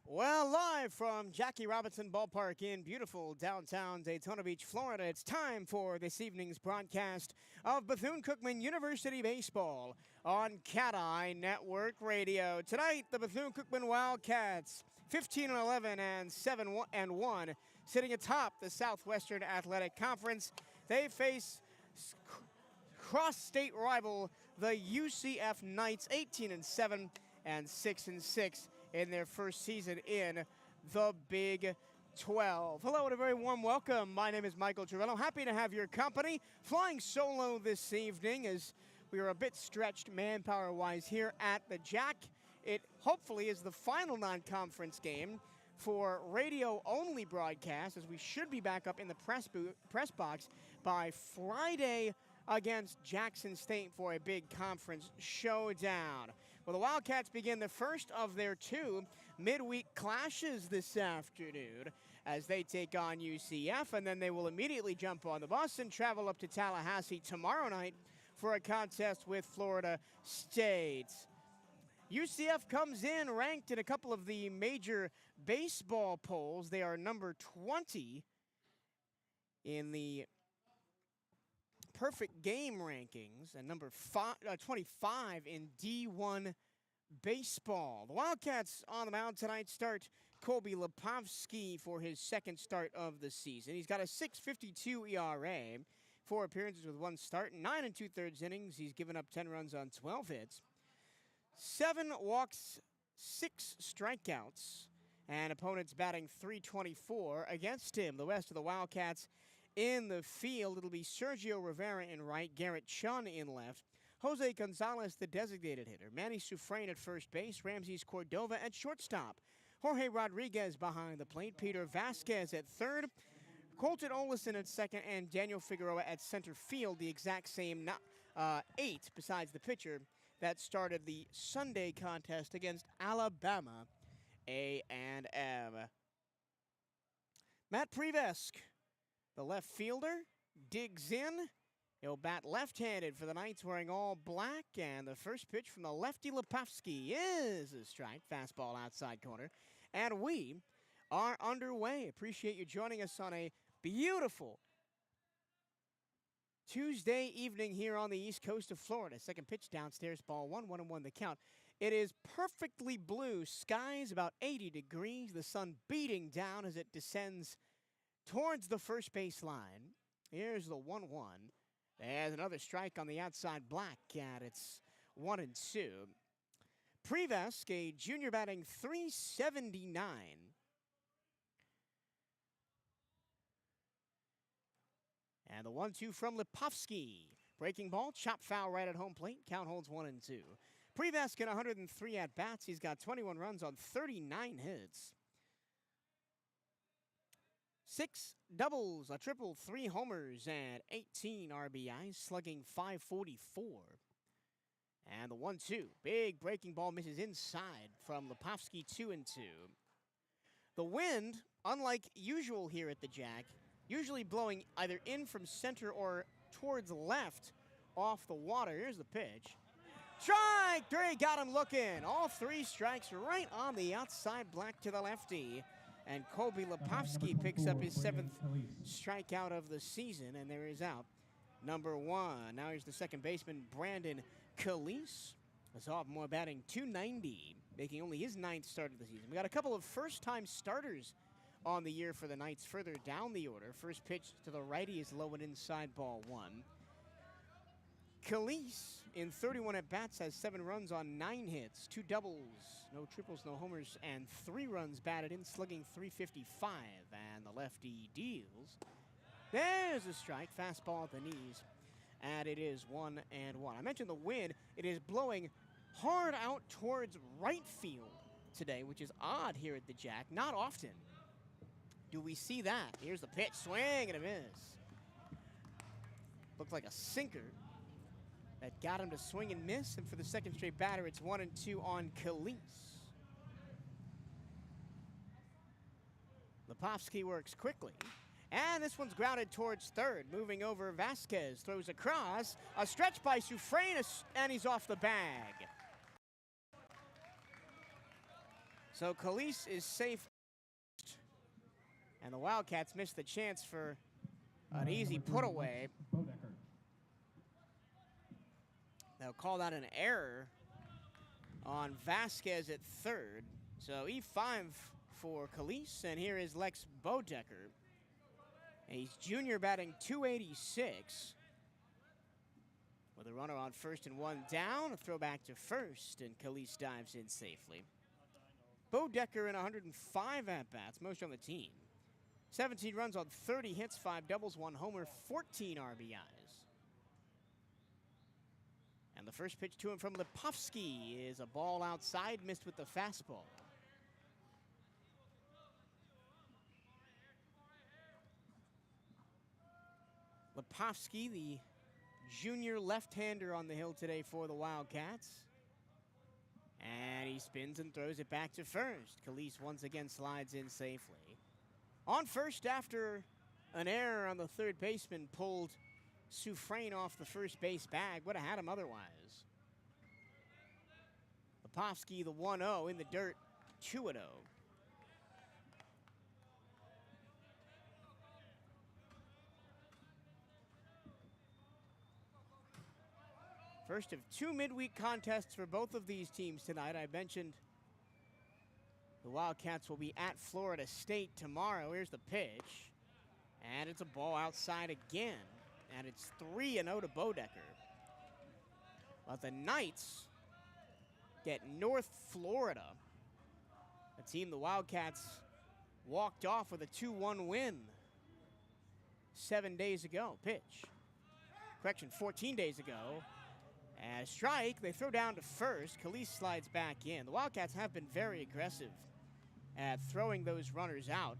Well, live from Jackie Robinson Ballpark in beautiful downtown Daytona Beach, Florida, it's time for this evening's broadcast of Bethune-Cookman University Baseball on CatEye Network Radio. Tonight, the Bethune-Cookman Wildcats, 15-11 and 7-1, sitting atop the Southwestern Athletic Conference. They face cross-state rival, the UCF Knights, 18-7 and 6-6. In their first season in the Big 12. Hello and a very warm welcome. My name is Michael Trevello. Happy to have your company. Flying solo this evening as we are a bit stretched manpower-wise here at the Jack. It hopefully is the final non-conference game for radio-only broadcast, as we should be back up in the press box by Friday against Jackson State for a big conference showdown. Well, the Wildcats begin the first of their two midweek clashes this afternoon as they take on UCF, and then they will immediately jump on the bus and travel up to Tallahassee tomorrow night for a contest with Florida State. UCF comes in ranked in a couple of the major baseball polls. They are number 20 in the perfect game rankings and number 25 in D1 baseball. The Wildcats on the mound tonight start Colby Lepovsky for his second start of the season. He's got a 6.52 ERA, 4 appearances with 1 start, 9 2/3 innings. He's given up 10 runs on 12 hits, 7 walks, 6 strikeouts, and opponents batting .324 against him. The rest of the Wildcats in the field, it'll be Sergio Rivera in right, Garrett Chun in left, Jose Gonzalez, the designated hitter, Manny Sufrain at first base, Ramses Cordova at shortstop, Jorge Rodriguez behind the plate, Peter Vasquez at third, Colton Olison at second, and Daniel Figueroa at center field, the exact same 8 besides the pitcher that started the Sunday contest against Alabama A&M. Matt Prevesk, the left fielder, digs in. He'll bat left-handed for the Knights, wearing all black. And the first pitch from the lefty Lepovsky is a strike. Fastball outside corner. And we are underway. Appreciate you joining us on a beautiful Tuesday evening here on the east coast of Florida. Second pitch downstairs, ball 1, 1-1 the count. It is perfectly blue skies, about 80 degrees. The sun beating down as it descends towards the first base line. Here's the 1-1. There's another strike on the outside black, and it's 1-2. Prevesk, a junior, batting .379. And the 1-2 from Lepovsky. Breaking ball, chop foul right at home plate. Count holds 1-2. Prevesk in 103 at-bats. He's got 21 runs on 39 hits. 6 doubles, a triple, 3 homers, and 18 RBIs, slugging .544. And the 1-2, big breaking ball misses inside from Lepovsky, 2-2. The wind, unlike usual here at the Jack, usually blowing either in from center or towards left off the water. Here's the pitch. Strike! Dre got him looking. All 3 strikes right on the outside black to the lefty. And Colby Lepovsky picks up his 7th strikeout of the season, and there is out number 1. Now here's the second baseman, Brandon Calise. A sophomore batting .290, making only his 9th start of the season. We got a couple of first-time starters on the year for the Knights further down the order. First pitch to the righty is low and inside, ball 1. Calise, in 31 at-bats, has 7 runs on 9 hits, 2 doubles, no triples, no homers, and 3 runs batted in, slugging .355. And the lefty deals. There's a strike, fastball at the knees, and it is 1-1. I mentioned the wind. It is blowing hard out towards right field today, which is odd here at the Jack. Not often do we see that. Here's the pitch, swing and a miss. Looked like a sinker that got him to swing and miss, and for the second straight batter, it's 1-2 on Calise. Lepovsky works quickly, and this one's grounded towards third. Moving over, Vasquez throws across, a stretch by Sufrain, and he's off the bag. So Khalees is safe, and the Wildcats missed the chance for an easy put away. They'll call that an error on Vasquez at third. So E5 for Khalees, and here is Lex Bodecker. He's junior, batting .286. With a runner on first and one down, a throw back to first, and Khalees dives in safely. Bodecker in 105 at-bats, most on the team. 17 runs on 30 hits, 5 doubles, 1 homer, 14 RBIs. And the first pitch to him from Lipovsky is a ball outside, missed with the fastball. Lipovsky, the junior left-hander on the hill today for the Wildcats. And he spins and throws it back to first. Khalees once again slides in safely. On first after an error on the third baseman pulled Soufrain off the first base bag. Would have had him otherwise. Lipovsky, the 1-0 in the dirt, 2-0. First of 2 midweek contests for both of these teams tonight. I mentioned the Wildcats will be at Florida State tomorrow. Here's the pitch. And it's a ball outside again. And it's 3-0 to Bodecker. But the Knights get North Florida, a team the Wildcats walked off with a 2-1 win 7 days ago. Pitch. Correction, 14 days ago. And a strike, they throw down to first. Khalees slides back in. The Wildcats have been very aggressive at throwing those runners out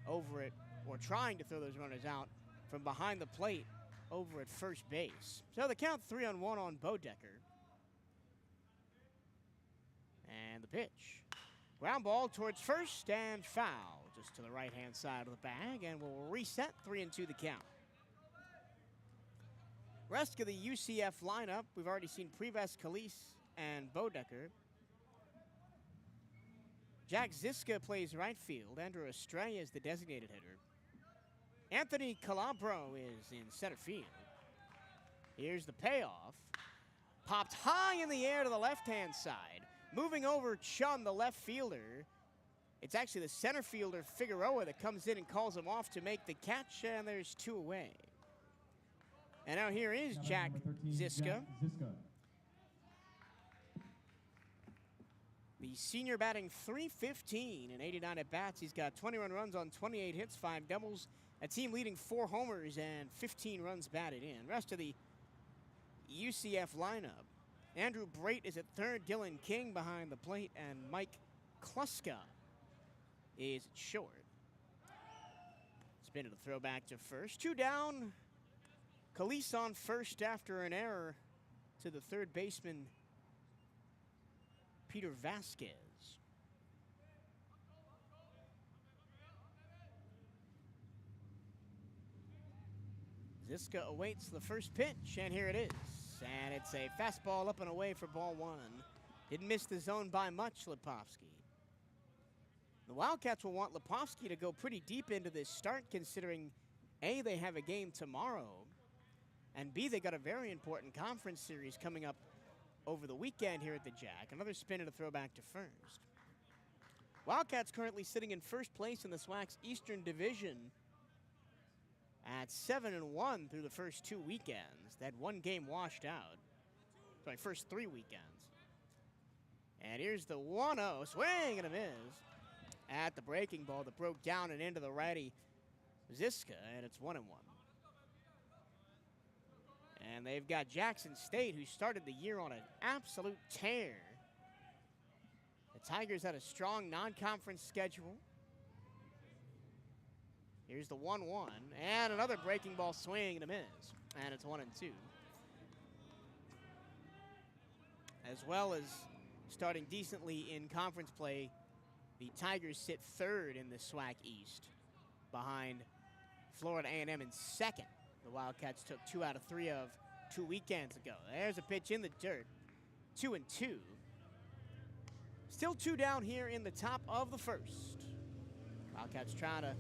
over it, or trying to throw those runners out from behind the plate over at first base. So the count 3-1 on Bodecker. And the pitch. Ground ball towards first and foul. Just to the right-hand side of the bag, and we'll reset 3-2 the count. Rest of the UCF lineup, we've already seen Prives, Khalees, and Bodecker. Jack Ziska plays right field. Andrew Estrella is the designated hitter. Anthony Calabro is in center field. Here's the payoff. Popped high in the air to the left-hand side. Moving over Chun, the left fielder. It's actually the center fielder, Figueroa, that comes in and calls him off to make the catch, and there's 2 away. And now here is Jack Ziska. The senior batting .315 in 89 at-bats. He's got 21 runs on 28 hits, 5 doubles, a team leading 4 homers, and 15 runs batted in. Rest of the UCF lineup. Andrew Brate is at third, Dylan King behind the plate, and Mike Kluska is short. Spin to the throw back to first. 2 down. Khalees on first after an error to the third baseman, Peter Vasquez. Ziska awaits the first pitch, and here it is. And it's a fastball up and away for ball 1. Didn't miss the zone by much, Lipovsky. The Wildcats will want Lipovsky to go pretty deep into this start, considering A, they have a game tomorrow, and B, they got a very important conference series coming up over the weekend here at the Jack. Another spin and a throw back to first. Wildcats currently sitting in first place in the SWAC's Eastern Division at 7-1 through the first 2 weekends. That 1 game washed out. Sorry, first 3 weekends. And here's the 1-0, swing and a miss at the breaking ball that broke down and into the righty Ziska, and it's 1-1. And they've got Jackson State, who started the year on an absolute tear. The Tigers had a strong non-conference schedule. Here's the 1-1, and another breaking ball swing and a miss, and it's 1-2. As well as starting decently in conference play, the Tigers sit third in the SWAC East, behind Florida A&M in second. The Wildcats took 2 out of 3 of 2 weekends ago. There's a pitch in the dirt, 2-2. Still 2 down here in the top of the first. Wildcats trying to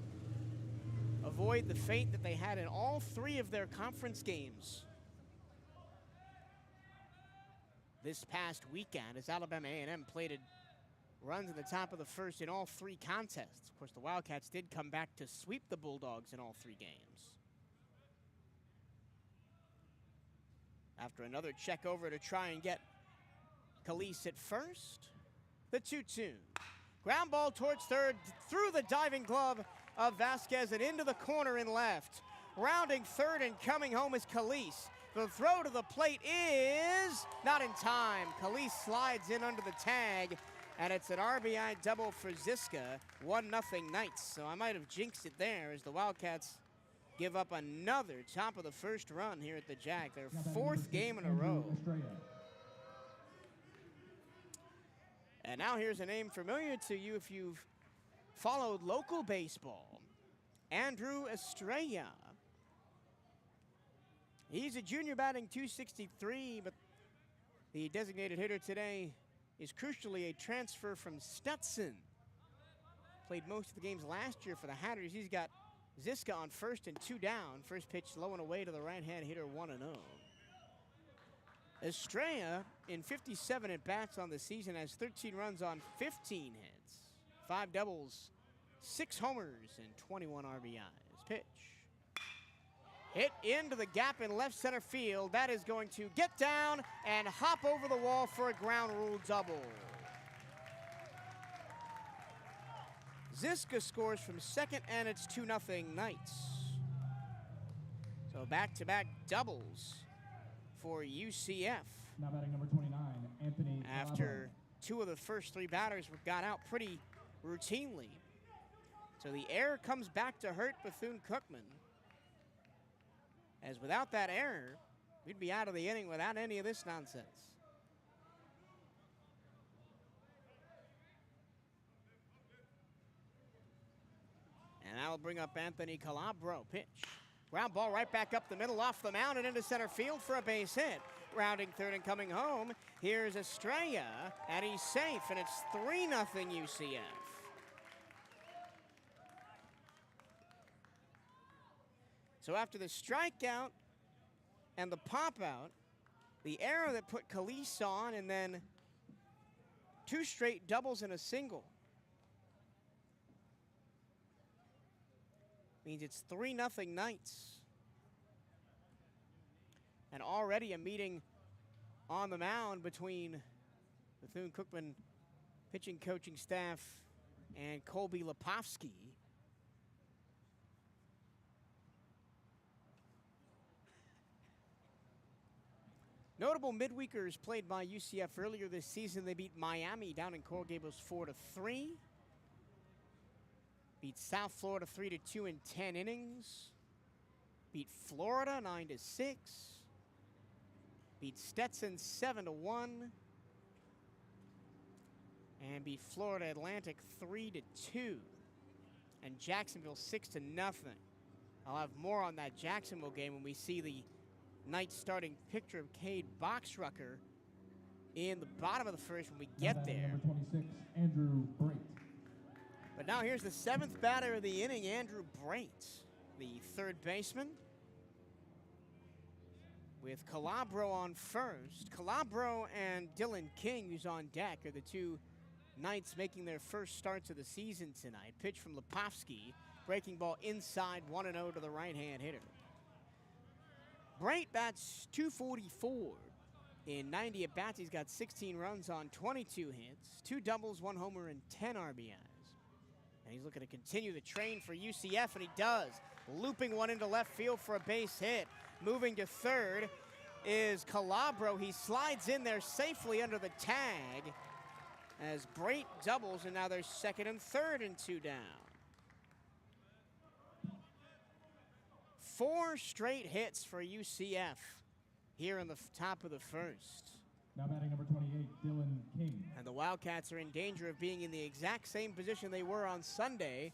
avoid the fate that they had in all 3 of their conference games this past weekend, as Alabama A&M plated runs in the top of the first in all 3 contests. Of course, the Wildcats did come back to sweep the Bulldogs in all 3 games. After another check over to try and get Khalees at first, the 2-2. Ground ball towards third, through the diving glove of Vasquez and into the corner in left. Rounding third and coming home is Khalees. The throw to the plate is not in time. Khalees slides in under the tag, and it's an RBI double for Ziska, 1-0 Knights. So I might have jinxed it there as the Wildcats give up another top of the first run here at the Jack, their 4th game in a row. And now here's a name familiar to you if you've followed local baseball. Andrew Estrella. He's a junior batting .263, but the designated hitter today is crucially a transfer from Stetson. Played most of the games last year for the Hatters. He's got Ziska on first and 2 down. First pitch low and away to the right-hand hitter, 1-0. Estrella, in 57 at-bats on the season, has 13 runs on 15 hits, 5 doubles, 6 homers, and 21 RBIs. Pitch. Hit into the gap in left center field. That is going to get down and hop over the wall for a ground rule double. Ziska scores from second, and it's 2-0 Knights. So back-to-back doubles for UCF. Now batting number 29, Anthony. After 2 of the first 3 batters got out pretty routinely. So the error comes back to hurt Bethune-Cookman. As without that error, we'd be out of the inning without any of this nonsense. And that'll bring up Anthony Calabro. Pitch. Ground ball right back up the middle, off the mound and into center field for a base hit. Rounding third and coming home, here's Estrella, and he's safe, and it's 3-0 UCF. So after the strikeout and the pop-out, the error that put Khalees on, and then 2 straight doubles and a single, means it's 3-0 Knights. And already a meeting on the mound between Bethune-Cookman pitching coaching staff and Colby Lepovsky. Notable midweekers played by UCF earlier this season. They beat Miami down in Coral Gables 4-3. Beat South Florida 3-2 in 10 innings. Beat Florida 9-6. Beat Stetson 7-1. And beat Florida Atlantic 3-2. And Jacksonville 6-0. I'll have more on that Jacksonville game when we see the Knights starting picture of Cade Boxrucker in the bottom of the first when we get there. Number 26, Andrew Brate. But now here's the 7th batter of the inning, Andrew Brate, the third baseman, with Calabro on first. Calabro and Dylan King, who's on deck, are the 2 Knights making their first starts of the season tonight. Pitch from Lepovsky, breaking ball inside, 1-0 to the right-hand hitter. Brate bats .244. In 90 at-bats, he's got 16 runs on 22 hits, 2 doubles, 1 homer, and 10 RBIs. And he's looking to continue the train for UCF, and he does. Looping one into left field for a base hit. Moving to third is Calabro. He slides in there safely under the tag as Brate doubles, and now there's second and third and 2 down. 4 straight hits for UCF here in the top of the first. Now batting number 28, Dylan King. And the Wildcats are in danger of being in the exact same position they were on Sunday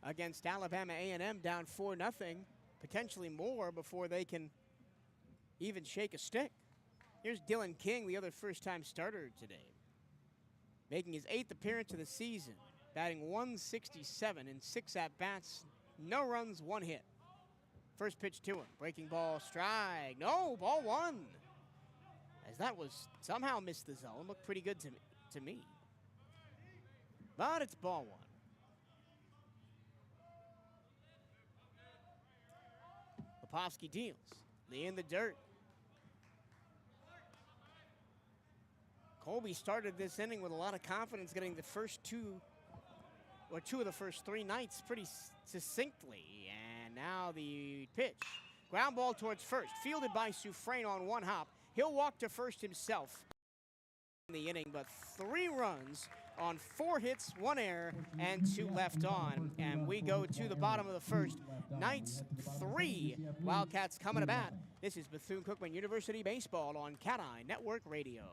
against Alabama A&M, down 4-0, potentially more before they can even shake a stick. Here's Dylan King, the other first-time starter today. making his 8th appearance of the season, batting 167 in 6 at-bats, no runs, 1 hit. First pitch to him, breaking ball, strike, no, ball 1. As that was somehow missed the zone, looked pretty good to me. But it's ball 1. Lepovsky deals, in the dirt. Colby started this inning with a lot of confidence, getting the first two of the first 3 nights pretty succinctly. And now the pitch. Ground ball towards first, fielded by Soufrain on 1 hop. He'll walk to first himself in the inning, but 3 runs on 4 hits, 1 error, and 2 left on. And we go to the bottom of the first. Knights 3, Wildcats coming to bat. This is Bethune-Cookman University Baseball on CatEye Network Radio.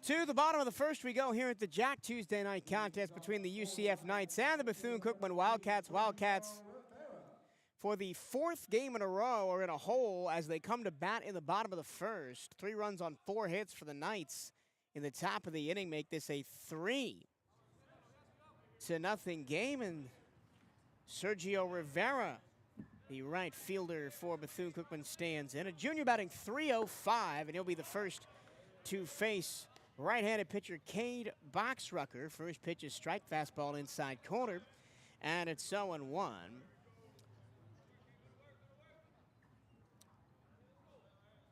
To the bottom of the first we go here at the Jack Tuesday night contest between the UCF Knights and the Bethune-Cookman Wildcats. Wildcats, for the 4th game in a row, are in a hole as they come to bat in the bottom of the first. 3 runs on 4 hits for the Knights in the top of the inning make this a 3-0 game. And Sergio Rivera, the right fielder for Bethune-Cookman, stands in. A junior batting .305, and he'll be the first to face right-handed pitcher Cade Boxrucker. First pitch is strike, fastball inside corner, and it's 0-1.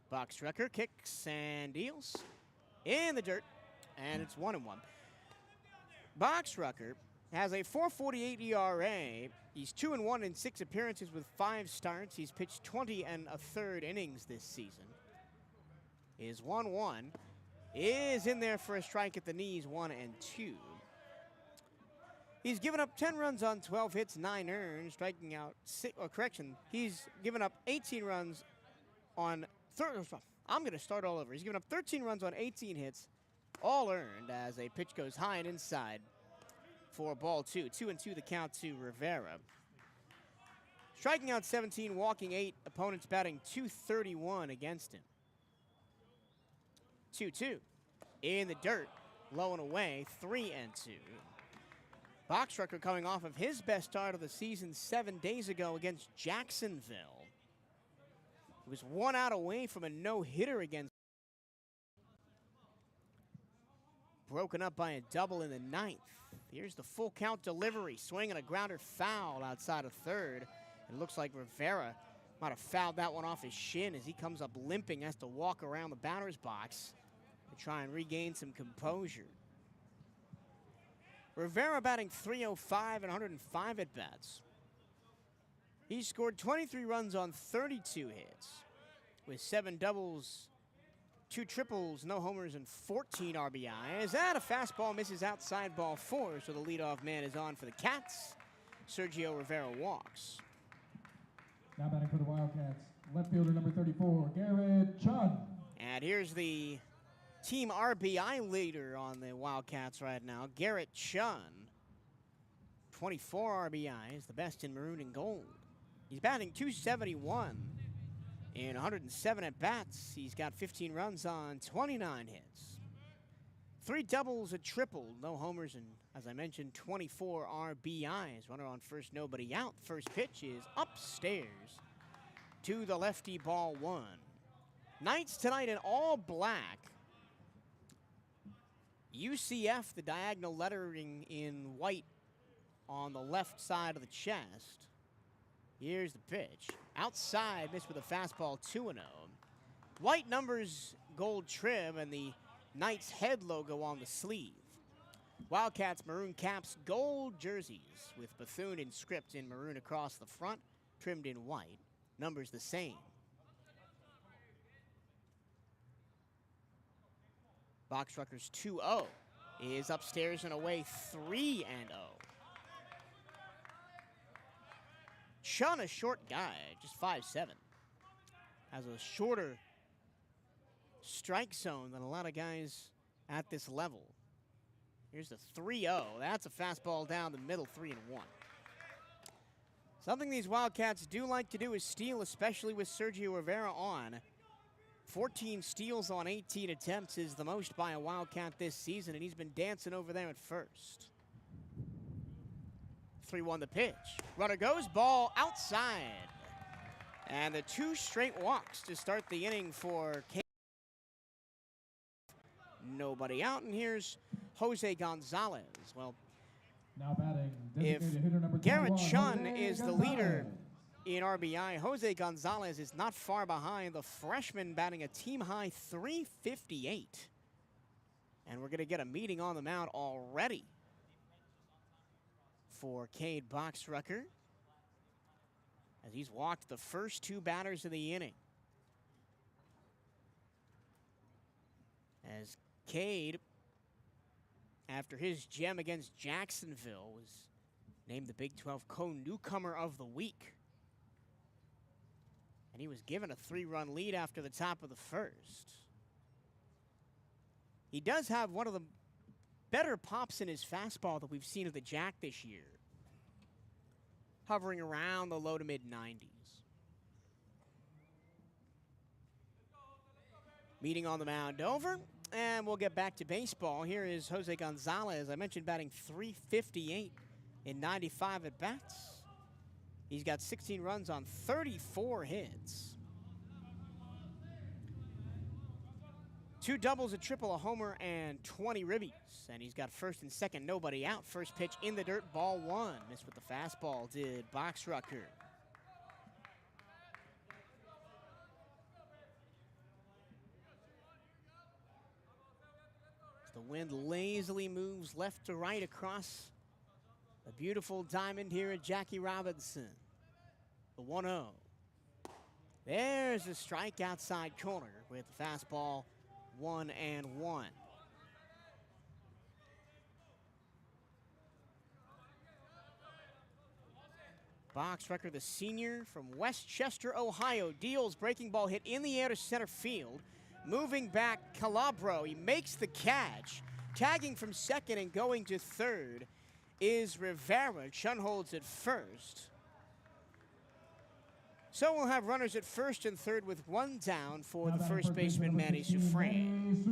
Boxrucker kicks and deals in the dirt, and it's 1-1. Boxrucker has a .448 ERA. He's 2-1 in 6 appearances with 5 starts. He's pitched 20 1/3 innings this season. Is 1-1. Is in there for a strike at the knees, 1-2. He's given up 10 runs on 12 hits, 9 earned, striking out he's given up 18 runs on I'm going to start all over. He's given up 13 runs on 18 hits, all earned, as a pitch goes high and inside for ball 2. 2-2 the count to Rivera. Striking out 17, walking 8, opponents batting .231 against him. 2-2 in the dirt, low and away, 3-2. Boxrucker coming off of his best start of the season 7 days ago against Jacksonville. He was 1 out away from a no-hitter against. broken up by a double in the ninth. Here's the full count delivery. Swing and a grounder foul outside of third. It looks like Rivera might have fouled that one off his shin as he comes up limping, has to walk around the batter's box to try and regain some composure. Rivera batting .305 and 105 at-bats. He scored 23 runs on 32 hits with 7 doubles, 2 triples, no homers, and 14 RBIs. And a fastball misses outside, ball 4, so the leadoff man is on for the Cats. Sergio Rivera walks. Now batting for the Wildcats, left fielder number 34, Garrett Chun. And here's the team RBI leader on the Wildcats right now, Garrett Chun. 24 RBIs, the best in maroon and gold. He's batting .271 in 107 at-bats. He's got 15 runs on 29 hits. 3 doubles, a triple, no homers, and as I mentioned, 24 RBIs. Runner on first, nobody out. First pitch is upstairs to the lefty, ball 1. Knights tonight in all black. UCF, the diagonal lettering in white on the left side of the chest. Here's the pitch. Outside, missed with a fastball, 2-0. White numbers, gold trim, and the Knights head logo on the sleeve. Wildcats maroon caps, gold jerseys with Bethune in script in maroon across the front, trimmed in white. Numbers the same. Boxruckers 2-0 is upstairs and away 3-0. Chun, a short guy, just 5'7". Has a shorter strike zone than a lot of guys at this level. Here's the 3-0. That's a fastball down the middle, 3-1. Something these Wildcats do like to do is steal, especially with Sergio Rivera on. 14 steals on 18 attempts is the most by a Wildcat this season, and he's been dancing over there at first. 3-1 the pitch. Runner goes, ball outside. And the 2 straight walks to start the inning for Cade. Nobody out, and here's Jose Gonzalez. Well, now batting, if hitter number Garrett 21, Chun Jose is the Gonzalez. leader in RBI, Jose Gonzalez is not far behind. The freshman batting a team-high .358. And we're going to get a meeting on the mound already for Cade Boxrucker, as he's walked the first 2 batters of the inning. As Cade, after his gem against Jacksonville, was named the Big 12 Co-Newcomer of the Week. And he was given a 3-run lead after the top of the first. He does have one of the better pops in his fastball that we've seen of the Jack this year, hovering around the low to mid 90s. Meeting on the mound over, and we'll get back to baseball. Here is Jose Gonzalez. I mentioned batting .358 in 95 at-bats. He's got 16 runs on 34 hits. 2 doubles, a triple, a homer, and 20 ribbies. And he's got first and second, nobody out. First pitch in the dirt, ball 1. Missed with the fastball, did Boxrucker. The wind lazily moves left to right across a beautiful diamond here at Jackie Robinson. The 1-0. There's a strike outside corner with the fastball, 1-1. Boxrucker, the senior from Westchester, Ohio, deals breaking ball hit in the air to center field. Moving back, Calabro, he makes the catch. Tagging from second and going to third is Rivera. Chun holds at first. So we'll have runners at first and third with 1 down for the first baseman, Manny Sufrain.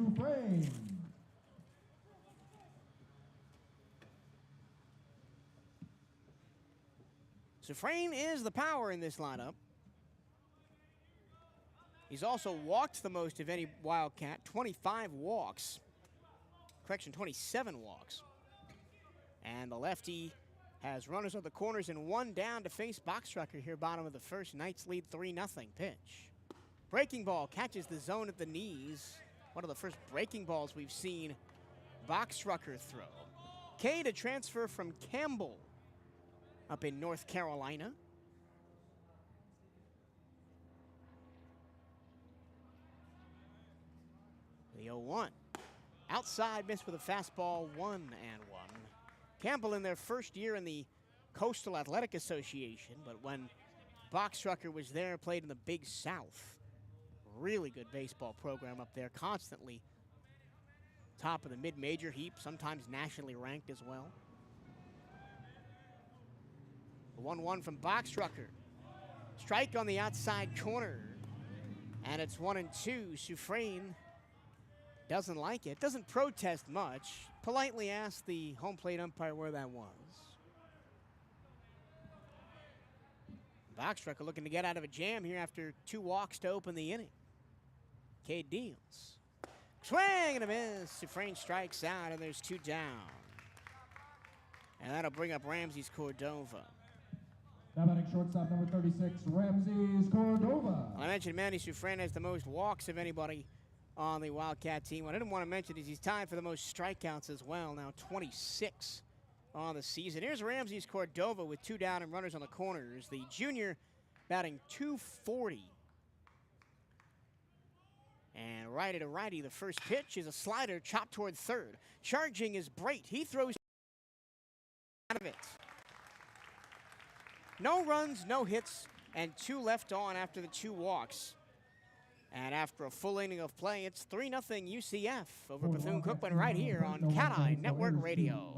Sufrain is the power in this lineup. He's also walked the most of any Wildcat, 25 walks. correction, 27 walks. And the lefty has runners on the corners and one down to face Boxtrucker here, bottom of the first. Knights lead 3-0. Pitch. Breaking ball catches the zone at the knees. One of the first breaking balls we've seen Boxtrucker throw. K to transfer from Campbell up in North Carolina. The 0-1. Outside miss with a fastball, 1-1. Campbell in their first year in the Coastal Athletic Association, but when Boxtrucker was there, played in the Big South. Really good baseball program up there, constantly top of the mid-major heap, sometimes nationally ranked as well. The 1-1 from Boxtrucker. Strike on the outside corner, and it's 1-2. Suffrain doesn't like it, doesn't protest much, politely asked the home plate umpire where that was. Boxtrucker looking to get out of a jam here after 2 walks to open the inning. Cade deals. Swing and a miss. Suffrain strikes out, and there's 2 down. And that'll bring up Ramses Cordova. Now batting shortstop number 36, Ramses Cordova. I mentioned Manny Suffrain has the most walks of anybody on the Wildcat team. What I didn't want to mention is he's tied for the most strikeouts as well, now 26 on the season. Here's Ramses Cordova with 2 down and runners on the corners. The junior batting .240. And righty to righty, the first pitch is a slider chopped toward third. Charging is Brait. He throws out of it. No runs, no hits, and 2 left on after the 2 walks. And after a full inning of play, it's 3-0 UCF over Bethune-Cookman right here on CatEye Network Radio.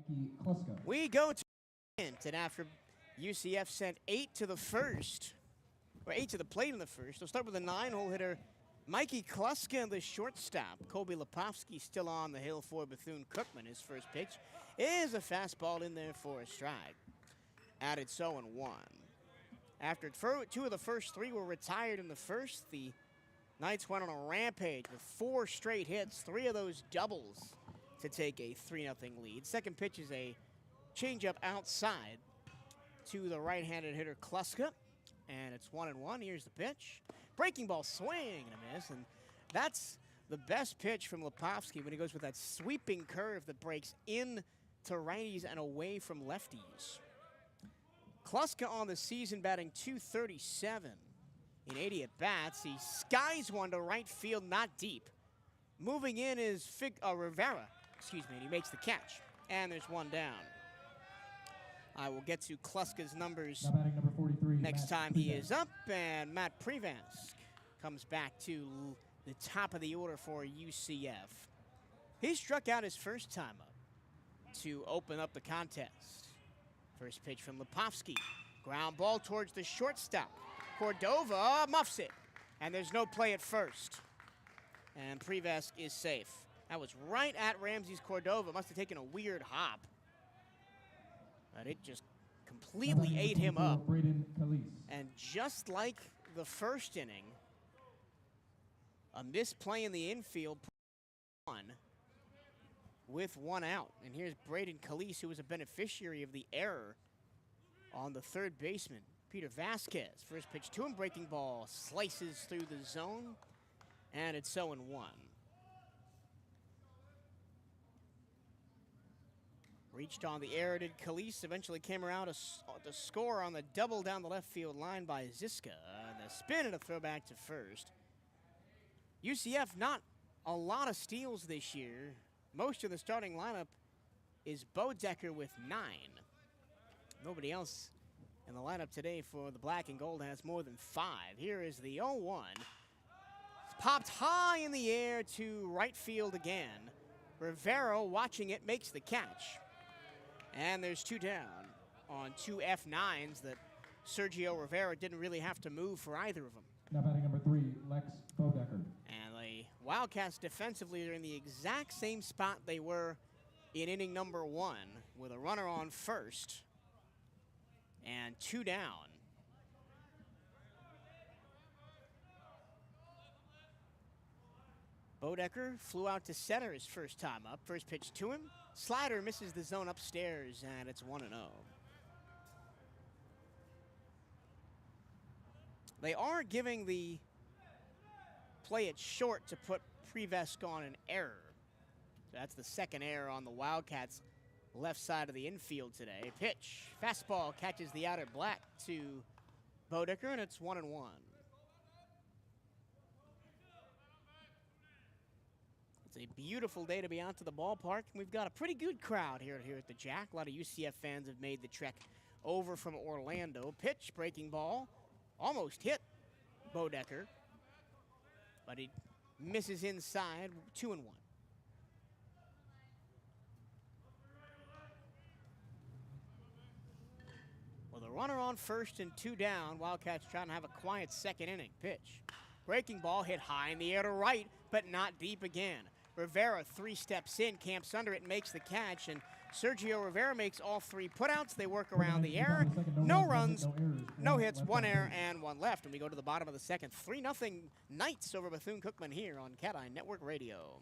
Mikey Kluska. We go to and after UCF sent 8 to the first, or 8 to the plate in the first, they'll start with a 9-hole hitter, Mikey Kluska, the shortstop. Kobe Lepofsky still on the hill for Bethune-Cookman. His first pitch is a fastball in there for a strike. Added 0-1. After 2 of the first 3 were retired in the first, the Knights went on a rampage with 4 straight hits, 3 of those doubles to take a 3-0 lead. Second pitch is a changeup outside to the right-handed hitter Kluska, and it's 1-1. Here's the pitch. Breaking ball, swing and a miss, and that's the best pitch from Lepofsky when he goes with that sweeping curve that breaks in to righties and away from lefties. Kluska on the season batting .237 in 80 at-bats. He skies one to right field, not deep. Moving in is Rivera, and he makes the catch. And there's 1 down. I will get to Kluska's numbers Now batting number 43, next Matt time he Prevask. is up, and Matt Prevask comes back to the top of the order for UCF. He struck out his first time up to open up the contest. First pitch from Lepofsky. Ground ball towards the shortstop. Cordova muffs it, and there's no play at first. And Prevask is safe. That was right at Ramses Cordova. Must have taken a weird hop. But it just completely ate him up. And just like the first inning, a misplay in the infield on with one out. And here's Braden Calise, who was a beneficiary of the error on the third baseman, Peter Vasquez. First pitch to him, breaking ball, slices through the zone, and it's 0-1. Reached on the error, did Calise. Eventually came around to score on the double down the left field line by Ziska. And the spin and a throwback to first. UCF, not a lot of steals this year. Most of the starting lineup is Bodecker with 9. Nobody else in the lineup today for the black and gold has more than 5. Here is the 0-1. Popped high in the air to right field again. Rivero, watching it, makes the catch. And there's 2 down on 2 F9s that Sergio Rivera didn't really have to move for either of them. Now batting number 3, Lex Bodecker. And the Wildcats defensively are in the exact same spot they were in inning number 1, with a runner on first and 2 down. Bodecker flew out to center his first time up. First pitch to him. Slider misses the zone upstairs, and it's 1-0. They are giving the play it short to put Prevesk on an error. So that's the second error on the Wildcats' left side of the infield today. Pitch, fastball catches the outer black to Bodecker, and it's 1-1. It's a beautiful day to be out to the ballpark, and we've got a pretty good crowd here at the Jack. A lot of UCF fans have made the trek over from Orlando. Pitch, breaking ball, almost hit Bodecker, but he misses inside. 2-1. With a runner on first and 2 down, Wildcats trying to have a quiet second inning. Pitch, breaking ball hit high in the air to right, but not deep again. Rivera 3 steps in, camps under it, makes the catch, and Sergio Rivera makes all 3 putouts. They work around the error. No runs, no hits, 1 error, and 1 left. And we go to the bottom of the second. 3-0 Knights over Bethune-Cookman here on CatEye Network Radio.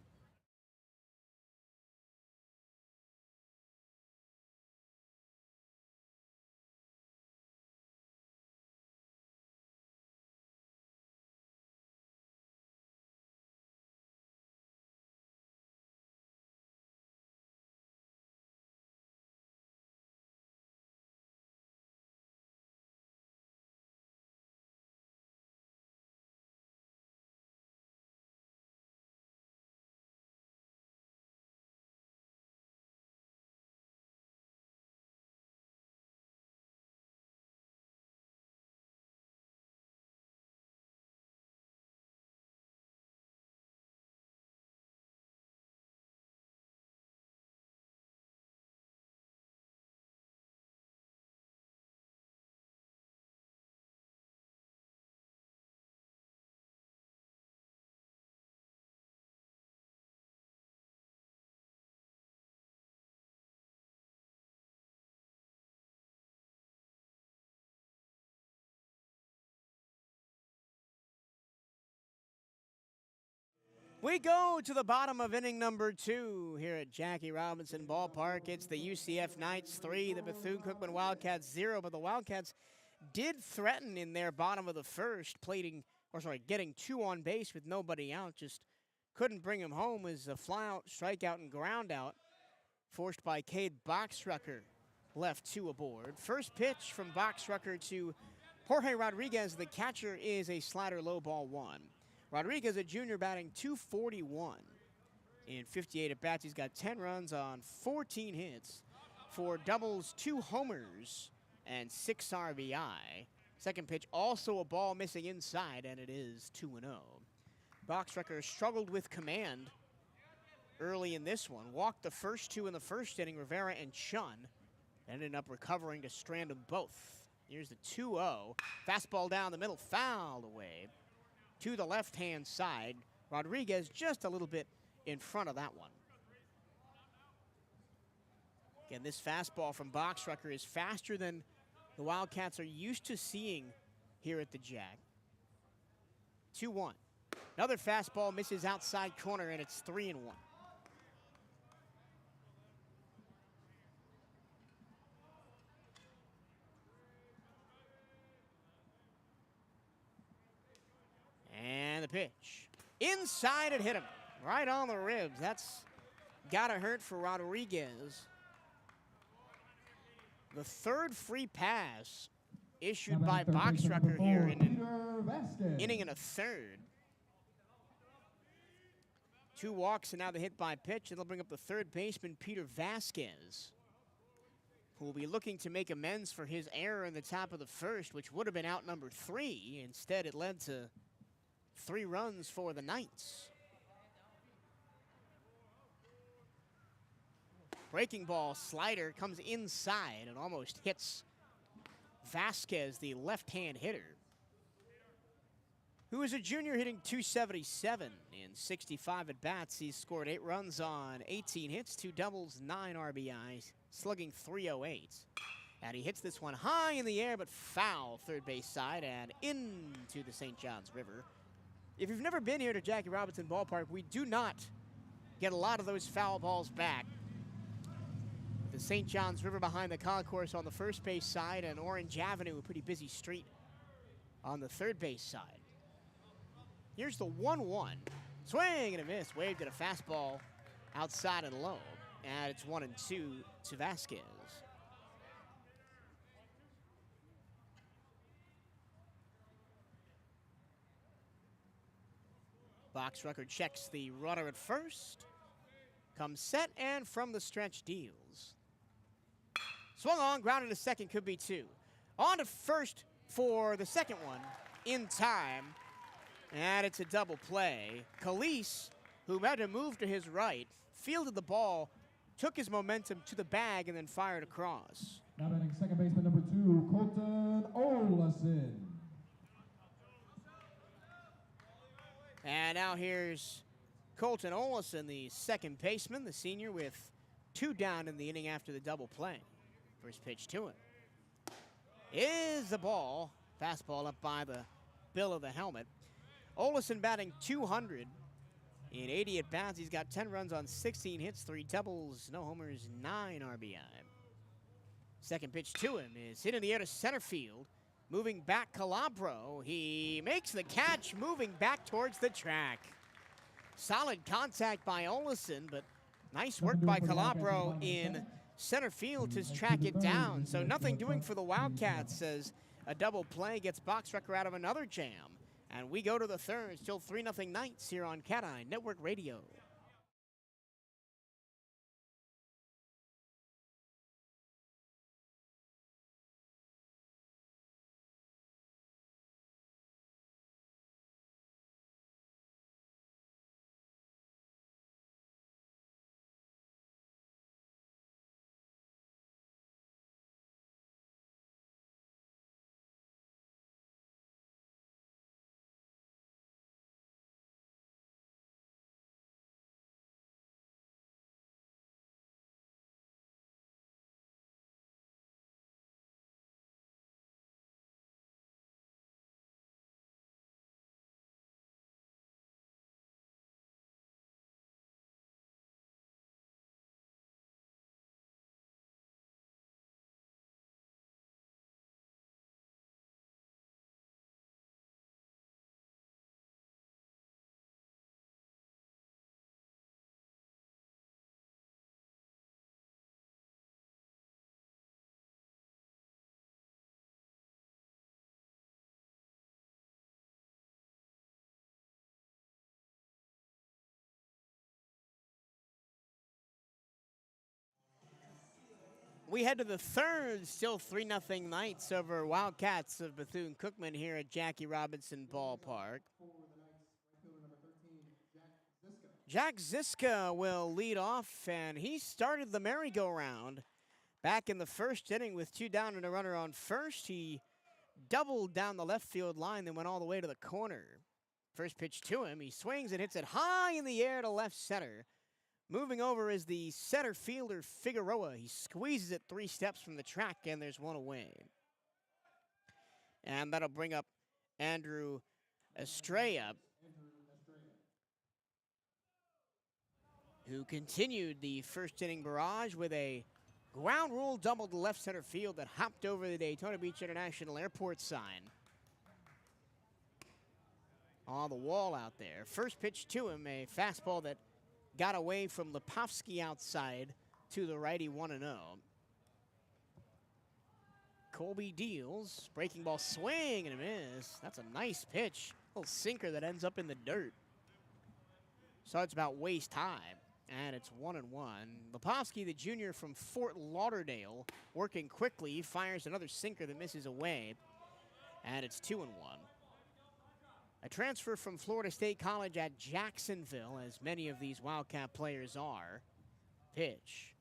We go to the bottom of inning number 2 here at Jackie Robinson Ballpark. It's the UCF Knights 3, the Bethune-Cookman Wildcats 0, but the Wildcats did threaten in their bottom of the first, getting 2 on base with nobody out. Just couldn't bring him home as a flyout, strikeout, and ground out forced by Cade Boxrucker left 2 aboard. First pitch from Boxrucker to Jorge Rodriguez, the catcher, is a slider low ball 1. Rodriguez, a junior, batting .241 in 58 at-bats. He's got 10 runs on 14 hits, 4 doubles, 2 homers, and 6 RBI. Second pitch, also a ball missing inside, and it is 2-0. Boxrucker struggled with command early in this one. Walked the first 2 in the first inning, Rivera and Chun. Ended up recovering to strand them both. Here's the 2-0. Fastball down the middle, fouled away to the left-hand side. Rodriguez just a little bit in front of that one. Again, this fastball from Boxrucker is faster than the Wildcats are used to seeing here at the Jack. 2-1. Another fastball misses outside corner, and it's 3-1. And the pitch. Inside, it hit him. Right on the ribs. That's gotta hurt for Rodriguez. The third free pass issued by Boxrucker here in an inning and a third. 2 walks and now the hit by pitch, and they'll bring up the third baseman, Peter Vasquez, who will be looking to make amends for his error in the top of the first, which would have been out number 3. Instead, it led to 3 runs for the Knights. Breaking ball slider comes inside and almost hits Vasquez, the left-hand hitter, who is a junior hitting .277 in 65 at-bats. He's scored 8 runs on 18 hits, 2 doubles, 9 RBIs, slugging .308. And he hits this one high in the air, but foul third base side and into the St. Johns River. If you've never been here to Jackie Robinson Ballpark, we do not get a lot of those foul balls back. The St. Johns River behind the concourse on the first base side, and Orange Avenue, a pretty busy street on the third base side. Here's the 1-1. Swing and a miss. Waved at a fastball outside and low. And it's 1-2 to Vasquez. Boxrucker checks the runner at first. Comes set, and from the stretch deals. Swung on, grounded to second, could be 2. On to first for the second one in time. And it's a double play. Calise, who had to move to his right, fielded the ball, took his momentum to the bag, and then fired across. Now batting second baseman number 2, Colton Olesen. And now here's Colton Olesen, the second baseman, the senior, with 2 down in the inning after the double play. First pitch to him is the ball. Fastball up by the bill of the helmet. Olesen batting .200 in 80 at-bats. He's got 10 runs on 16 hits, 3 doubles, no homers, 9 RBI. Second pitch to him is hit in the air to center field. Moving back, Calabro. He makes the catch, moving back towards the track. Solid contact by Olesen, but nice work by Calabro in center field to track it down. So nothing doing for the Wildcats as a double play gets Boxrucker out of another jam. And we go to the third, still 3-0 Knights here on CatEye Network Radio. We head to the third, still 3-0 Knights over Wildcats of Bethune-Cookman here at Jackie Robinson Ballpark. Jack Ziska will lead off, and he started the merry-go-round back in the first inning with 2 down and a runner on first. He doubled down the left field line, then went all the way to the corner. First pitch to him. He swings and hits it high in the air to left center. Moving over is the center fielder, Figueroa. He squeezes it 3 steps from the track, and there's one away. And that'll bring up Andrew Estrella, who continued the first inning barrage with a ground rule double to left center field that hopped over the Daytona Beach International Airport sign on the wall out there. First pitch to him, a fastball that got away from Lepofsky outside to the righty 1-0. Colby deals, breaking ball swing and a miss. That's a nice pitch. Little sinker that ends up in the dirt. So it's about waist high, and it's 1-1. Lepofsky, the junior from Fort Lauderdale, working quickly, fires another sinker that misses away, and it's 2-1. A transfer from Florida State College at Jacksonville, as many of these Wildcat players are. Pitch.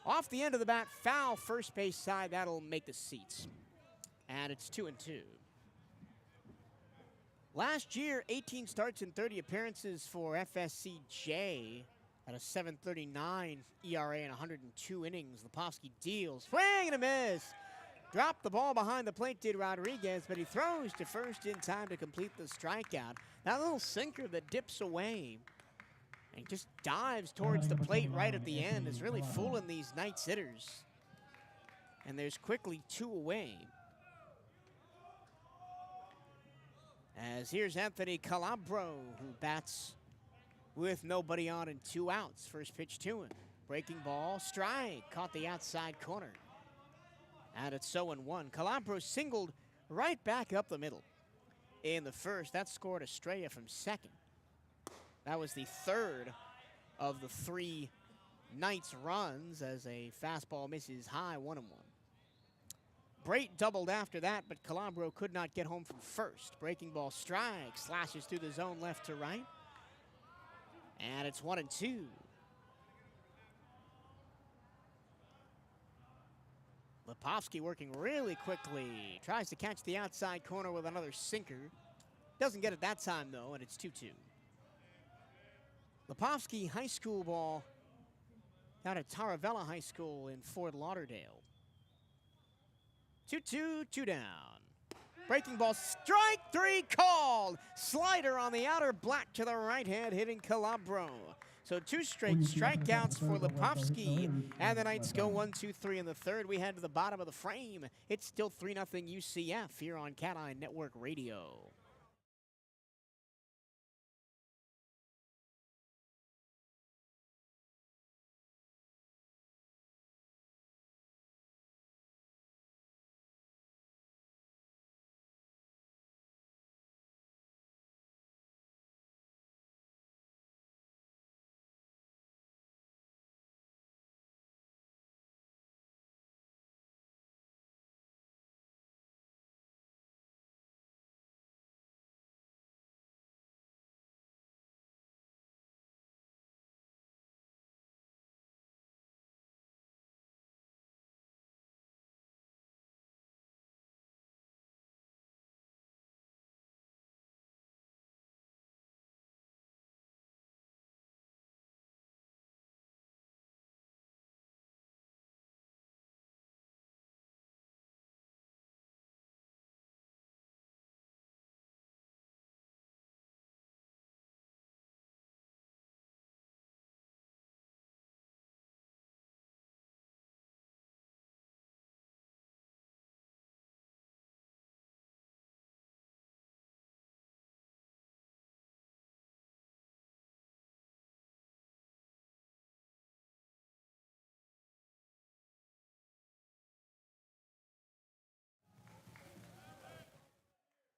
Off the end of the bat, foul first base side. That'll make the seats. And it's 2-2. Last year, 18 starts and 30 appearances for FSCJ at a 7.39 ERA and 102 innings. Lepofsky deals. Swing and a miss. Dropped the ball behind the plate, did Rodriguez, but he throws to first in time to complete the strikeout. That little sinker that dips away and just dives towards the plate right at the end is really fooling these Knights hitters. And there's quickly 2 away. As here's Anthony Calabro, who bats with nobody on and 2 outs. First pitch to him. Breaking ball, strike, caught the outside corner. And it's 0-1. Calabro singled right back up the middle in the first. That scored Estrella from second. That was the third of the 3 Knights runs as a fastball misses high, 1-1. Brait doubled after that, but Calabro could not get home from first. Breaking ball strike, slashes through the zone left to right. And it's 1-2. Lepofsky working really quickly. Tries to catch the outside corner with another sinker. Doesn't get it that time, though, and it's 2-2. Lepofsky high school ball down at Taravella High School in Fort Lauderdale. 2-2, 2 down. Breaking ball, strike 3 called. Slider on the outer black to the right hand, hitting Calabro. So 2 straight strikeouts for Lepofsky, and the Knights go 1-2-3 in the third. We head to the bottom of the frame. It's still 3-0 UCF here on CatEye Network Radio.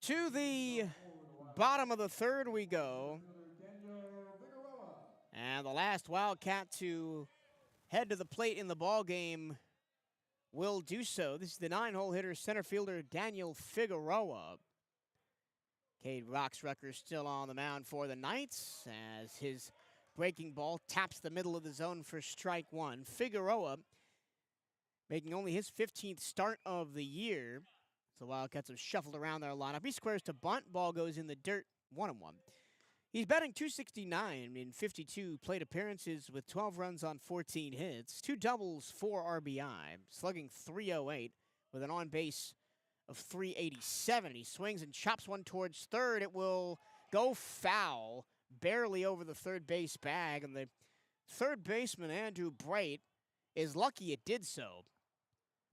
To the bottom of the third we go. And the last Wildcat to head to the plate in the ball game will do so. This is the 9-hole hitter, center fielder Daniel Figueroa. Cade Roxrucker still on the mound for the Knights as his breaking ball taps the middle of the zone for strike 1. Figueroa making only his 15th start of the year. The Wildcats have shuffled around their lineup. He squares to bunt. Ball goes in the dirt 1-1. He's batting .269 in 52 plate appearances with 12 runs on 14 hits, 2 doubles, 4 RBI, slugging .308 with an on-base of .387. He swings and chops one towards third. It will go foul, barely over the third base bag, and the third baseman, Andrew Bright, is lucky it did so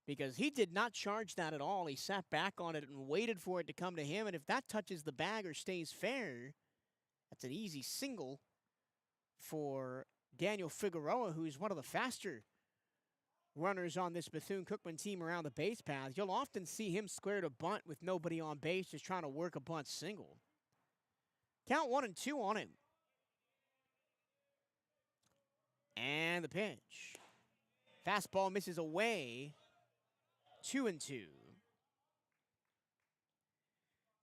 because he did not charge that at all. He sat back on it and waited for it to come to him, and if that touches the bag or stays fair, that's an easy single for Daniel Figueroa, who's one of the faster runners on this Bethune-Cookman team around the base path. You'll often see him square to bunt with nobody on base, just trying to work a bunt single. Count 1-2 on him. And the pitch. Fastball misses away. 2-2.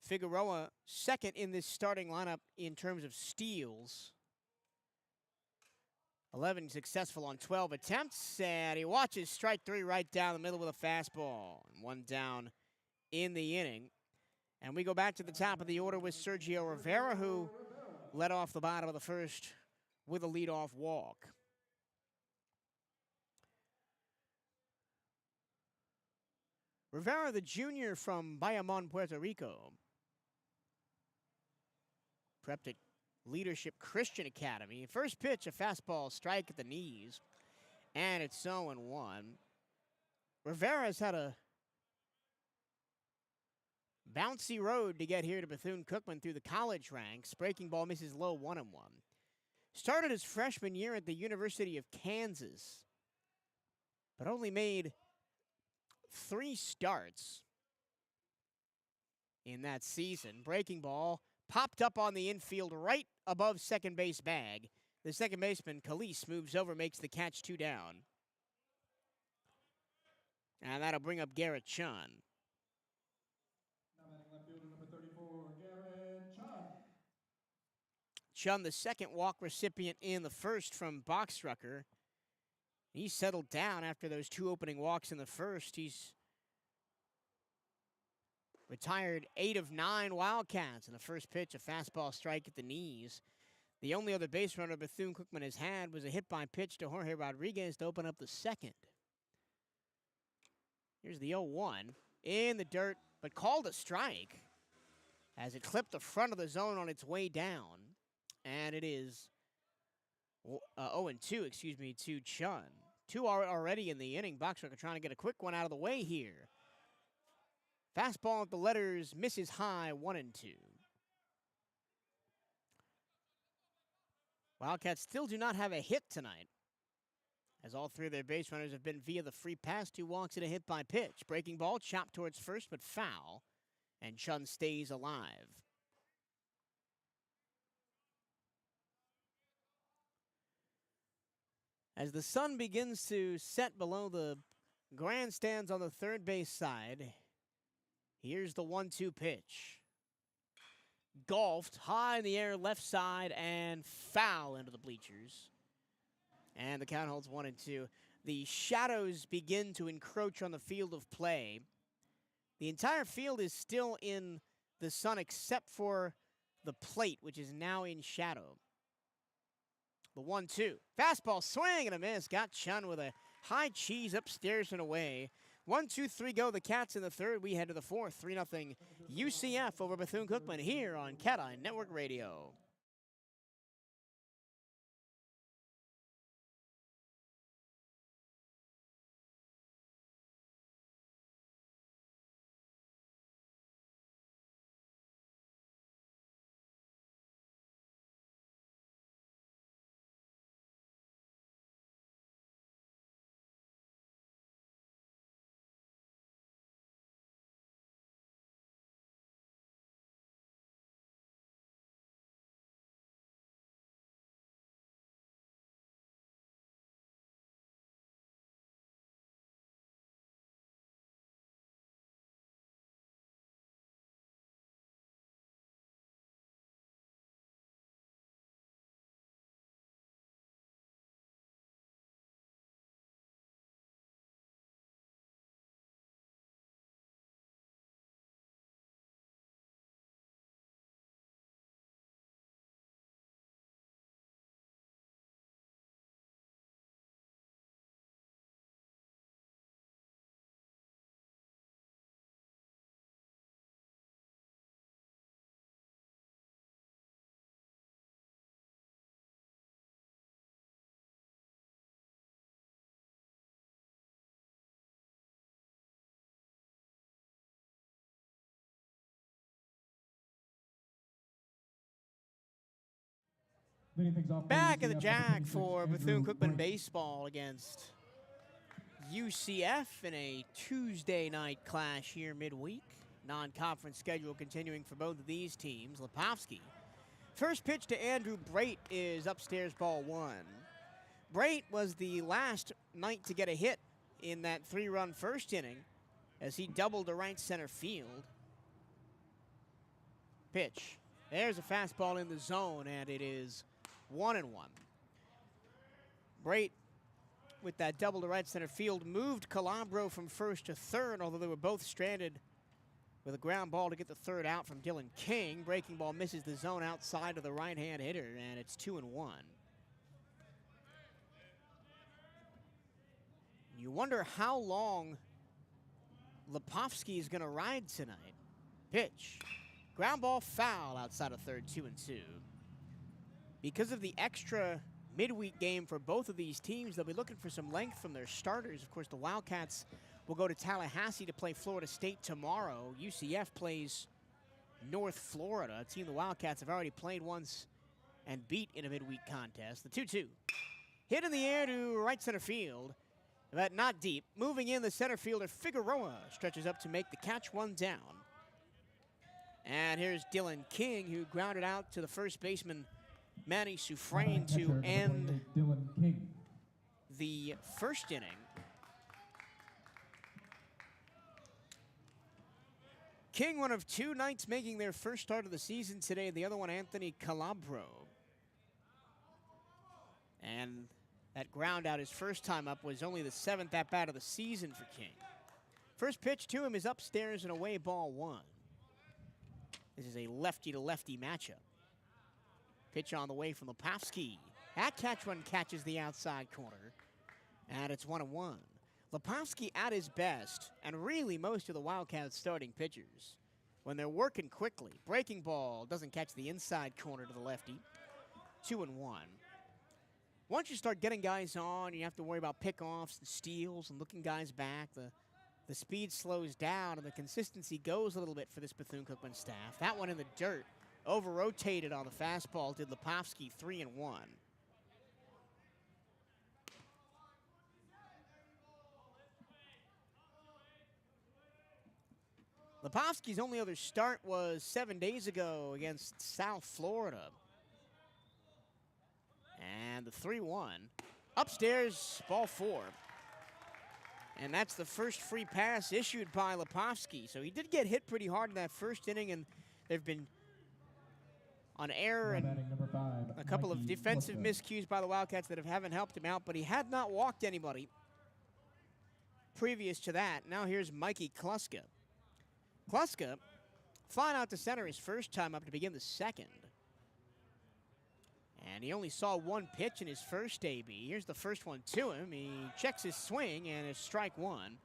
Figueroa second in this starting lineup in terms of steals. 11 successful on 12 attempts, and he watches strike three right down the middle with a fastball. And one down in the inning. And we go back to the top of the order with Sergio Rivera, who led off the bottom of the first with a leadoff walk. Rivera, the junior from Bayamon, Puerto Rico, prepped at Leadership Christian Academy. First pitch, a fastball strike at the knees, and it's 0-1. Rivera's had a bouncy road to get here to Bethune-Cookman through the college ranks. Breaking ball misses low, 1-1. Started his freshman year at the University of Kansas, but only made 3 starts in that season. Breaking ball popped up on the infield right above second base bag. The second baseman, Khalees, moves over, makes the catch, 2 down. And that'll bring up Garrett Chun. Now batting left fielder number 34, Garrett Chun. Chun, the second walk recipient in the first from Boxrucker. He's settled down after those 2 opening walks in the first. He's retired 8 of 9 Wildcats. In the first pitch, a fastball strike at the knees. The only other base runner Bethune-Cookman has had was a hit-by pitch to Jorge Rodriguez to open up the second. Here's the 0-1 in the dirt, but called a strike as it clipped the front of the zone on its way down. And it is 0-2, to Chun. 2 are already in the inning. Boxrucker trying to get a quick one out of the way here. Fastball at the letters, misses high, 1-2. Wildcats still do not have a hit tonight, as all 3 of their base runners have been via the free pass, 2 walks and a hit by pitch. Breaking ball, chopped towards first, but foul, and Chun stays alive. As the sun begins to set below the grandstands on the third base side, here's the 1-2 pitch. Golfed high in the air, left side, and foul into the bleachers. And the count holds 1-2. The shadows begin to encroach on the field of play. The entire field is still in the sun except for the plate, which is now in shadow. The 1-2. Fastball, swing and a miss. Got Chun with a high cheese upstairs and away. 1-2-3 go. The Cats in the third. We head to the fourth. 3-0 UCF over Bethune-Cookman here on CatEye Network Radio. Leading things off for Back at the UCF, jack 26, for Andrew Bethune-Cookman Brink. Baseball against UCF in a Tuesday night clash here midweek. Non-conference schedule continuing for both of these teams. Lepofsky. First pitch to Andrew Brate is upstairs, ball 1. Brate was the last Knight to get a hit in that 3-run first inning as he doubled to right center field. Pitch. There's a fastball in the zone, and it is 1-1. Brate, with that double to right center field, moved Calabro from first to third, although they were both stranded with a ground ball to get the third out from Dylan King. Breaking ball misses the zone outside of the right-hand hitter, and it's 2-1. You wonder how long Lepofsky is going to ride tonight. Pitch. Ground ball foul outside of third, 2-2. Because of the extra midweek game for both of these teams, they'll be looking for some length from their starters. Of course, the Wildcats will go to Tallahassee to play Florida State tomorrow. UCF plays North Florida, a team the Wildcats have already played once and beat in a midweek contest. The 2-2. Hit in the air to right center field, but not deep. Moving in, the center fielder Figueroa stretches up to make the catch, 1 down. And here's Dylan King, who grounded out to the first baseman Manny Sufrain to end Dylan King. the first inning. King, one of 2 Knights making their first start of the season today. The other one, Anthony Calabro. And that ground out his first time up was only the 7th at-bat of the season for King. First pitch to him is upstairs and away, ball 1. This is a lefty-to-lefty matchup. Pitch on the way from Lepofsky. That catch one catches the outside corner, and it's 1-1. Lepofsky at his best, and really most of the Wildcats starting pitchers, when they're working quickly. Breaking ball doesn't catch the inside corner to the lefty. 2-1. Once you start getting guys on, you have to worry about pickoffs and steals and looking guys back. The speed slows down and the consistency goes a little bit for this Bethune-Cookman staff. That one in the dirt, over-rotated on the fastball, did Lepofsky 3-1. Lepofsky's only other start was 7 days ago against South Florida. And the 3-1. Upstairs, ball 4. And that's the first free pass issued by Lepofsky. So he did get hit pretty hard in that first inning, and there have been an error and a couple of defensive miscues by the Wildcats that haven't helped him out, but he had not walked anybody previous to that. Now here's Mikey Kluska. Kluska flying out to center his first time up to begin the second. And he only saw 1 pitch in his first AB. Here's the first one to him. He checks his swing, and it's strike 1.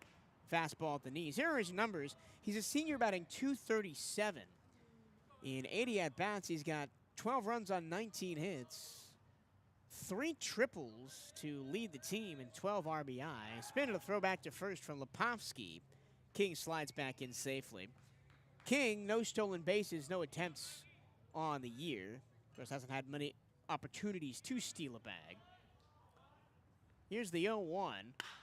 Fastball at the knees. Here are his numbers. He's a senior batting .237. In 80 at-bats, he's got 12 runs on 19 hits, 3 triples to lead the team, and 12 RBI. Spin and a throwback to first from Lepofsky. King slides back in safely. King, no stolen bases, no attempts on the year. Of course, hasn't had many opportunities to steal a bag. Here's the 0-1.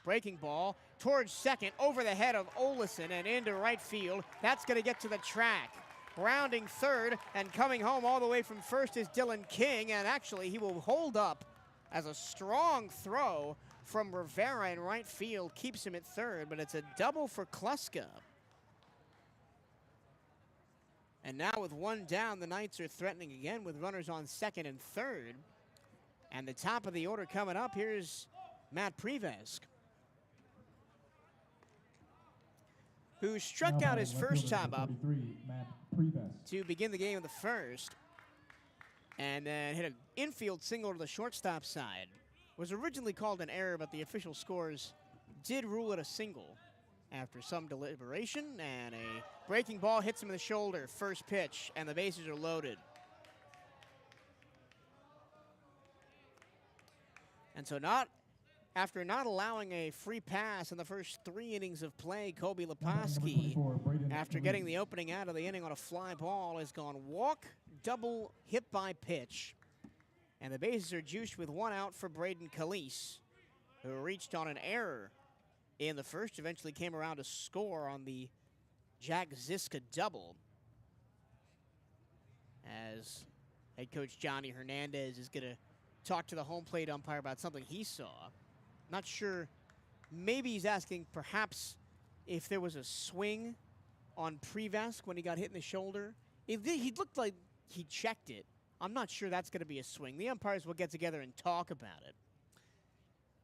Breaking ball towards second, over the head of Olison and into right field. That's going to get to the track. Rounding third and coming home all the way from first is Dylan King, and actually he will hold up as a strong throw from Rivera in right field. Keeps him at third, but it's a double for Kluska. And now with 1 down, the Knights are threatening again with runners on second and third. And the top of the order coming up, here's Matt Prevesk, who struck out his first time up to begin the game of the first. And then hit an infield single to the shortstop side. Was originally called an error, but the official scores did rule it a single after some deliberation, and a breaking ball hits him in the shoulder. First pitch, and the bases are loaded. And so after not allowing a free pass in the first 3 innings of play, Kobe Lepofsky, after getting the opening out of the inning on a fly ball, has gone walk, double, hit by pitch. And the bases are juiced with 1 out for Braden Calise, who reached on an error in the first, eventually came around to score on the Jack Ziska double. As head coach Johnny Hernandez is going to talk to the home plate umpire about something he saw. Not sure, maybe he's asking perhaps if there was a swing on Prevesk when he got hit in the shoulder. He looked like he checked it. I'm not sure that's going to be a swing. The umpires will get together and talk about it.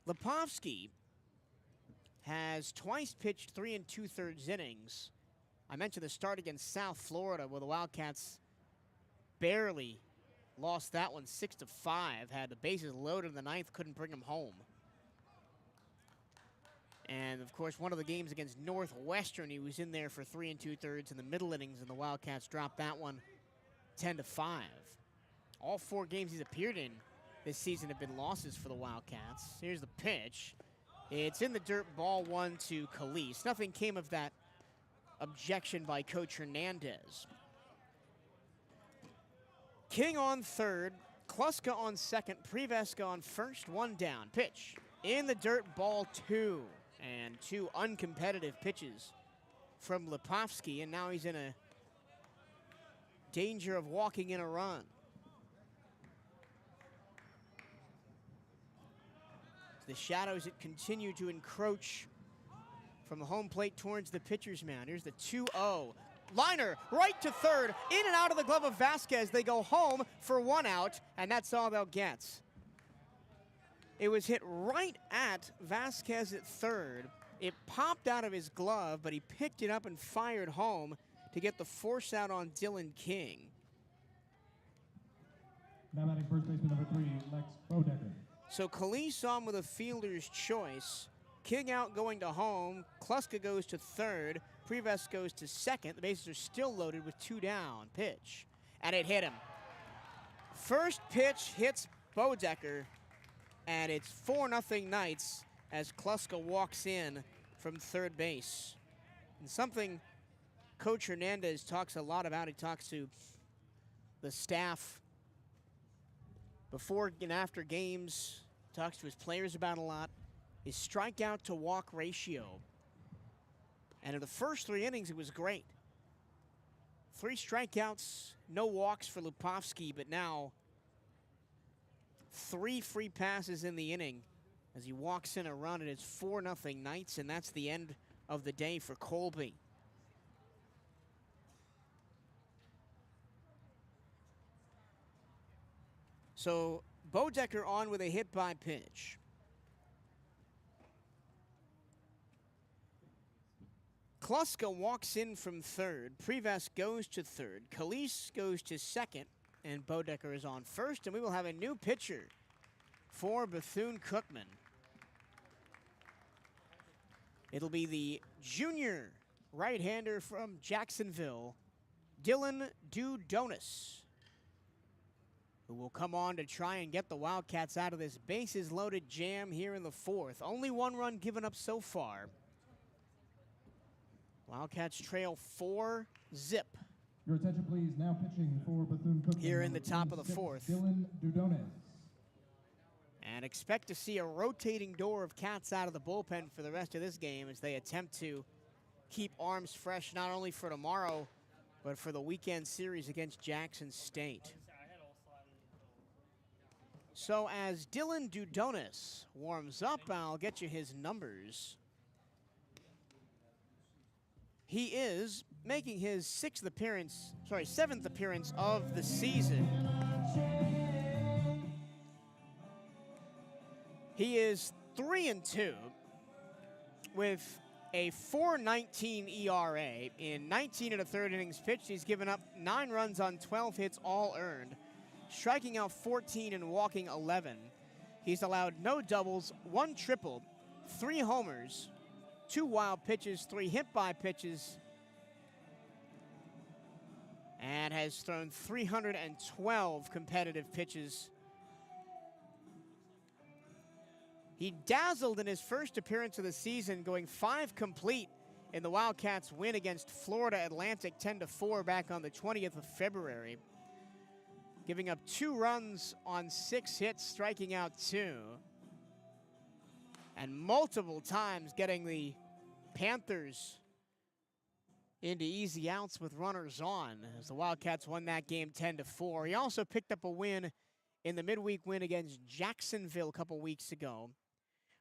Lepofsky has twice pitched 3 2/3 innings. I mentioned the start against South Florida where the Wildcats barely lost that one 6-5. Had the bases loaded in the ninth, couldn't bring them home. And of course, one of the games against Northwestern, he was in there for 3 2/3 in the middle innings, and the Wildcats dropped that one 10-5. All 4 games he's appeared in this season have been losses for the Wildcats. Here's the pitch. It's in the dirt, ball 1 to Calise. Nothing came of that objection by Coach Hernandez. King on third, Kluska on second, Preveska on first, 1 down. Pitch in the dirt, ball 2. And 2 uncompetitive pitches from Lepofsky, and now he's in a danger of walking in a run. The shadows that continue to encroach from the home plate towards the pitcher's mound. Here's the 2-0. Liner right to third, in and out of the glove of Vasquez. They go home for 1 out, and that's all they'll get. It was hit right at Vasquez at third. It popped out of his glove, but he picked it up and fired home to get the force out on Dylan King. Now batting first baseman number 3, Lex Bodecker. So Calise on with a fielder's choice. King out going to home. Kluska goes to third. Prevesk goes to second. The bases are still loaded with 2 down. Pitch. And it hit him. First pitch hits Bodecker. And it's 4-0 Knights as Kluska walks in from third base. And something Coach Hernandez talks a lot about. He talks to the staff before and after games, talks to his players about a lot, is strikeout to walk ratio. And in the first 3 innings, it was great. 3 strikeouts, no walks for Lepofsky, but now 3 free passes in the inning as he walks in a run, and it's 4-0 Knights, and that's the end of the day for Colby. So Bodecker on with a hit by pitch. Kluska walks in from third. Prevesk goes to third. Calise goes to second. And Bodecker is on first. And we will have a new pitcher for Bethune-Cookman. It'll be the junior right-hander from Jacksonville, Dylan Dudonis, who will come on to try and get the Wildcats out of this bases-loaded jam here in the 4th. Only 1 run given up so far. Wildcats trail 4-0. Your attention, please. Now pitching for Bethune-Cookman. Here in the top of the 4th. Dylan Dudonis. And expect to see a rotating door of Cats out of the bullpen for the rest of this game as they attempt to keep arms fresh not only for tomorrow, but for the weekend series against Jackson State. So as Dylan Dudonis warms up, I'll get you his numbers. He is making his 7th appearance of the season. He is 3-2 with a 4.19 ERA in 19 1/3 innings pitched. He's given up 9 runs on 12 hits, all earned, striking out 14 and walking 11. He's allowed no doubles, 1 triple, 3 homers, 2 wild pitches, 3 hit by pitches, and has thrown 312 competitive pitches. He dazzled in his first appearance of the season, going 5 complete in the Wildcats' win against Florida Atlantic 10-4 back on the 20th of February. giving up 2 runs on 6 hits, striking out 2. And multiple times getting the Panthers into easy outs with runners on as the Wildcats won that game 10-4. He also picked up a win in the midweek win against Jacksonville a couple weeks ago,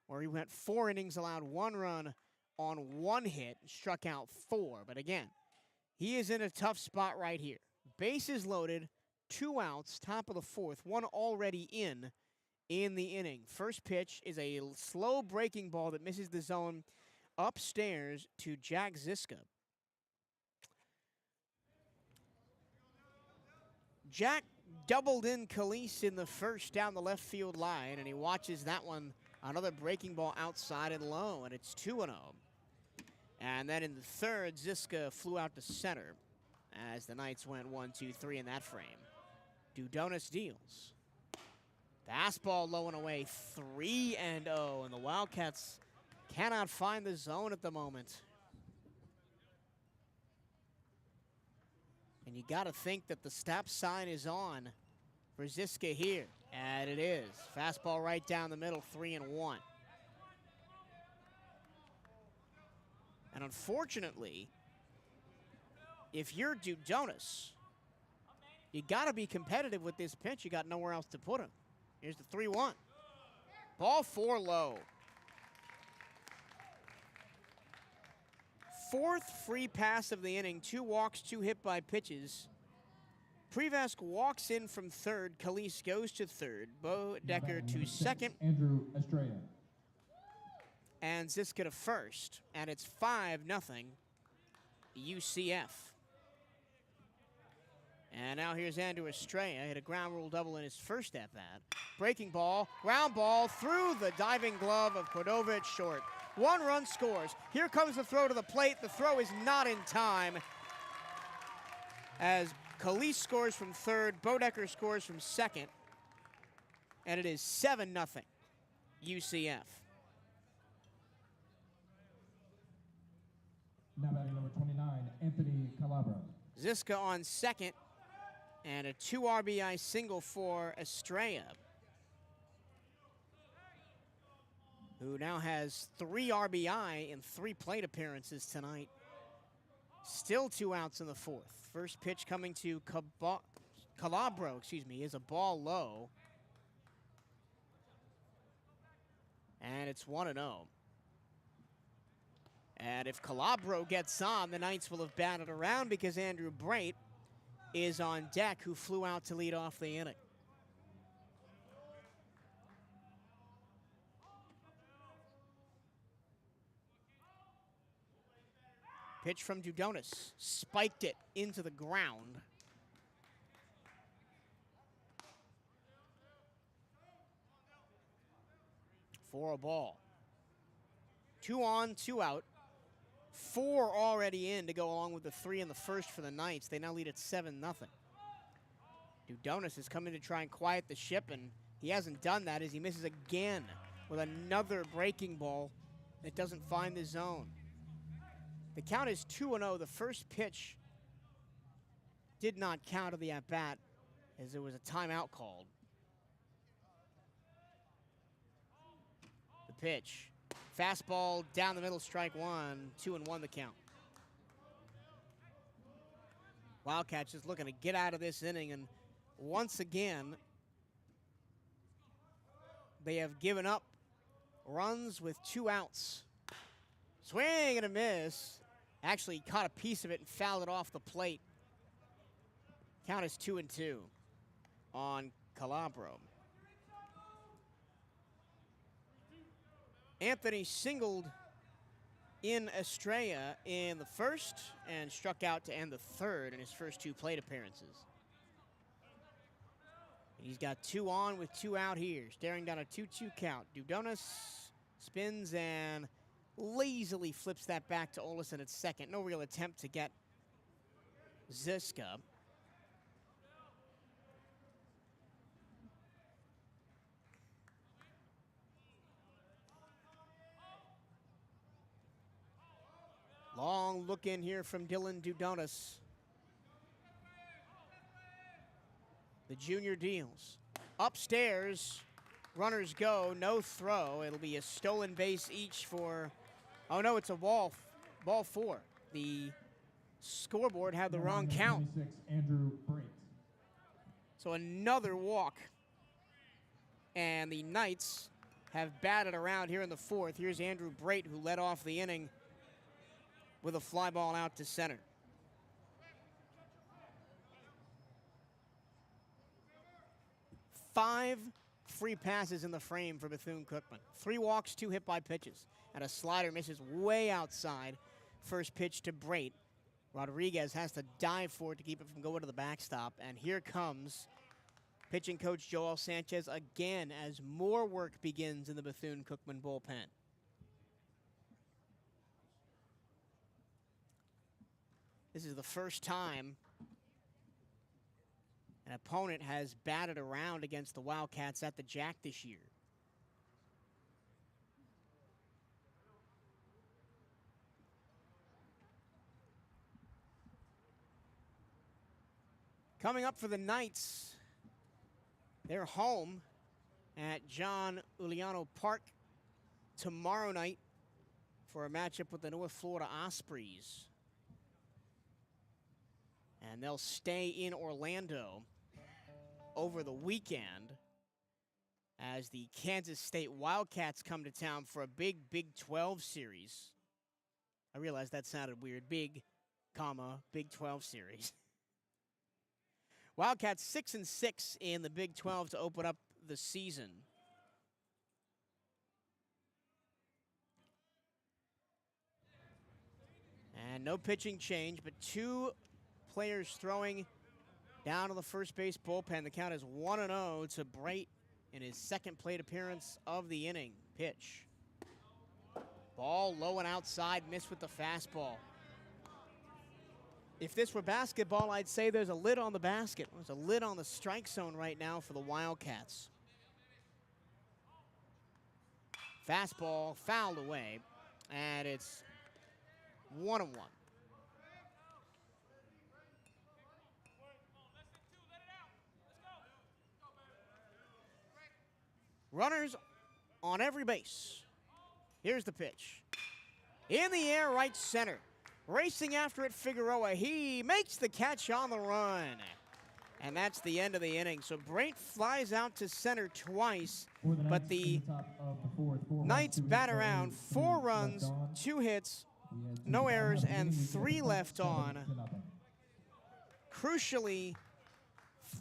where he went 4 innings, allowed 1 run on 1 hit, and struck out 4. But again, he is in a tough spot right here. Bases loaded, 2 outs, top of the 4th, 1 already in the inning. First pitch is a slow breaking ball that misses the zone upstairs to Jack Ziska. Jack doubled in Khalees in the first down the left field line, and he watches that one, another breaking ball outside and low, and it's 2-0. And then in the third, Ziska flew out to center as the Knights went 1-2-3 in that frame. Dudonis deals. Fastball low and away, 3-0, and the Wildcats cannot find the zone at the moment. And you got to think that the stop sign is on for Ziska here, and it is. Fastball right down the middle, 3-1. And unfortunately, if you're Dudonis, you got to be competitive with this pitch. You got nowhere else to put him. Here's the 3-1. Ball 4 low. 4th free pass of the inning. 2 walks, 2 hit by pitches. Prevesk walks in from third. Khalees goes to third. Bo Decker to second. Andrew Estrella. And Ziska to first. And it's 5-0 UCF. And now here's Andrew Estrella. Hit a ground rule double in his first at-bat. Breaking ball, ground ball through the diving glove of Cordova at short. 1 run scores. Here comes the throw to the plate. The throw is not in time as Khalees scores from third. Bodecker scores from second. And it is 7-0 UCF. Now batting number 29, Anthony Calabro. Ziska on second, and a 2 RBI single for Estrella, who now has 3 RBI in 3 plate appearances tonight. Still 2 outs in the 4th. First pitch coming to Calabro, is a ball low. And it's 1-0. And if Calabro gets on, the Knights will have batted around because Andrew Brate is on deck, who flew out to lead off the inning. Pitch from Dudonis. Spiked it into the ground. For a ball. 2 on, 2 out. 4 already in to go along with the 3 in the first for the Knights. They now lead at 7-0. Dudonis is coming to try and quiet the ship, and he hasn't done that as he misses again with another breaking ball that doesn't find the zone. The count is 2-0. The first pitch did not count of the at-bat as there was a timeout called. The pitch. Fastball down the middle, strike 1, 2-1 the count. Wildcats just looking to get out of this inning, and once again, they have given up runs with 2 outs. Swing and a miss. Actually caught a piece of it and fouled it off the plate. Count is 2-2 on Calabro. Anthony singled in Estrella in the first and struck out to end the third in his first 2 plate appearances. And he's got 2 on with 2 out here, staring down a 2-2 count. Dudonis spins and lazily flips that back to Olesen at second. No real attempt to get Ziska. Long look in here from Dylan Dudonis. The junior deals. Upstairs, runners go, no throw. It'll be a stolen base each for, oh no, it's a ball 4. The scoreboard had the wrong count. 26, Andrew Brate. So another walk. And the Knights have batted around here in the 4th. Here's Andrew Brate, who led off the inning with a fly ball out to center. Five free passes in the frame for Bethune-Cookman. 3 walks, 2 hit by pitches. And a slider misses way outside. First pitch to Brate. Rodriguez has to dive for it to keep it from going to the backstop. And here comes pitching coach Joel Sanchez again as more work begins in the Bethune-Cookman bullpen. This is the first time an opponent has batted around against the Wildcats at the Jack this year. Coming up for the Knights, they're home at John Uliano Park tomorrow night for a matchup with the North Florida Ospreys. And they'll stay in Orlando over the weekend as the Kansas State Wildcats come to town for a big Big 12 series. I realize that sounded weird. Big, Big 12 series. Wildcats 6-6 in the Big 12 to open up the season. And no pitching change, but 2 players throwing down to the first base bullpen. The count is 1-0 to Brate in his second plate appearance of the inning. Pitch. Ball low and outside, missed with the fastball. If this were basketball, I'd say there's a lid on the basket. There's a lid on the strike zone right now for the Wildcats. Fastball fouled away, and it's 1-1. Runners on every base. Here's the pitch. In the air, right center. Racing after it, Figueroa. He makes the catch on the run. And that's the end of the inning. So Brate flies out to center twice, but the Knights bat around 4 runs, 2 hits, no errors, and 3 left on. Crucially,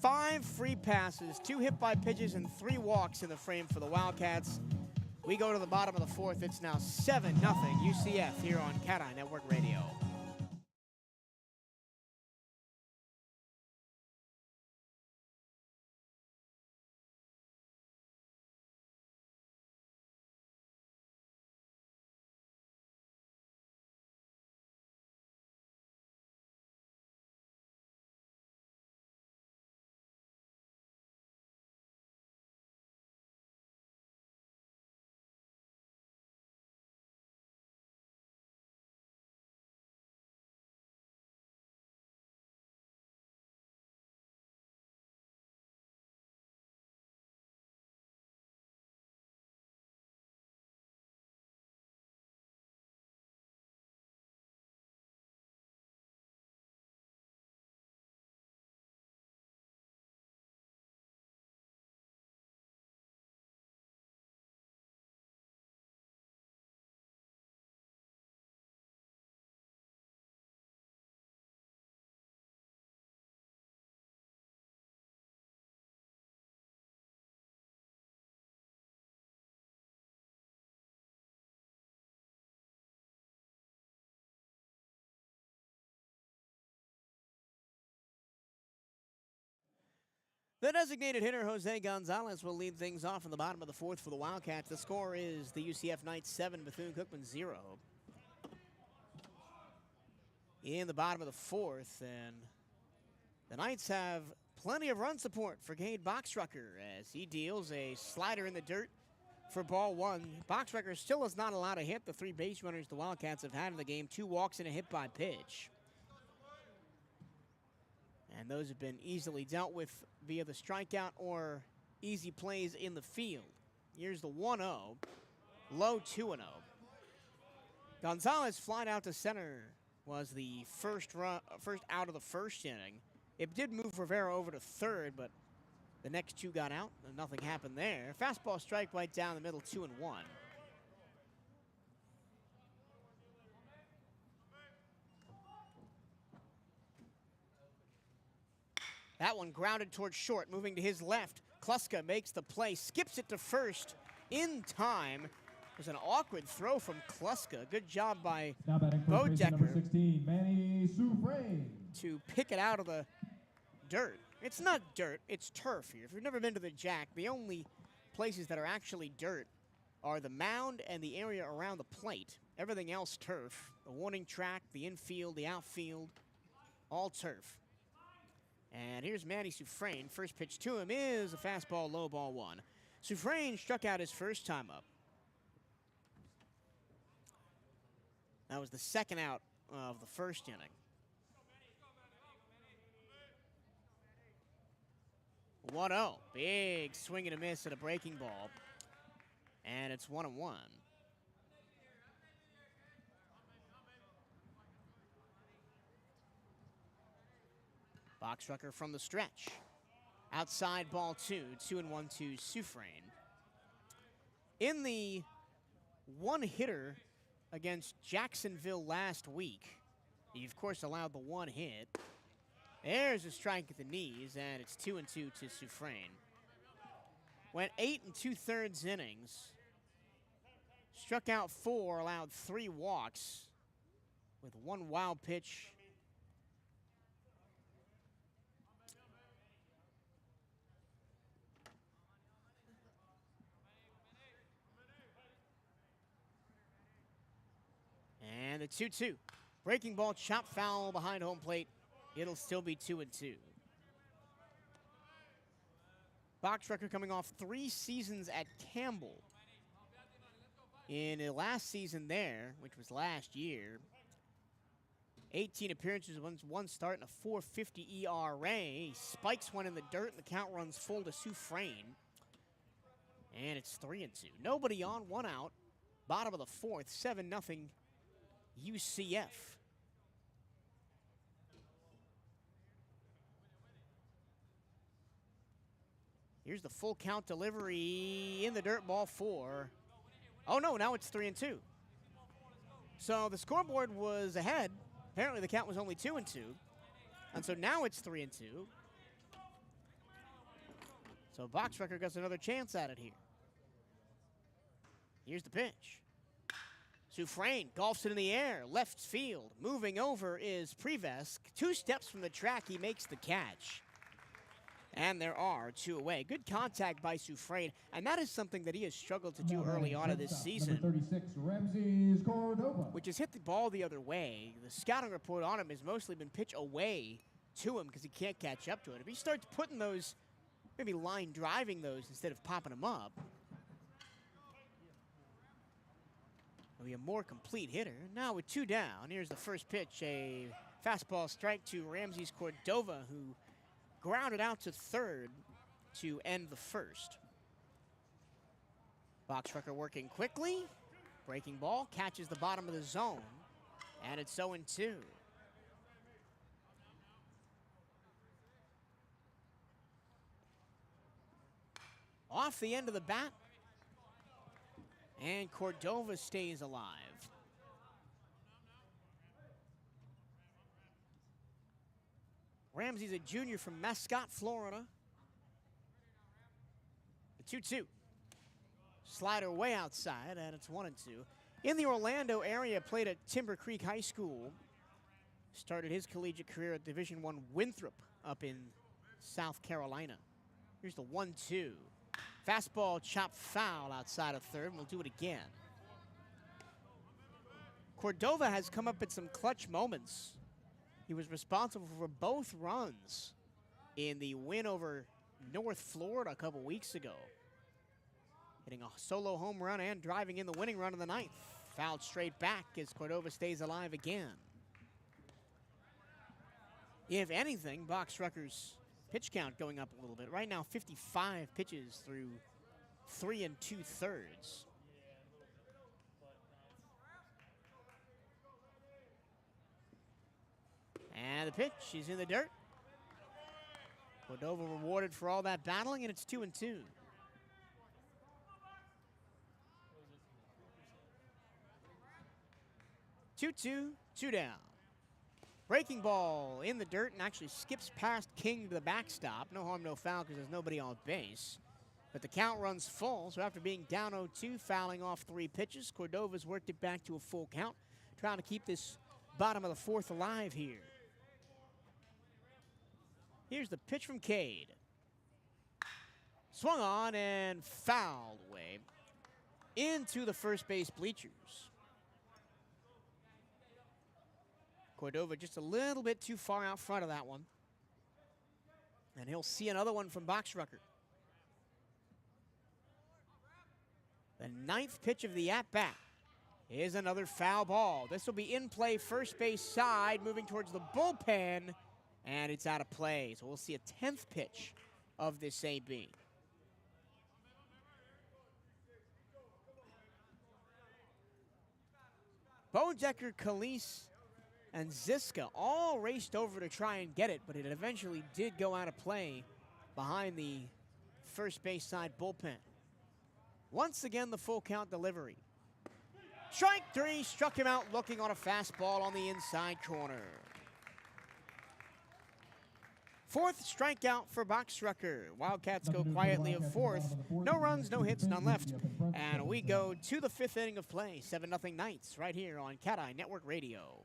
5 free passes, 2 hit by pitches, and 3 walks in the frame for the Wildcats. We go to the bottom of the 4th. It's now 7-0 UCF here on CatEye Network Radio. The designated hitter, Jose Gonzalez, will lead things off in the bottom of the 4th for the Wildcats. The score is the UCF Knights 7, Bethune-Cookman 0. In the bottom of the 4th, and the Knights have plenty of run support for Cade Boxrucker as he deals a slider in the dirt for ball 1. Boxrucker still is not allowed to hit. The 3 base runners the Wildcats have had in the game, 2 walks and a hit by pitch. And those have been easily dealt with via the strikeout or easy plays in the field. Here's the 1-0. Low 2-0. Gonzalez flied out to center was the first out of the first inning. It did move Rivera over to third, but the next two got out and nothing happened there. Fastball strike right down the middle, 2-1. That one grounded towards short, moving to his left. Kluska makes the play, skips it to first in time. It was an awkward throw from Kluska. Good job by Number 16, Manny Soufrain. To pick it out of the dirt. It's not dirt, it's turf here. If you've never been to the Jack, the only places that are actually dirt are the mound and the area around the plate. Everything else turf. The warning track, the infield, the outfield, all turf. And here's Manny Soufrain. First pitch to him is a fastball, low ball 1. Soufrain struck out his first time up. That was the second out of the first inning. 1-0. Big swing and a miss at a breaking ball. And it's 1-1. Boxrucker from the stretch. Outside ball 2. 2-1 to Soufrain. In the one hitter against Jacksonville last week, he of course allowed the one hit. There's a strike at the knees, and it's 2-2 to Soufrain. Went 8 2/3 innings. Struck out 4, allowed 3 walks with 1 wild pitch. And the 2-2. Breaking ball, chop foul behind home plate. It'll still be 2-2. Boxrucker coming off 3 seasons at Campbell. In the last season there, which was last year, 18 appearances, 1 start, and a 4.50 ERA. He spikes one in the dirt, and the count runs full to Soufrain. And it's 3-2. Nobody on, 1 out. Bottom of the 4th, 7-0 UCF. Here's the full count delivery in the dirt, ball 4. Oh no, now it's 3-2. So the scoreboard was ahead. Apparently the count was only 2-2. And so now it's 3-2. So Boxrucker gets another chance at it here. Here's the pitch. Soufrain golfs it in the air, left field. Moving over is Prevesk. 2 steps from the track, he makes the catch. And there are 2 away. Good contact by Soufrain, and that is something that he has struggled to do early on in this season. Number 36, Ramses Cordova. Which has hit the ball the other way. The scouting report on him has mostly been pitch away to him because he can't catch up to it. If he starts putting those, maybe line driving those instead of popping them up, he'll be a more complete hitter. Now with 2 down, here's the first pitch. A fastball strike to Ramses Cordova, who grounded out to third to end the first. Boxrucker working quickly. Breaking ball, catches the bottom of the zone. And it's 0-2. Off the end of the bat. And Cordova stays alive. Ramsey's a junior from Mascot, Florida. The 2-2. Slider way outside, and it's 1-2. In the Orlando area, played at Timber Creek High School. Started his collegiate career at Division I Winthrop up in South Carolina. Here's the 1-2. Fastball chopped foul outside of third, and we'll do it again. Cordova has come up at some clutch moments. He was responsible for both runs in the win over North Florida a couple weeks ago. Hitting a solo home run and driving in the winning run in the 9th. Fouled straight back as Cordova stays alive again. If anything, Boxrucker's pitch count going up a little bit. Right now, 55 pitches through 3 2/3. And the pitch is in the dirt. Cordova rewarded for all that battling, and it's 2-2. 2-2, 2 down. Breaking ball in the dirt and actually skips past King to the backstop. No harm, no foul because there's nobody on base. But the count runs full, so after being down 0-2, fouling off 3 pitches, Cordova's worked it back to a full count, trying to keep this bottom of the 4th alive here. Here's the pitch from Cade. Swung on and fouled away into the first base bleachers. Cordova just a little bit too far out front of that one. And he'll see another one from Boxrucker. The 9th pitch of the at-bat is another foul ball. This will be in play first base side, moving towards the bullpen, and it's out of play. So we'll see a 10th pitch of this AB. Bodecker, Calise, and Ziska all raced over to try and get it, but it eventually did go out of play behind the first base side bullpen. Once again, the full count delivery. Strike 3, struck him out looking on a fastball on the inside corner. 4th strikeout for Boxrucker. Wildcats go quietly of 4th. No runs, no hits, none left. And we go to the 5th inning of play. 7-0 Knights right here on CatEye Network Radio.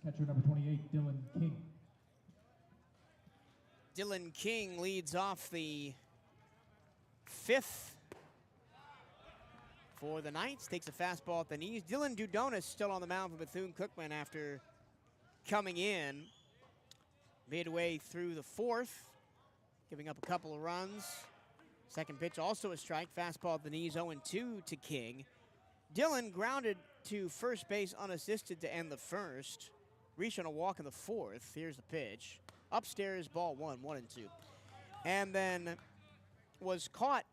Catcher number 28, Dylan King. Dylan King leads off the 5th for the Knights. Takes a fastball at the knees. Dylan Dudonis still on the mound for Bethune-Cookman after coming in midway through the 4th, giving up a couple of runs. Second pitch also a strike. Fastball at the knees, 0-2 to King. Dylan grounded to first base unassisted to end the 1st. Reached on a walk in the 4th. Here's the pitch. Upstairs, ball 1, 1-2. And then was caught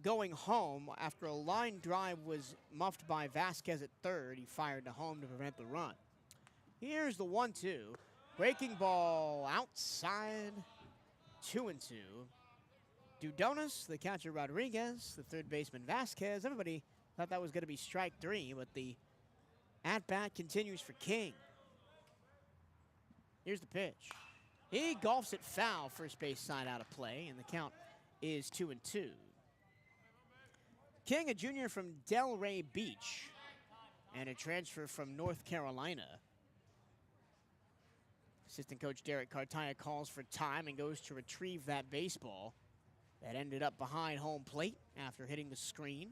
going home after a line drive was muffed by Vasquez at 3rd. He fired to home to prevent the run. Here's the 1-2. Breaking ball outside, 2-2. Dudonis, the catcher Rodriguez, the third baseman Vasquez. Everybody thought that was going to be strike 3, but the at-bat continues for King. Here's the pitch. He golfs it foul, first base side out of play, and the count is 2-2. King, a junior from Delray Beach, and a transfer from North Carolina. Assistant coach Derek Cartaya calls for time and goes to retrieve that baseball that ended up behind home plate after hitting the screen.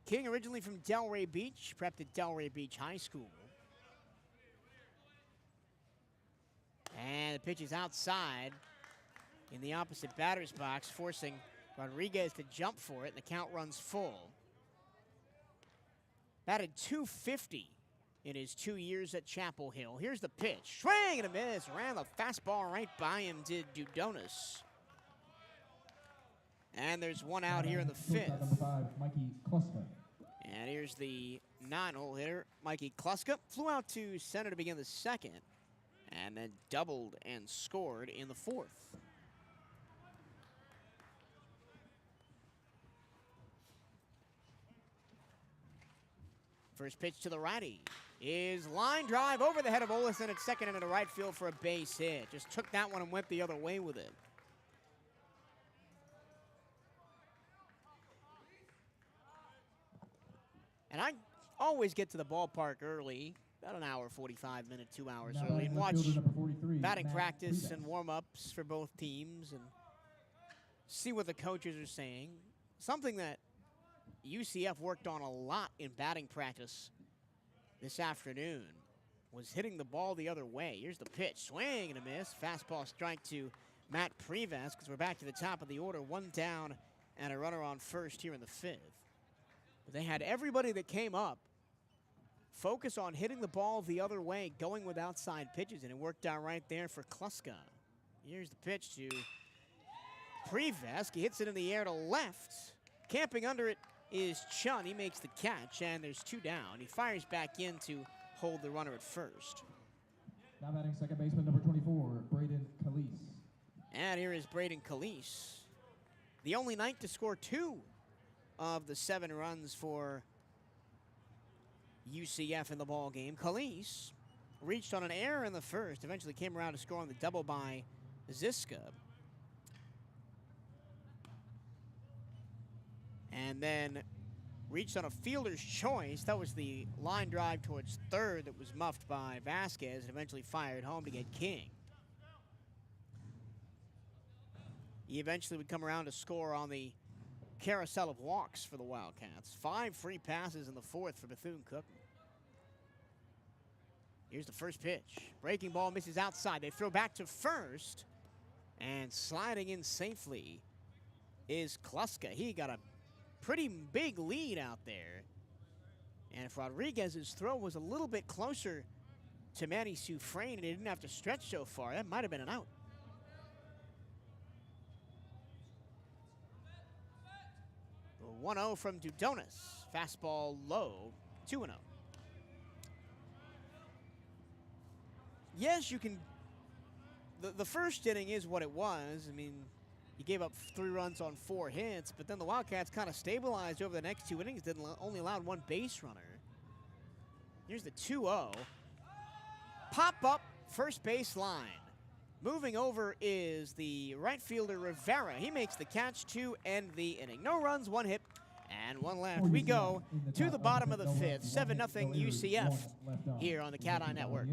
King, originally from Delray Beach, prepped at Delray Beach High School. And the pitch is outside in the opposite batter's box, forcing Rodriguez to jump for it, and the count runs full. Batted .250 in his 2 years at Chapel Hill. Here's the pitch. Swing and a miss. Ran the fastball right by him, did Dudonis. And there's one out here in the fifth. Number 5, Mikey Kluska. And here's the 9-hole hitter, Mikey Kluska. Flew out to center to begin the second, and then doubled and scored in the fourth. First pitch to the righty is line drive over the head of Olison at second into the right field for a base hit. Just took that one and went the other way with it. And I always get to the ballpark early, about an hour, 45 minutes, 2 hours early, and watch batting practice and warm-ups for both teams and see what the coaches are saying. Something that UCF worked on a lot in batting practice this afternoon was hitting the ball the other way. Here's the pitch, swing and a miss. Fastball strike to Matt Preves, because we're back to the top of the order. One down and a runner on first here in the fifth. They had everybody that came up focus on hitting the ball the other way, going with outside pitches, and it worked out right there for Kluska. Here's the pitch to Preves. He hits it in the air to left. Camping under it is Chun. He makes the catch, and there's 2 down. He fires back in to hold the runner at first. Now batting second baseman number 24, Braden Calise. And here is Braden Calise, the only Knight to score 2 of the 7 runs for UCF in the ball game. Calise reached on an error in the first, eventually came around to score on the double by Ziska. And then reached on a fielder's choice. That was the line drive towards third that was muffed by Vasquez and eventually fired home to get King. He eventually would come around to score on the carousel of walks for the Wildcats. 5 free passes in the fourth for Bethune-Cookman. Here's the first pitch. Breaking ball misses outside. They throw back to first. And sliding in safely is Kluska. He got a pretty big lead out there. And if Rodriguez's throw was a little bit closer to Manny Sufrain and he didn't have to stretch so far, that might have been an out. The 1-0 from Dudonis. Fastball low, 2-0. Yes, you can. The first inning is what it was. I mean, you gave up 3 runs on 4 hits, but then the Wildcats kind of stabilized over the next 2 innings, only allowed 1 base runner. Here's the 2-0. Pop up, first base line. Moving over is the right fielder Rivera. He makes the catch to end the inning. No runs, 1 hit, and 1 left. We go to the bottom of the fifth. 7-0 UCF here on the CatEye Network.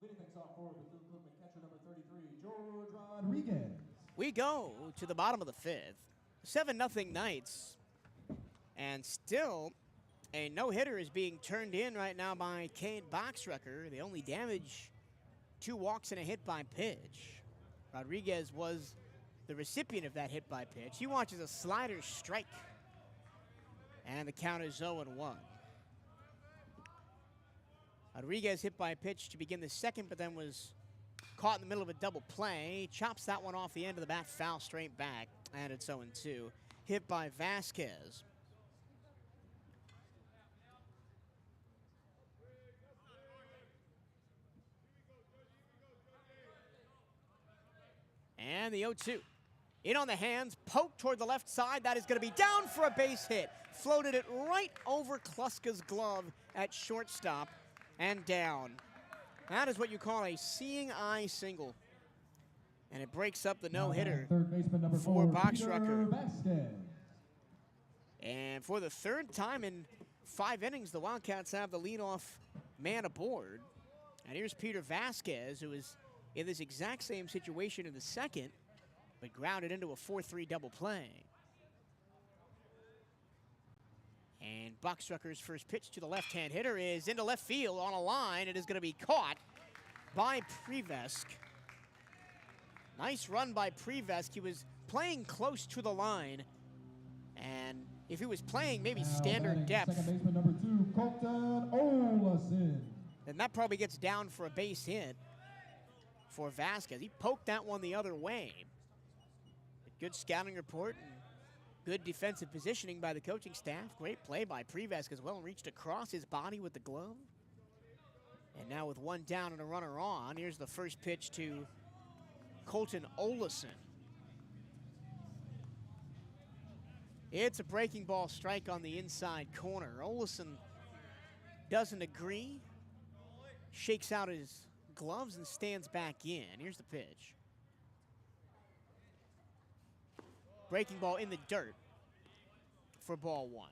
Leading things off for Bethune-Cookman catcher number 33, George Rodriguez. We go to the bottom of the fifth. 7-0 Knights. And still, a no-hitter is being turned in right now by Cade Boxrucker. The only damage, 2 walks and a hit by pitch. Rodriguez was the recipient of that hit by pitch. He watches a slider strike. And the count is 0-1. Rodriguez hit by a pitch to begin the second, but then was caught in the middle of a double play. Chops that one off the end of the bat, foul straight back, and it's 0-2. Hit by Vasquez. And the 0-2. In on the hands, poked toward the left side. That is going to be down for a base hit. Floated it right over Kluska's glove at shortstop and down. That is what you call a seeing eye single. And it breaks up the no-hitter for Boxrucker. And for the third time in 5 innings, the Wildcats have the leadoff man aboard. And here's Peter Vasquez, who is in this exact same situation in the second, but grounded into a 4-3 double play. And Boxrucker's first pitch to the left-hand hitter is into left field on a line. It is going to be caught by Prevesk. Nice run by Prevesk. He was playing close to the line. And if he was playing maybe standard depth, second baseman number 2, Colton Olesen. then that probably gets down for a base hit for Vasquez. He poked that one the other way. Good scouting report and good defensive positioning by the coaching staff. Great play by Prevesk as well, and reached across his body with the glove. And now with 1 down and a runner on, here's the first pitch to Colton Olesen. It's a breaking ball strike on the inside corner. Olesen doesn't agree, shakes out his gloves and stands back in. Here's the pitch. Breaking ball in the dirt for ball 1.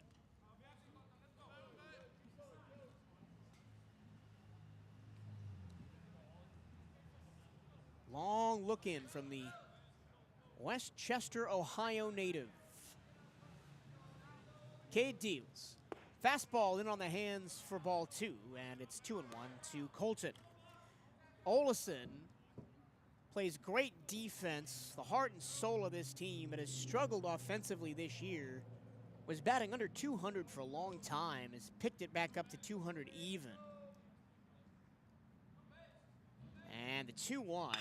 Long look in from the Westchester, Ohio native. Cade deals. Fastball in on the hands for ball 2, and it's 2-1 to Colton. Olesen plays great defense, the heart and soul of this team, and has struggled offensively this year. Was batting under 200 for a long time, has picked it back up to 200 even. And the 2-1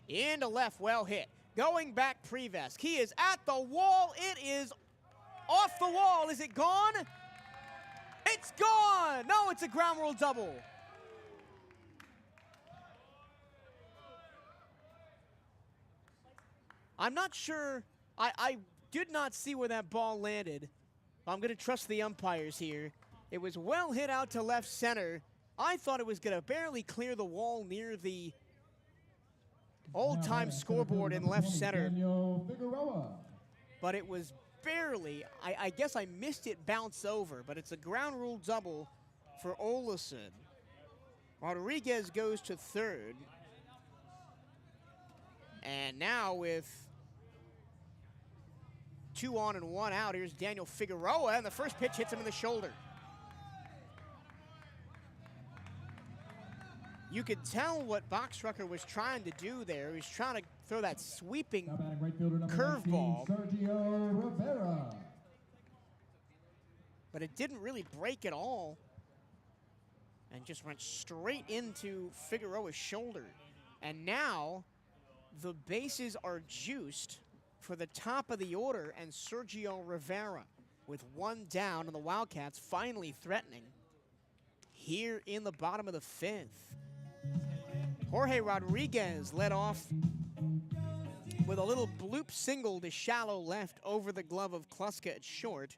into left, well hit. Going back, Prevesk. He is at the wall. It is off the wall. Is it gone? It's gone. No, it's a ground rule double. I'm not sure. I did not see where that ball landed. I'm going to trust the umpires here. It was well hit out to left center. I thought it was going to barely clear the wall near the old-time scoreboard in left center. But it was barely. I guess I missed it bounce over, but it's a ground rule double for Olesen. Rodriguez goes to third. And now with 2 on and 1 out, here's Daniel Figueroa, and the first pitch hits him in the shoulder. You could tell what Boxrucker was trying to do there. He was trying to throw that sweeping curveball, but it didn't really break at all and just went straight into Figueroa's shoulder. And now the bases are juiced for the top of the order and Sergio Rivera with 1 down, and the Wildcats finally threatening here in the bottom of the 5th. Jorge Rodriguez led off with a little bloop single to shallow left over the glove of Kluska at short.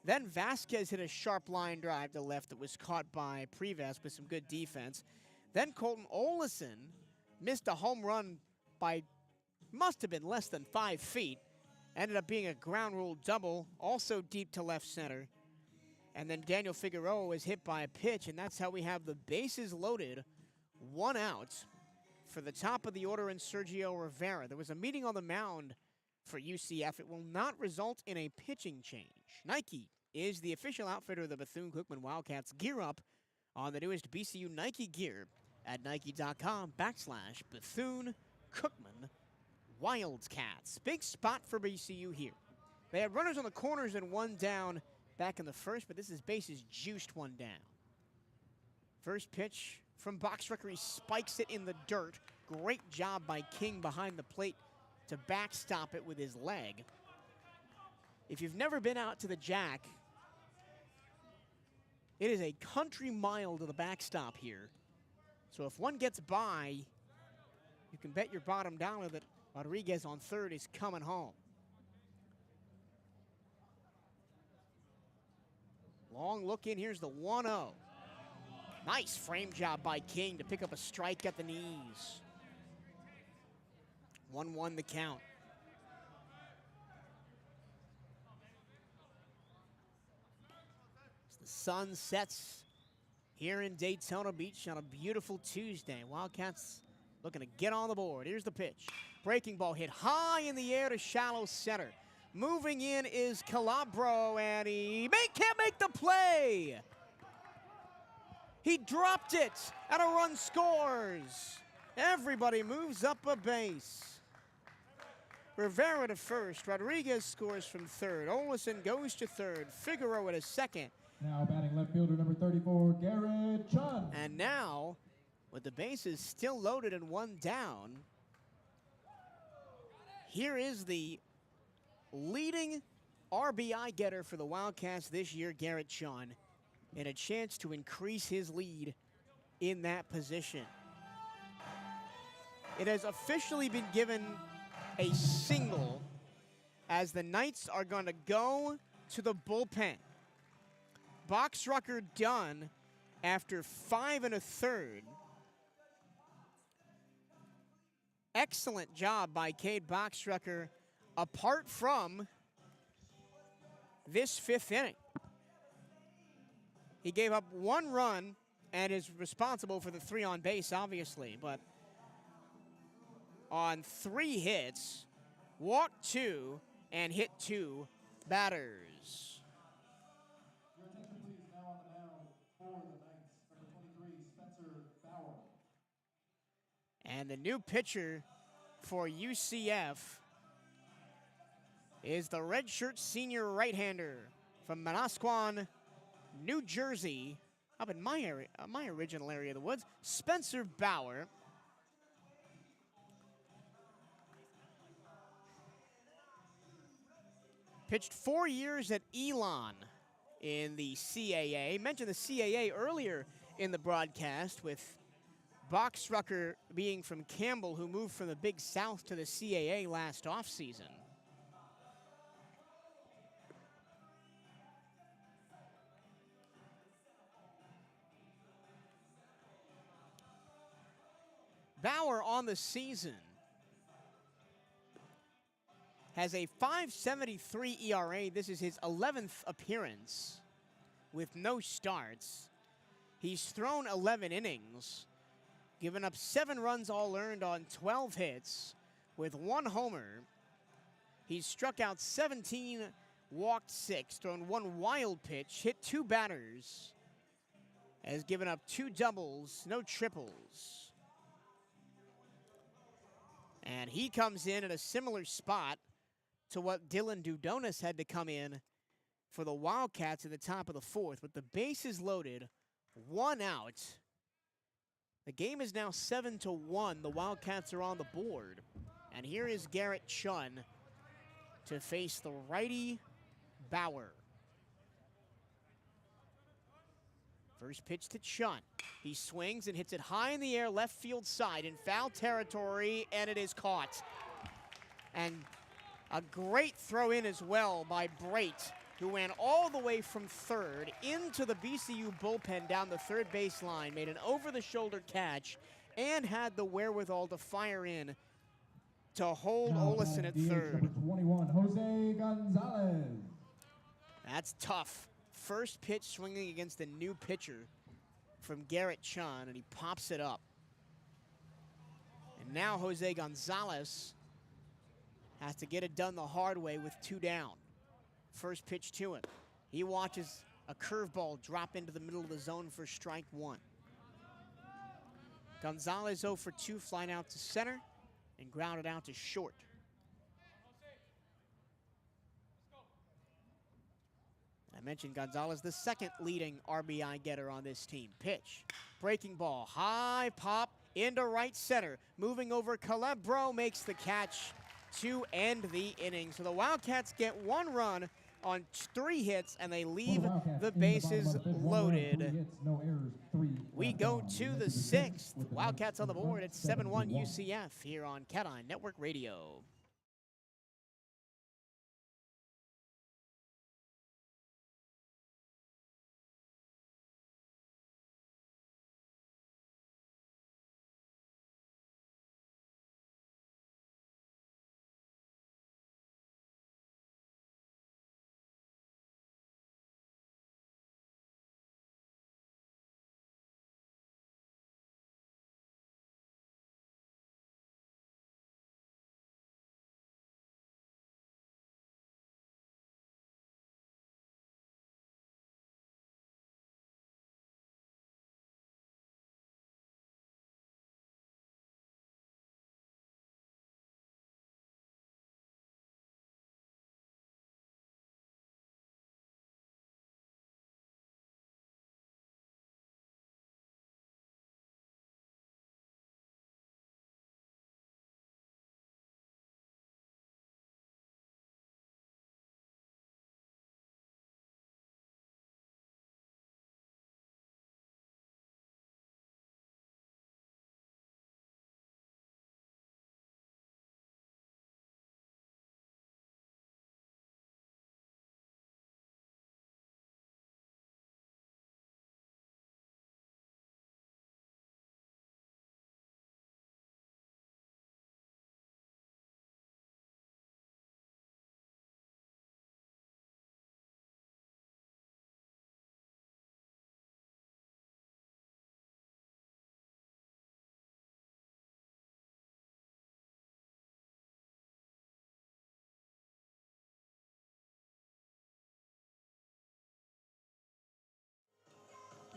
Then Vasquez hit a sharp line drive to left that was caught by Prevesk with some good defense. Then Colton Olesen missed a home run by, must have been less than 5 feet. Ended up being a ground rule double, also deep to left center. And then Daniel Figueroa was hit by a pitch, and that's how we have the bases loaded, 1 out for the top of the order in Sergio Rivera. There was a meeting on the mound for UCF. It will not result in a pitching change. Nike is the official outfitter of the Bethune-Cookman Wildcats. Gear up on the newest BCU Nike gear at nike.com/Bethune-Cookman Wildcats. Big spot for BCU here. They had runners on the corners and one down back in the first, but this is bases juiced, one down. First pitch from Boxrucker. He spikes it in the dirt. Great job by King behind the plate to backstop it with his leg. If you've never been out to the Jack, it is a country mile to the backstop here. So if one gets by, you can bet your bottom dollar that Rodriguez on third is coming home. Long look in, here's the 1-0. Nice frame job by King to pick up a strike at the knees. 1-1 the count. As the sun sets here in Daytona Beach on a beautiful Tuesday. Wildcats looking to get on the board. Here's the pitch. Breaking ball hit high in the air to shallow center. Moving in is Calabro, and he can't make the play. He dropped it, and a run scores. Everybody moves up a base. Rivera to first. Rodriguez scores from third. Olison goes to third. Figueroa at his second. Now batting left fielder number 34, Garrett Chun. And now, with the bases still loaded and one down, here is the leading RBI getter for the Wildcats this year, Garrett Chun, and a chance to increase his lead in that position. It has officially been given a single as the Knights are going to go to the bullpen. Boxrucker done after 5 1/3. Excellent job by Cade Boxrucker apart from this 5th inning. He gave up 1 run and is responsible for the 3 on base, obviously, but on 3 hits, walked 2 and hit 2 batters. Your attention please, now on the mound for the Knights, number 23, Spencer Bauer. And the new pitcher for UCF is the redshirt senior right-hander from Manasquan, New Jersey, up in my area, my original area of the woods, Spencer Bauer. Pitched 4 years at Elon in the CAA. Mentioned the CAA earlier in the broadcast with Boxrucker being from Campbell, who moved from the Big South to the CAA last offseason. Bauer on the season has a 5.73 ERA. This is his 11th appearance with no starts. He's thrown 11 innings, given up 7 runs all earned on 12 hits with 1 homer. He's struck out 17, walked 6, thrown 1 wild pitch, hit 2 batters, has given up 2 doubles, no triples. And he comes in at a similar spot to what Dylan Dudonis had to come in for the Wildcats at the top of the 4th. With the bases loaded, 1 out. The game is now 7-1. The Wildcats are on the board. And here is Garrett Chun to face the righty Bauer. First pitch to Chun. He swings and hits it high in the air, left field side in foul territory, and it is caught. And a great throw in as well by Brait, who ran all the way from third into the BCU bullpen down the third baseline, made an over-the-shoulder catch, and had the wherewithal to fire in to hold Olison at third. Number 21, Jose Gonzalez. That's tough. First pitch swinging against the new pitcher from Garrett Chun, and he pops it up. And now Jose Gonzalez has to get it done the hard way with 2 down. First pitch to him. He watches a curveball drop into the middle of the zone for strike one. Gonzalez 0 for 2, flying out to center and grounded out to short. I mentioned Gonzalez, the second leading RBI getter on this team. Pitch, breaking ball, high pop into right center. Moving over, Calabro makes the catch to end the inning. So the Wildcats get 1 run on 3 hits, and they leave the bases loaded. We go to the 6th. Wildcats on the board at 7-1 UCF here on CatEye Network Radio.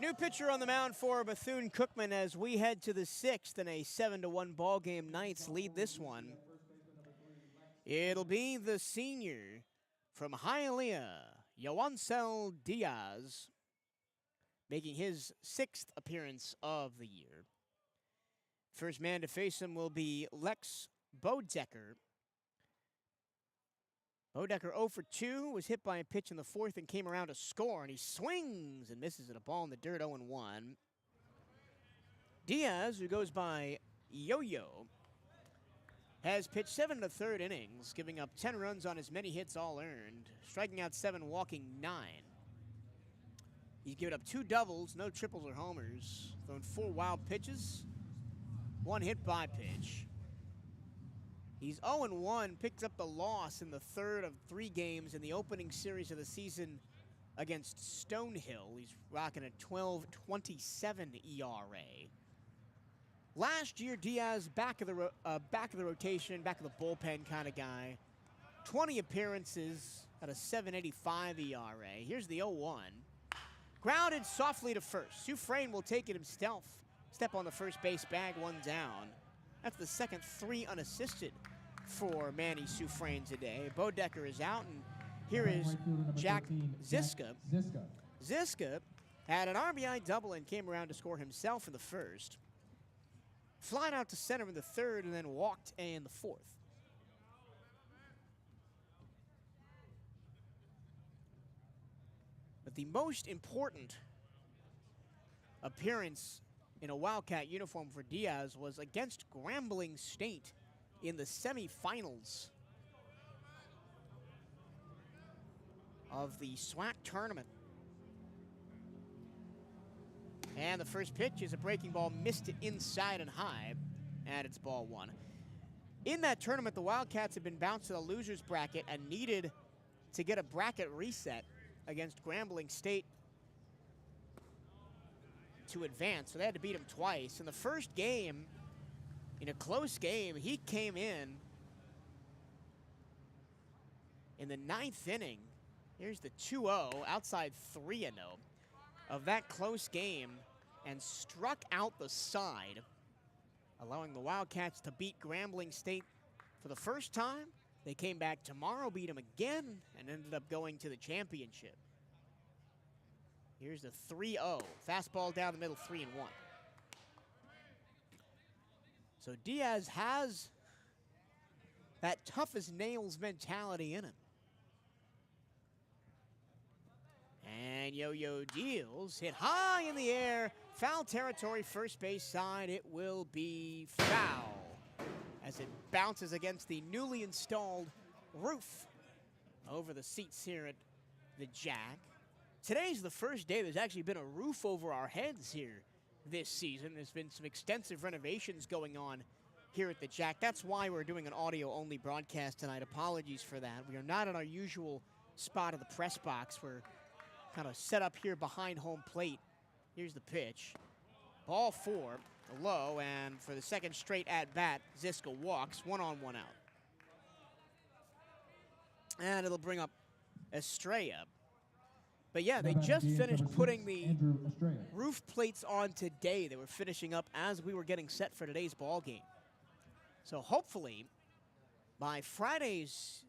New pitcher on the mound for Bethune-Cookman as we head to the 6th in a 7-1 ball game. Knights lead this one. It'll be the senior from Hialeah, Yoancel Diaz, making his 6th appearance of the year. First man to face him will be Lex Bodecker. Bodecker 0 for 2, was hit by a pitch in the 4th and came around to score, and he swings and misses at a ball in the dirt, 0-1. Diaz, who goes by Yo-Yo, has pitched 7 1/3 innings, giving up 10 runs on his many hits all earned, striking out 7, walking 9. He's given up 2 doubles, no triples or homers, thrown 4 wild pitches, 1 hit by pitch. He's 0-1, picks up the loss in the 3rd of 3 games in the opening series of the season against Stonehill. He's rocking a 12.27 ERA. Last year, Diaz, back of the rotation, back of the bullpen kind of guy. 20 appearances at a 7.85 ERA. Here's the 0-1. Grounded softly to first. Sufrain will take it himself. Step on the first base bag, 1 down. That's the second 3 unassisted for Manny Sufrain today. Bodecker is out, and here is Jack Ziska. Ziska had an RBI double and came around to score himself in the 1st. Flying out to center in the 3rd and then walked in the 4th. But the most important appearance in a Wildcat uniform for Diaz was against Grambling State in the semifinals of the SWAC tournament. And the first pitch is a breaking ball, missed it inside and high, and it's ball 1. In that tournament, the Wildcats had been bounced to the loser's bracket and needed to get a bracket reset against Grambling State to advance, so they had to beat him twice. In the first game, in a close game, he came in the 9th inning Here's the 2-0, outside 3-0 of that close game, and struck out the side, allowing the Wildcats to beat Grambling State for the first time. They came back tomorrow, beat them again, and ended up going to the championship. Here's the 3-0. Fastball down the middle, 3-1. So Diaz has that tough as nails mentality in him. And Yo-Yo deals, hit high in the air, foul territory, first base side. It will be foul as it bounces against the newly installed roof over the seats here at the Jack. Today's the first day there's actually been a roof over our heads here this season. There's been some extensive renovations going on here at the Jack. That's why we're doing an audio-only broadcast tonight. Apologies for that. We are not in our usual spot of the press box. We're kind of set up here behind home plate. Here's the pitch. Ball 4, low, and for the second straight at-bat, Ziska walks, 1-on, 1 out. And it'll bring up Estrella. But yeah, they just finished putting the roof plates on today. They were finishing up as we were getting set for today's ball game. So hopefully, by Friday's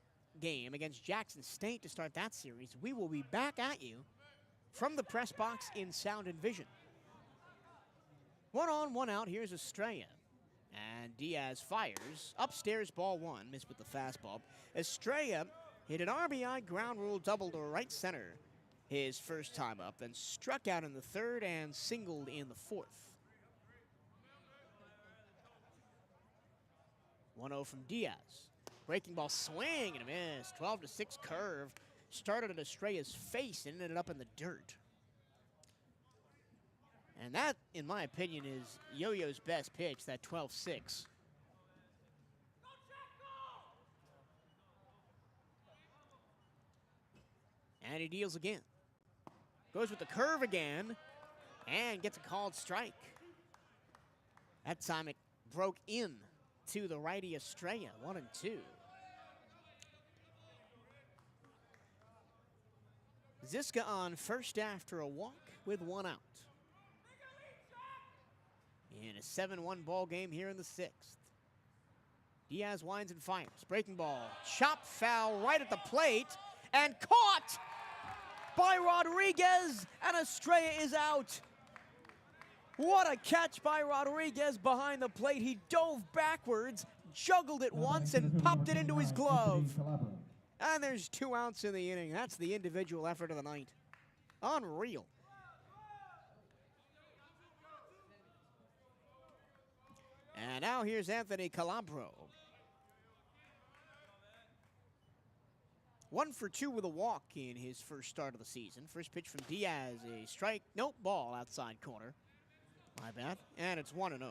game against Jackson State to start that series, we will be back at you from the press box in sound and vision. 1-on, 1 out. Here's Estrella. And Diaz fires. Upstairs, ball 1. Missed with the fastball. Estrella hit an RBI ground rule double to right center his first time up, then struck out in the third and singled in the fourth. 1-0 from Diaz. Breaking ball swing and a miss. 12-6 curve. Started at Estrella's face and ended up in the dirt. And that, in my opinion, is Yo-Yo's best pitch, that 12-6. And he deals again. Goes with the curve again and gets a called strike. That time it broke in to the righty Estrella, 1-2. Ziska on first after a walk with 1 out. In a 7-1 ball game here in the 6th. Diaz winds and fires. Breaking ball, chop foul right at the plate and caught by Rodriguez, and Estrella is out. What a catch by Rodriguez behind the plate. He dove backwards, juggled it once, and popped it into his glove. And there's 2 outs in the inning. That's the individual effort of the night. Unreal. And now here's Anthony Calabro. 1 for 2 with a walk in his first start of the season. First pitch from Diaz, a strike, nope, ball outside corner. My bad. And it's 1-0.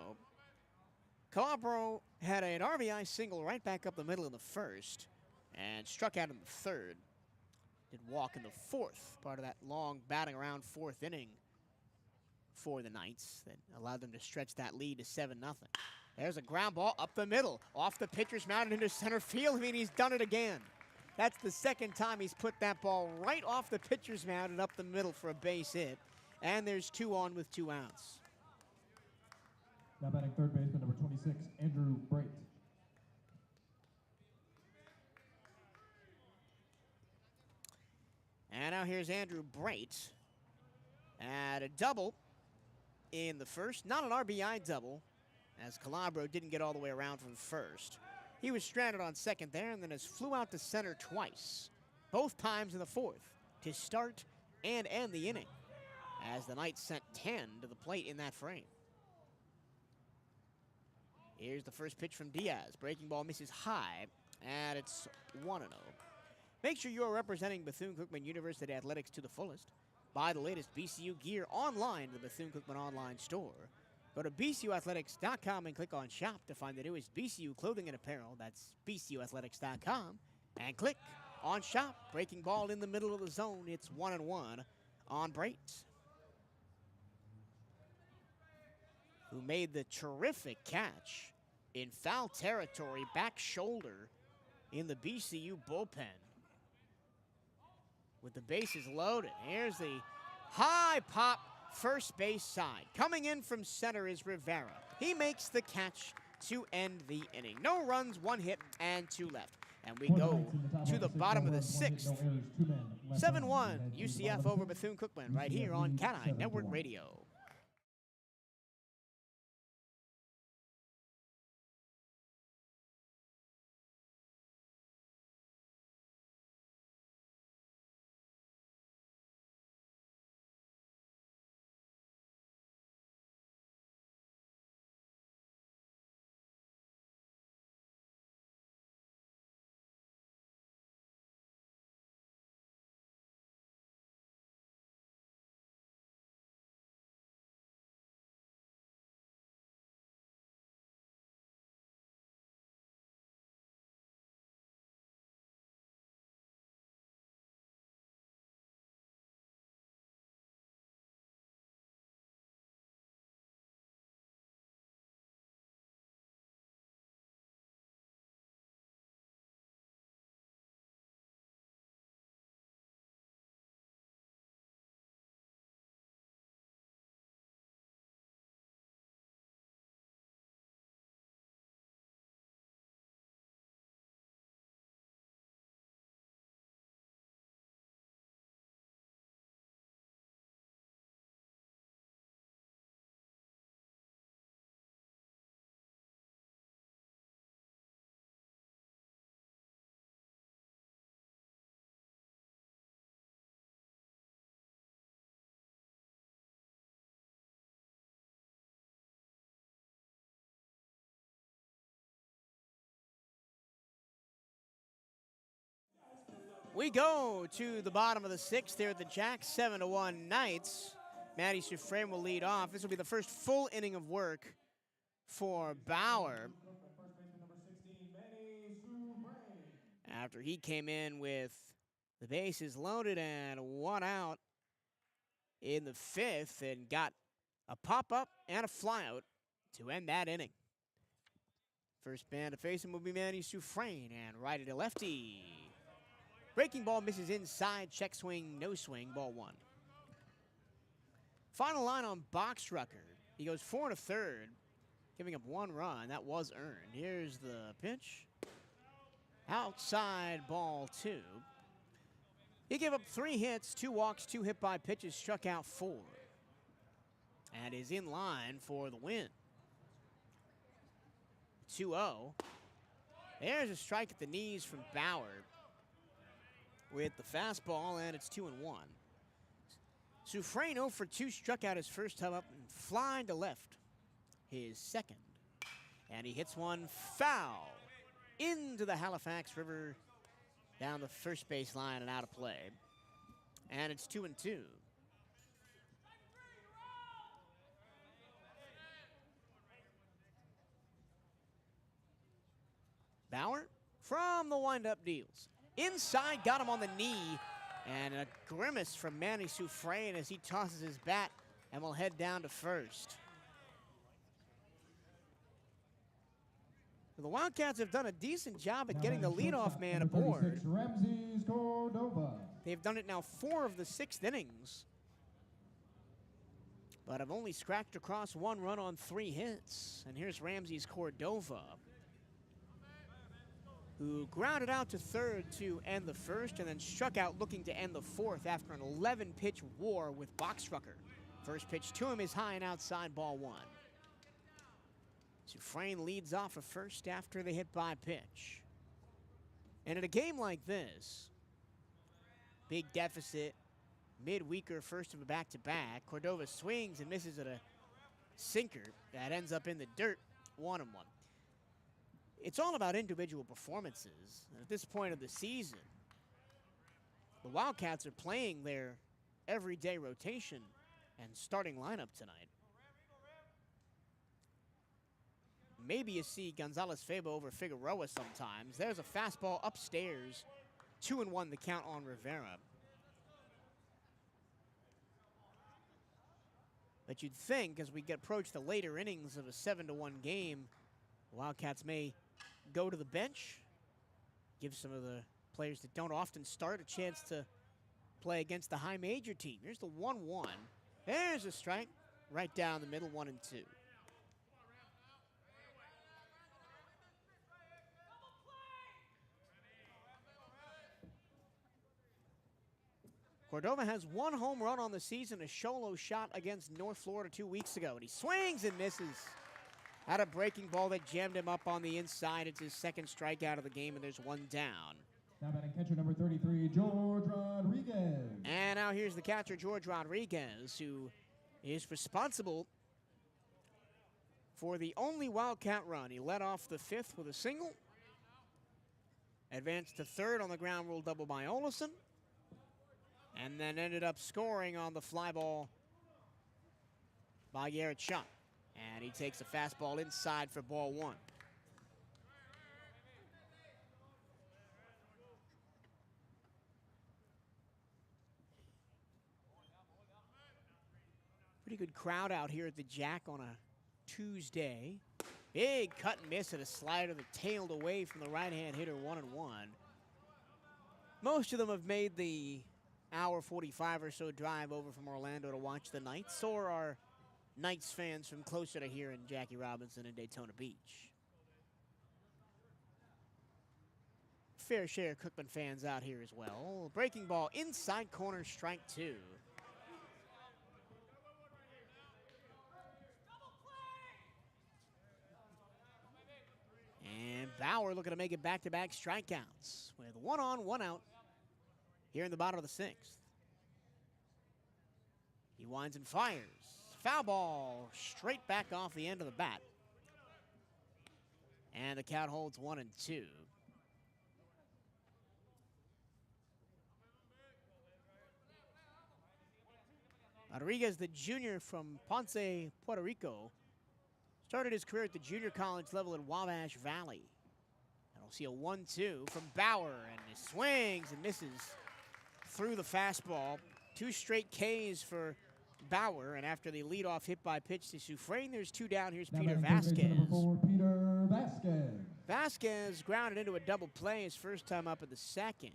Calabro had an RBI single right back up the middle in the first and struck out in the third. Did walk in the fourth, part of that long batting around 4th inning for the Knights that allowed them to stretch that lead to 7-0. There's a ground ball up the middle, off the pitcher's mound into center field. I mean, he's done it again. That's the second time he's put that ball right off the pitcher's mound and up the middle for a base hit. And there's 2 on with 2 outs. Now batting third baseman, number 26, Andrew Brait. And now here's Andrew Brait at a double in the first. Not an RBI double, as Calabro didn't get all the way around from first. He was stranded on second there and then has flew out to center twice, both times in the fourth, to start and end the inning, as the Knights sent 10 to the plate in that frame. Here's the first pitch from Diaz. Breaking ball misses high, and it's 1-0. Make sure you're representing Bethune-Cookman University Athletics to the fullest. Buy the latest BCU gear online at the Bethune-Cookman online store. Go to bcuathletics.com and click on Shop to find the newest BCU clothing and apparel. That's bcuathletics.com. And click on Shop. Breaking ball in the middle of the zone. It's 1-1 on Brait, who made the terrific catch in foul territory, back shoulder in the BCU bullpen. with the bases loaded. Here's the high pop first base side. Coming in from center is Rivera. He makes the catch to end the inning. No runs, 1 hit, and 2 left. And we go to the bottom of the 6th. 7-1 UCF over Bethune-Cookman right here on CatEye Network Radio. We go to the bottom of the 6th here at the Jack, 7-1 Knights. Matty Suffren will lead off. This will be the first full inning of work for Bauer, after he came in with the bases loaded and 1 out in the 5th and got a pop-up and a flyout to end that inning. First man to face him will be Matty Suffren, and righty to lefty. Breaking ball misses inside, check swing, no swing, ball 1. Final line on Boxrucker. He goes 4 1/3, giving up 1 run. That was earned. Here's the pitch. Outside, ball 2. He gave up 3 hits, 2 walks, 2 hit by pitches, struck out 4. And is in line for the win. 2-0. There's a strike at the knees from Bauer with the fastball, and it's 2-1. Suffren 0 for 2, struck out his first time up and flying to left, his second. And he hits one foul into the Halifax River, down the first base line and out of play. And it's 2-2. Bauer from the windup deals. Inside, got him on the knee, and a grimace from Matty Suffren as he tosses his bat and will head down to first. The Wildcats have done a decent job at getting the leadoff man aboard. They've done it now 4 of the 6th innings, but have only scratched across 1 run on 3 hits. And here's Ramses Cordova, who grounded out to third to end the first and then struck out looking to end the 4th after an 11-pitch war with Boxrucker. First pitch to him is high and outside, ball 1. Suffren leads off a first after the hit by pitch. And in a game like this, big deficit, midweeker first of a back-to-back, Cordova swings and misses at a sinker that ends up in the dirt, 1-1. It's all about individual performances. And at this point of the season, the Wildcats are playing their everyday rotation and starting lineup tonight. Maybe you see Gonzalez-Febo over Figueroa sometimes. There's a fastball upstairs, 2-1 the count on Rivera. But you'd think as we approach the later innings of a 7-1 game, the Wildcats may go to the bench, give some of the players that don't often start a chance to play against the high major team. Here's the 1-1. There's a strike right down the middle, 1-2. Cordova has 1 home run on the season, a solo shot against North Florida 2 weeks ago. And he swings and misses. Had a breaking ball that jammed him up on the inside. It's his second strikeout of the game, and there's 1 down. Now batting catcher number 33, George Rodriguez. And now here's the catcher, George Rodriguez, who is responsible for the only Wildcat run. He led off the 5th with a single. Advanced to third on the ground rule double by Olesen. And then ended up scoring on the fly ball by Garrett Schupp. And he takes a fastball inside for ball 1. Pretty good crowd out here at the Jack on a Tuesday. Big cut and miss at a slider that tailed away from the right-hand hitter, 1-1. Most of them have made the hour 45 or so drive over from Orlando to watch the Knights, or are Knights fans from closer to here in Jackie Robinson and Daytona Beach. Fair share of Cookman fans out here as well. Breaking ball inside corner, strike 2. And Bauer looking to make it back-to-back strikeouts with 1 on, 1 out here in the bottom of the 6th. He winds and fires. Foul ball straight back off the end of the bat. And the count holds 1-2. Rodriguez, the junior from Ponce, Puerto Rico, started his career at the junior college level in Wabash Valley. And we'll see a 1-2 from Bauer, and he swings and misses through the fastball. 2 straight Ks for Bauer, and after the leadoff hit by pitch to Sufrain, there's 2 down. Here's Peter Vasquez. Number 4, Peter Vasquez. Vasquez grounded into a double play his first time up in the 2nd.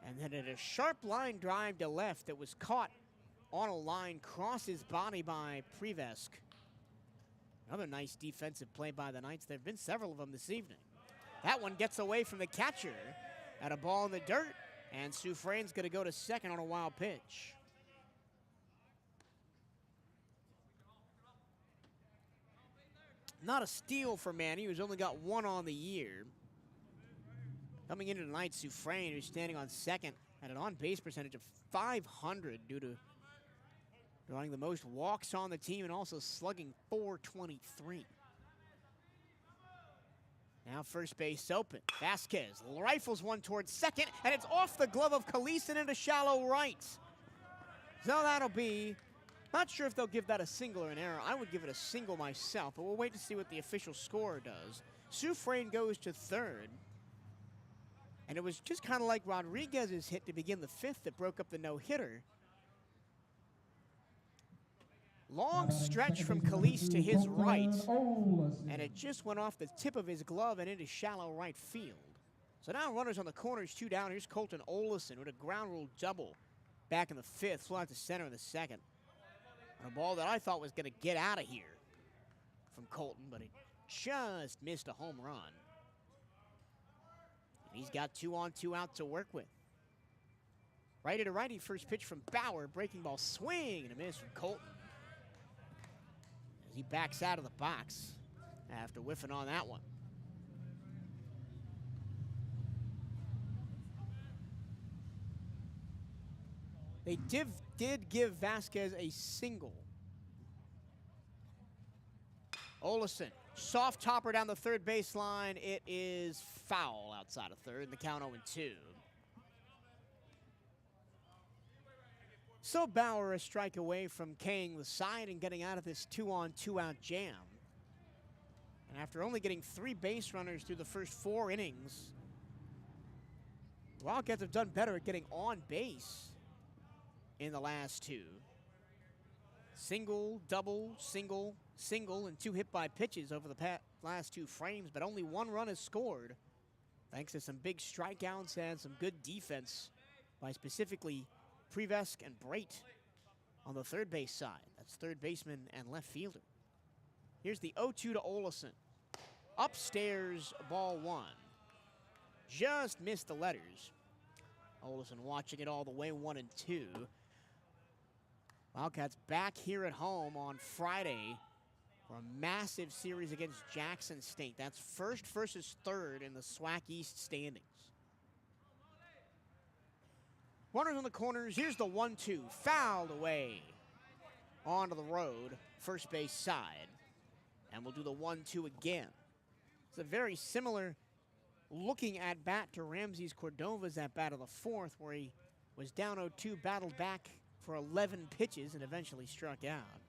And then at a sharp line drive to left that was caught on a line, crossed his body by Prevesk. Another nice defensive play by the Knights. There have been several of them this evening. That one gets away from the catcher at a ball in the dirt, and Sufrain's going to go to second on a wild pitch. Not a steal for Manny, who's only got 1 on the year. Coming into tonight, Sufrain, who's standing on second, had an on-base percentage of .500 due to drawing the most walks on the team and also slugging .423. Now first base open. Vasquez rifles one towards second, and it's off the glove of Kalisin into shallow right. So that'll be, not sure if they'll give that a single or an error. I would give it a single myself, but we'll wait to see what the official scorer does. Sufrain goes to third. And it was just kind of like Rodriguez's hit to begin the 5th that broke up the no-hitter. Long stretch from Kalisin to his right, and it just went off the tip of his glove and into shallow right field. So now runners on the corners, 2 down. Here's Colton Olesen with a ground rule double back in the 5th, flew out to center in the 2nd. On a ball that I thought was going to get out of here from Colton, but it just missed a home run. And he's got 2 on, 2 out to work with. Righty to righty, first pitch from Bauer. Breaking ball swing and a miss from Colton. As he backs out of the box after whiffing on that one. They did give Vasquez a single. Olesen, soft topper down the third baseline. It is foul outside of third, and the count 0-2. So Bauer a strike away from K'ing the side and getting out of this 2 on, 2 out jam. And after only getting 3 base runners through the first 4 innings, the Wildcats have done better at getting on base in the last 2. Single, double, single, single, and 2 hit by pitches over the last 2 frames, but only 1 run is scored, thanks to some big strikeouts and some good defense by specifically Prevesk and Brait on the third base side. That's third baseman and left fielder. Here's the 0-2 to Olesen. Upstairs, ball one. Just missed the letters. Olesen watching it all the way, 1-2. Wildcats back here at home on Friday for a massive series against Jackson State. That's first versus third in the SWAC East standings. Runners on the corners. Here's the 1-2. Fouled away onto the road, first base side. And we'll do the 1-2 again. It's a very similar looking at bat to Ramses Cordova's at bat of the fourth, where he was down 0-2, battled back for 11 pitches, and eventually struck out.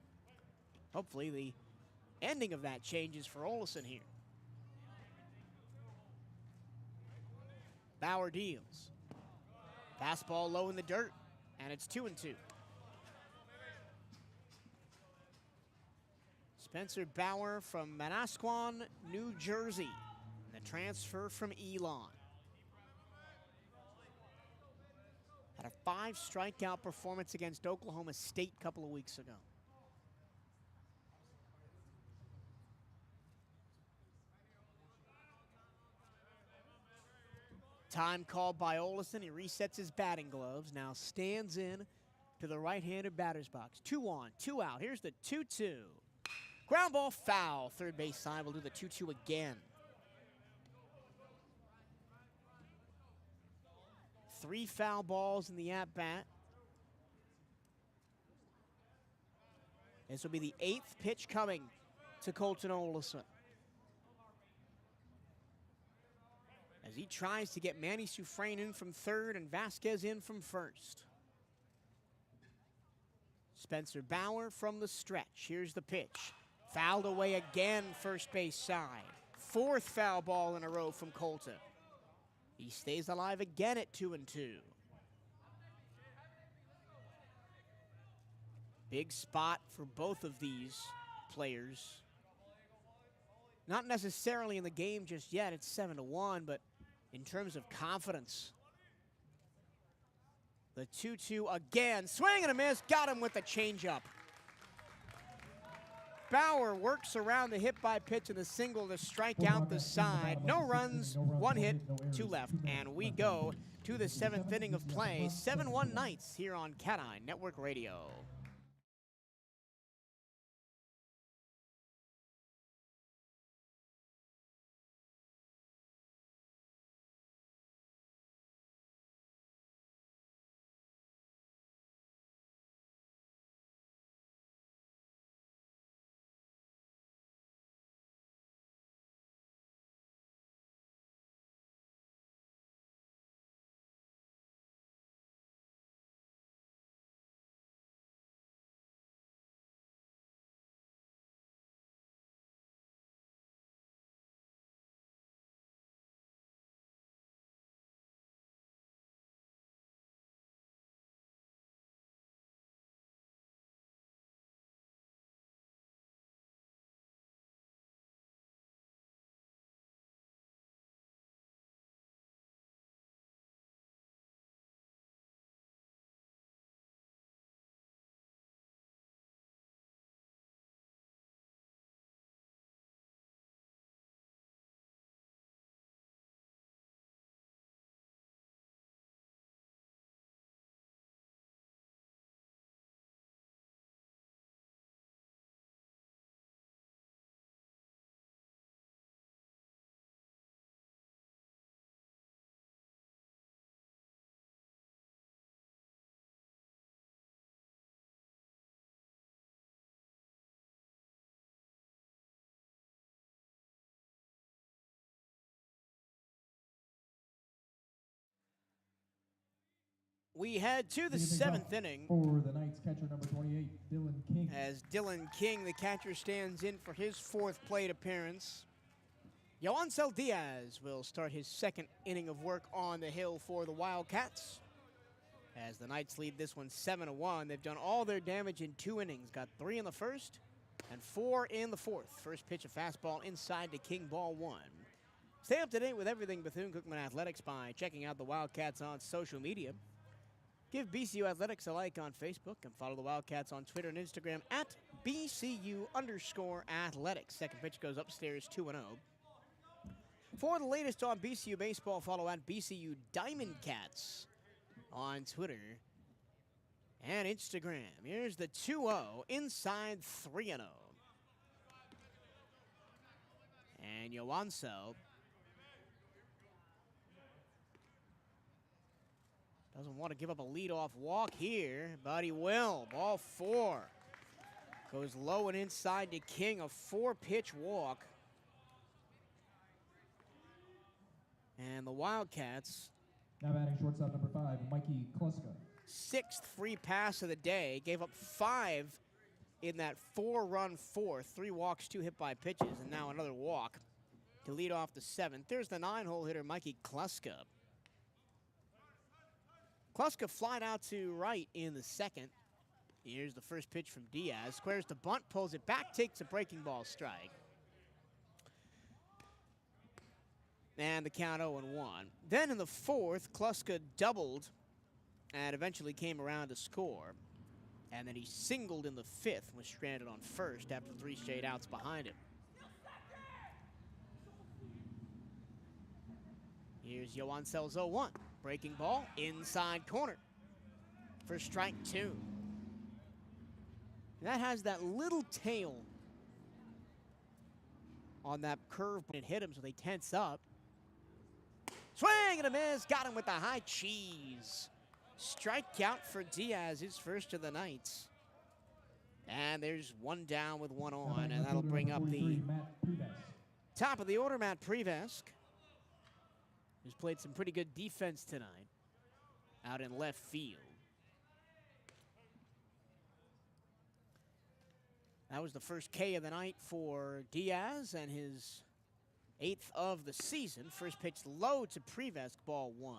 Hopefully the ending of that changes for Olesen here. Bauer deals. Fastball low in the dirt, and it's 2-2. Spencer Bauer from Manasquan, New Jersey, and the transfer from Elon. Had a 5 strikeout performance against Oklahoma State a couple of weeks ago. Time called by Olesen. He resets his batting gloves. Now stands in to the right-handed batter's box. 2 on, 2 out. Here's the 2-2. Ground ball foul. Third base side will do the 2-2 again. 3 foul balls in the at-bat. This will be the 8th pitch coming to Colton Olesen, as he tries to get Manny Sufrain in from third and Vasquez in from first. Spencer Bauer from the stretch. Here's the pitch. Fouled away again, first base side. 4th foul ball in a row from Colton. He stays alive again at 2-2. Big spot for both of these players. Not necessarily in the game just yet. It's 7-1, but in terms of confidence. The 2-2 again. Swing and a miss. Got him with the changeup. Bauer works around the hit by pitch and the single to strike out the side. No runs, 1 hit, 2 left. And we go to the 7th inning of play. 7-1 Knights here on CatEye Network Radio. We head to the 7th inning. For the Knights, catcher number 28, Dylan King. As Dylan King, the catcher, stands in for his 4th plate appearance. Yoancel Diaz will start his 2nd inning of work on the hill for the Wildcats. As the Knights lead this one 7-1, they've done all their damage in 2 innings. Got 3 in the first and 4 in the 4th. First pitch, a fastball inside to King, ball 1. Stay up to date with everything Bethune-Cookman Athletics by checking out the Wildcats on social media. Give BCU Athletics a like on Facebook and follow the Wildcats on Twitter and Instagram at BCU_athletics. Second pitch goes upstairs 2-0. For the latest on BCU baseball, follow at BCU Diamond Cats on Twitter and Instagram. Here's the 2-0 inside 3-0. And Johansel doesn't want to give up a leadoff walk here, but he will. Ball 4. Goes low and inside to King, a 4-pitch walk. And the Wildcats, Now batting shortstop number 5, Mikey Kluska. 6th free pass of the day. Gave up 5 in that 4-run fourth. 3 walks, 2 hit by pitches, and now another walk to lead off the 7th. There's the 9-hole hitter, Mikey Kluska. Kluska flied out to right in the 2nd. Here's the first pitch from Diaz. Squares the bunt, pulls it back, takes a breaking ball strike. And the count 0-1. Then in the 4th, Kluska doubled and eventually came around to score. And then he singled in the 5th, was stranded on first after 3 straight outs behind him. Here's Johansel's 0-1. Breaking ball, inside corner. For strike 2. And that has that little tail on that curve when it hit him, so they tense up. Swing and a miss, got him with the high cheese. Strikeout for Diaz, his first of the night. And there's 1 down with 1 on, and that'll bring up the top of the order, Matt Prevesk, who's played some pretty good defense tonight out in left field. That was the first K of the night for Diaz and his 8th of the season. First pitch low to Prevesk, ball 1.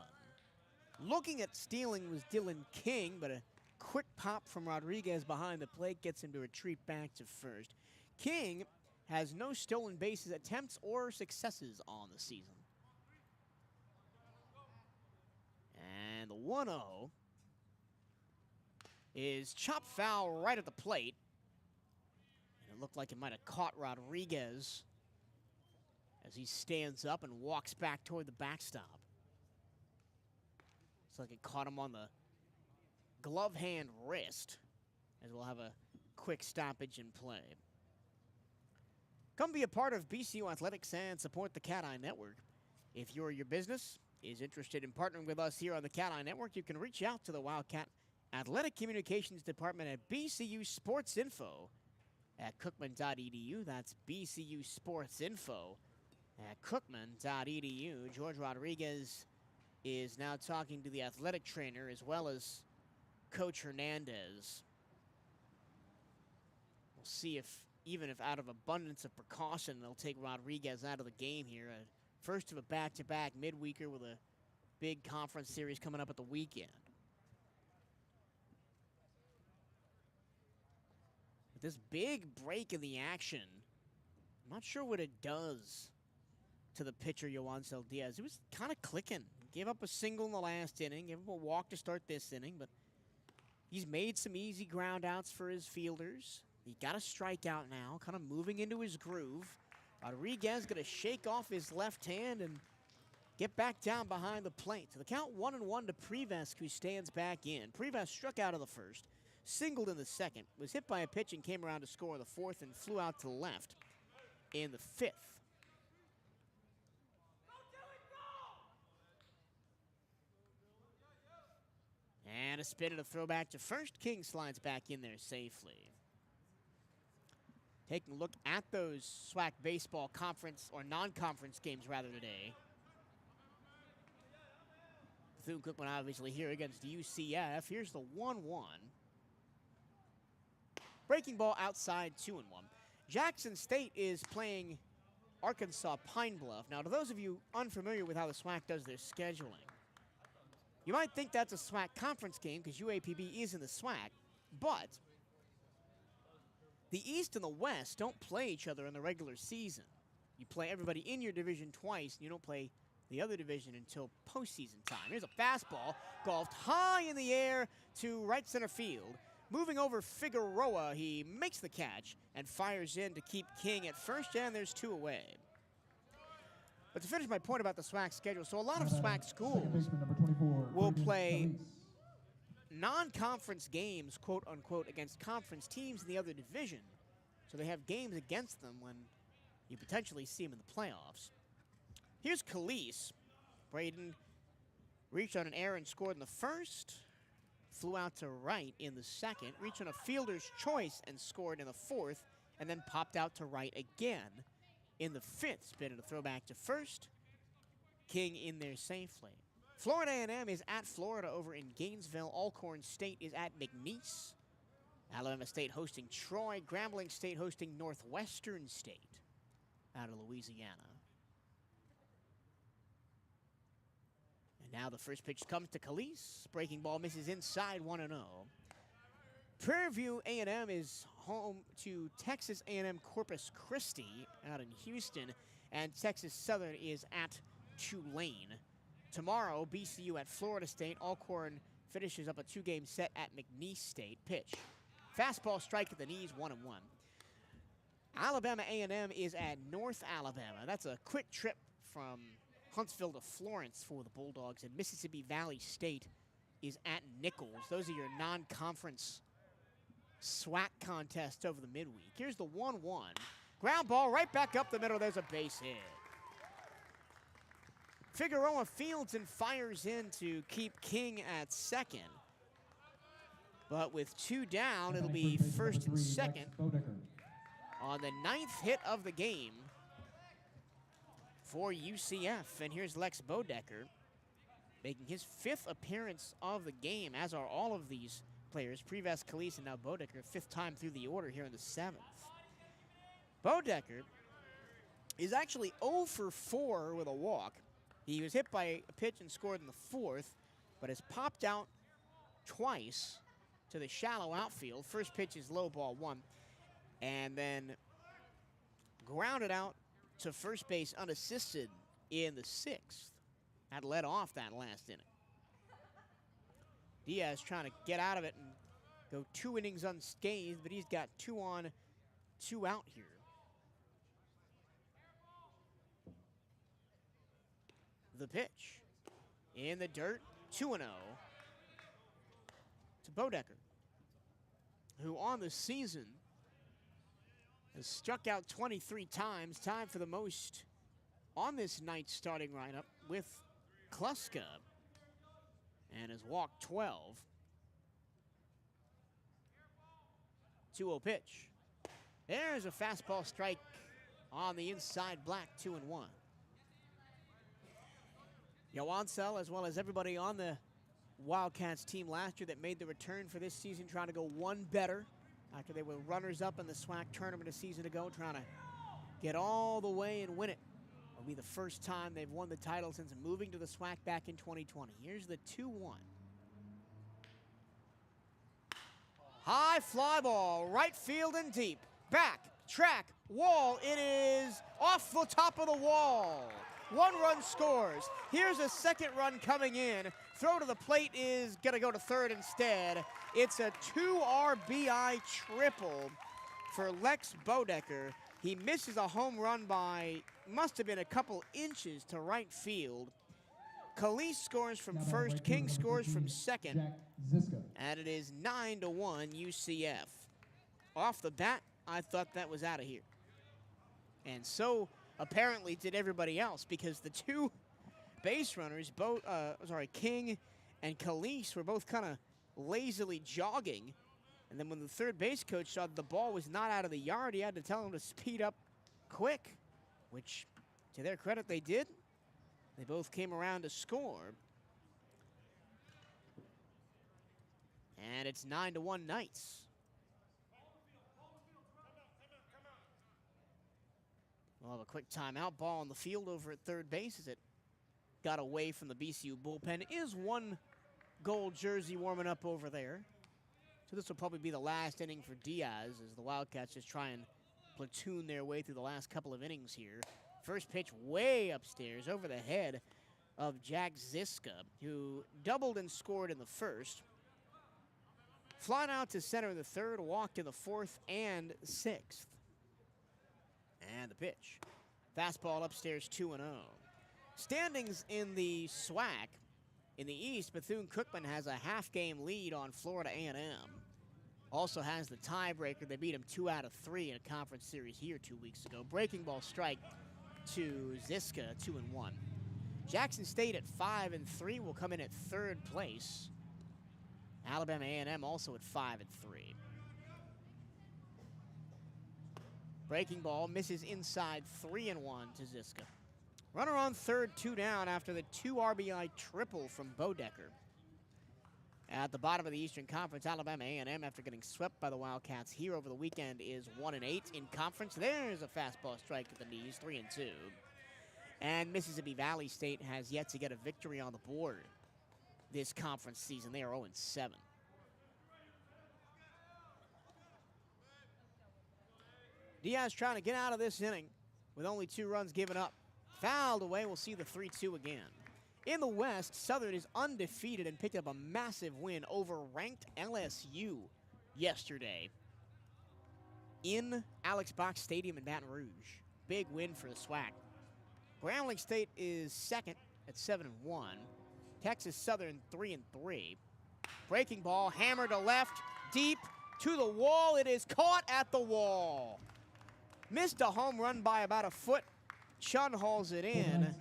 Looking at stealing was Dylan King, but a quick pop from Rodriguez behind the plate gets him to retreat back to first. King has no stolen bases attempts or successes on the season. And the 1-0 is chopped foul right at the plate. And it looked like it might have caught Rodriguez as he stands up and walks back toward the backstop. Looks like it caught him on the glove hand wrist, as we'll have a quick stoppage in play. Come be a part of BCU Athletics and support the CatEye Network. If your business is interested in partnering with us here on the CatEye Network, you can reach out to the Wildcat Athletic Communications Department at BCU Sports Info at cookman.edu. That's BCU Sports Info at cookman.edu. George Rodriguez is now talking to the athletic trainer as well as Coach Hernandez. We'll see if, even if out of abundance of precaution, they'll take Rodriguez out of the game here. First of a back-to-back midweeker with a big conference series coming up at the weekend. With this big break in the action, I'm not sure what it does to the pitcher, Johansel Diaz. It was kind of clicking. Gave up a single in the last inning, gave up a walk to start this inning, but he's made some easy ground outs for his fielders. He got a strikeout now, kind of moving into his groove. Rodriguez going to shake off his left hand and get back down behind the plate. So the count 1-1 to Prevesk, who stands back in. Prevesk struck out of the first, singled in the second, was hit by a pitch and came around to score in the fourth and flew out to the left in the 5th. And a spin and a throwback to first. King slides back in there safely. Taking a look at those SWAC baseball conference, or non-conference games rather, today. Bethune-Cookman obviously here against UCF. Here's the 1-1. Breaking ball outside, 2-1. Jackson State is playing Arkansas Pine Bluff. Now, to those of you unfamiliar with how the SWAC does their scheduling, you might think that's a SWAC conference game because UAPB is in the SWAC, but the East and the West don't play each other in the regular season. You play everybody in your division twice, and you don't play the other division until postseason time. Here's a fastball, golfed high in the air to right center field. Moving over Figueroa, he makes the catch and fires in to keep King at first, and there's 2 away. But to finish my point about the SWAC schedule, so a lot of SWAC schools will play non-conference games, quote unquote, against conference teams in the other division. So they have games against them when you potentially see them in the playoffs. Here's Khalees. Braden reached on an error and scored in the first. Flew out to right in the second. Reached on a fielder's choice and scored in the fourth. And then popped out to right again in the fifth. Spinning a throwback to first. King in there safely. Florida A&M is at Florida over in Gainesville. Alcorn State is at McNeese. Alabama State hosting Troy. Grambling State hosting Northwestern State out of Louisiana. And now the first pitch comes to Khalees. Breaking ball misses inside, 1-0. Prairie View A&M is home to Texas A&M Corpus Christi out in Houston. And Texas Southern is at Tulane. Tomorrow, BCU at Florida State. Alcorn finishes up a 2-game set at McNeese State. Pitch. Fastball strike at the knees, 1-1. Alabama A&M is at North Alabama. That's a quick trip from Huntsville to Florence for the Bulldogs. And Mississippi Valley State is at Nichols. Those are your non-conference SWAC contests over the midweek. Here's the 1-1. Ground ball right back up the middle. There's a base hit. Figueroa fields and fires in to keep King at second. But with 2 down, it'll be first and second on the 9th hit of the game for UCF. And here's Lex Bodecker making his 5th appearance of the game, as are all of these players. Preves, Khalees, and now Bodecker, 5th time through the order here in the 7th. Bodecker is actually 0 for 4 with a walk. He was hit by a pitch and scored in the 4th, but has popped out twice to the shallow outfield. First pitch is low, ball 1, and then grounded out to first base unassisted in the 6th. That led off that last inning. Diaz trying to get out of it and go 2 innings unscathed, but he's got 2 on, 2 out here. The pitch in the dirt, 2-0 to Bodecker, who on the season has struck out 23 times, tied for the most on this night's starting lineup with Kluska, and has walked 12. 2-0 pitch. There's a fastball strike on the inside black, 2-1. Joansel, as well as everybody on the Wildcats team last year that made the return for this season, trying to go 1 better after they were runners-up in the SWAC tournament a season ago, trying to get all the way and win it. It'll be the first time they've won the title since moving to the SWAC back in 2020. Here's the 2-1. High fly ball, right field and deep. Back, track, wall. It is off the top of the wall. 1 run scores. Here's a 2nd run coming in. Throw to the plate is going to go to 3rd instead. It's a 2 RBI triple for Lex Bodecker. He misses a home run by, must have been a couple inches to right field. Khalees scores from first. King scores from second. And it is 9-1 UCF. Off the bat, I thought that was out of here. And so apparently did everybody else, because the 2 base runners, King and Khalees, were both kind of lazily jogging. And then when the 3rd base coach saw the ball was not out of the yard, he had to tell him to speed up quick, which to their credit they did. They both came around to score. And it's 9-1 Knights. We'll have a quick timeout. Ball on the field over at 3rd base as it got away from the BCU bullpen. Is 1 gold jersey warming up over there. So this will probably be the last inning for Diaz as the Wildcats just try and platoon their way through the last couple of innings here. First pitch way upstairs over the head of Jack Ziska, who doubled and scored in the first. Flying out to center in the third, walked in the fourth and sixth. And the pitch. Fastball upstairs 2-0. Standings in the SWAC. In the East, Bethune-Cookman has a half-game lead on Florida A&M. Also has the tiebreaker. They beat him 2 out of 3 in a conference series here 2 weeks ago. Breaking ball strike to Ziska, 2-1. Jackson State at 5-3 will come in at third place. Alabama A&M also at 5-3. Breaking ball misses inside, 3-1 to Ziska. Runner on third, 2 down after the 2 RBI triple from Bodecker. At the bottom of the Eastern Conference, Alabama A&M, after getting swept by the Wildcats here over the weekend, is 1-8 in conference. There's a fastball strike at the knees, 3-2. And Mississippi Valley State has yet to get a victory on the board this conference season. They are 0-7. Diaz trying to get out of this inning with only 2 runs given up. Fouled away, we'll see the 3-2 again. In the West, Southern is undefeated and picked up a massive win over ranked LSU yesterday in Alex Box Stadium in Baton Rouge. Big win for the SWAC. Grambling State is second at 7-1. Texas Southern 3-3. Breaking ball, hammer to left, deep to the wall. It is caught at the wall. Missed a home run by about a foot. Chun hauls it in.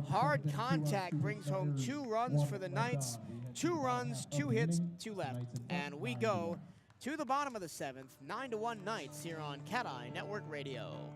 Hard contact brings home 2 runs for the Knights. 2 runs, 2 hits, 2 left. And we go to the bottom of the 7th. 9-1 Knights here on CatEye Network Radio.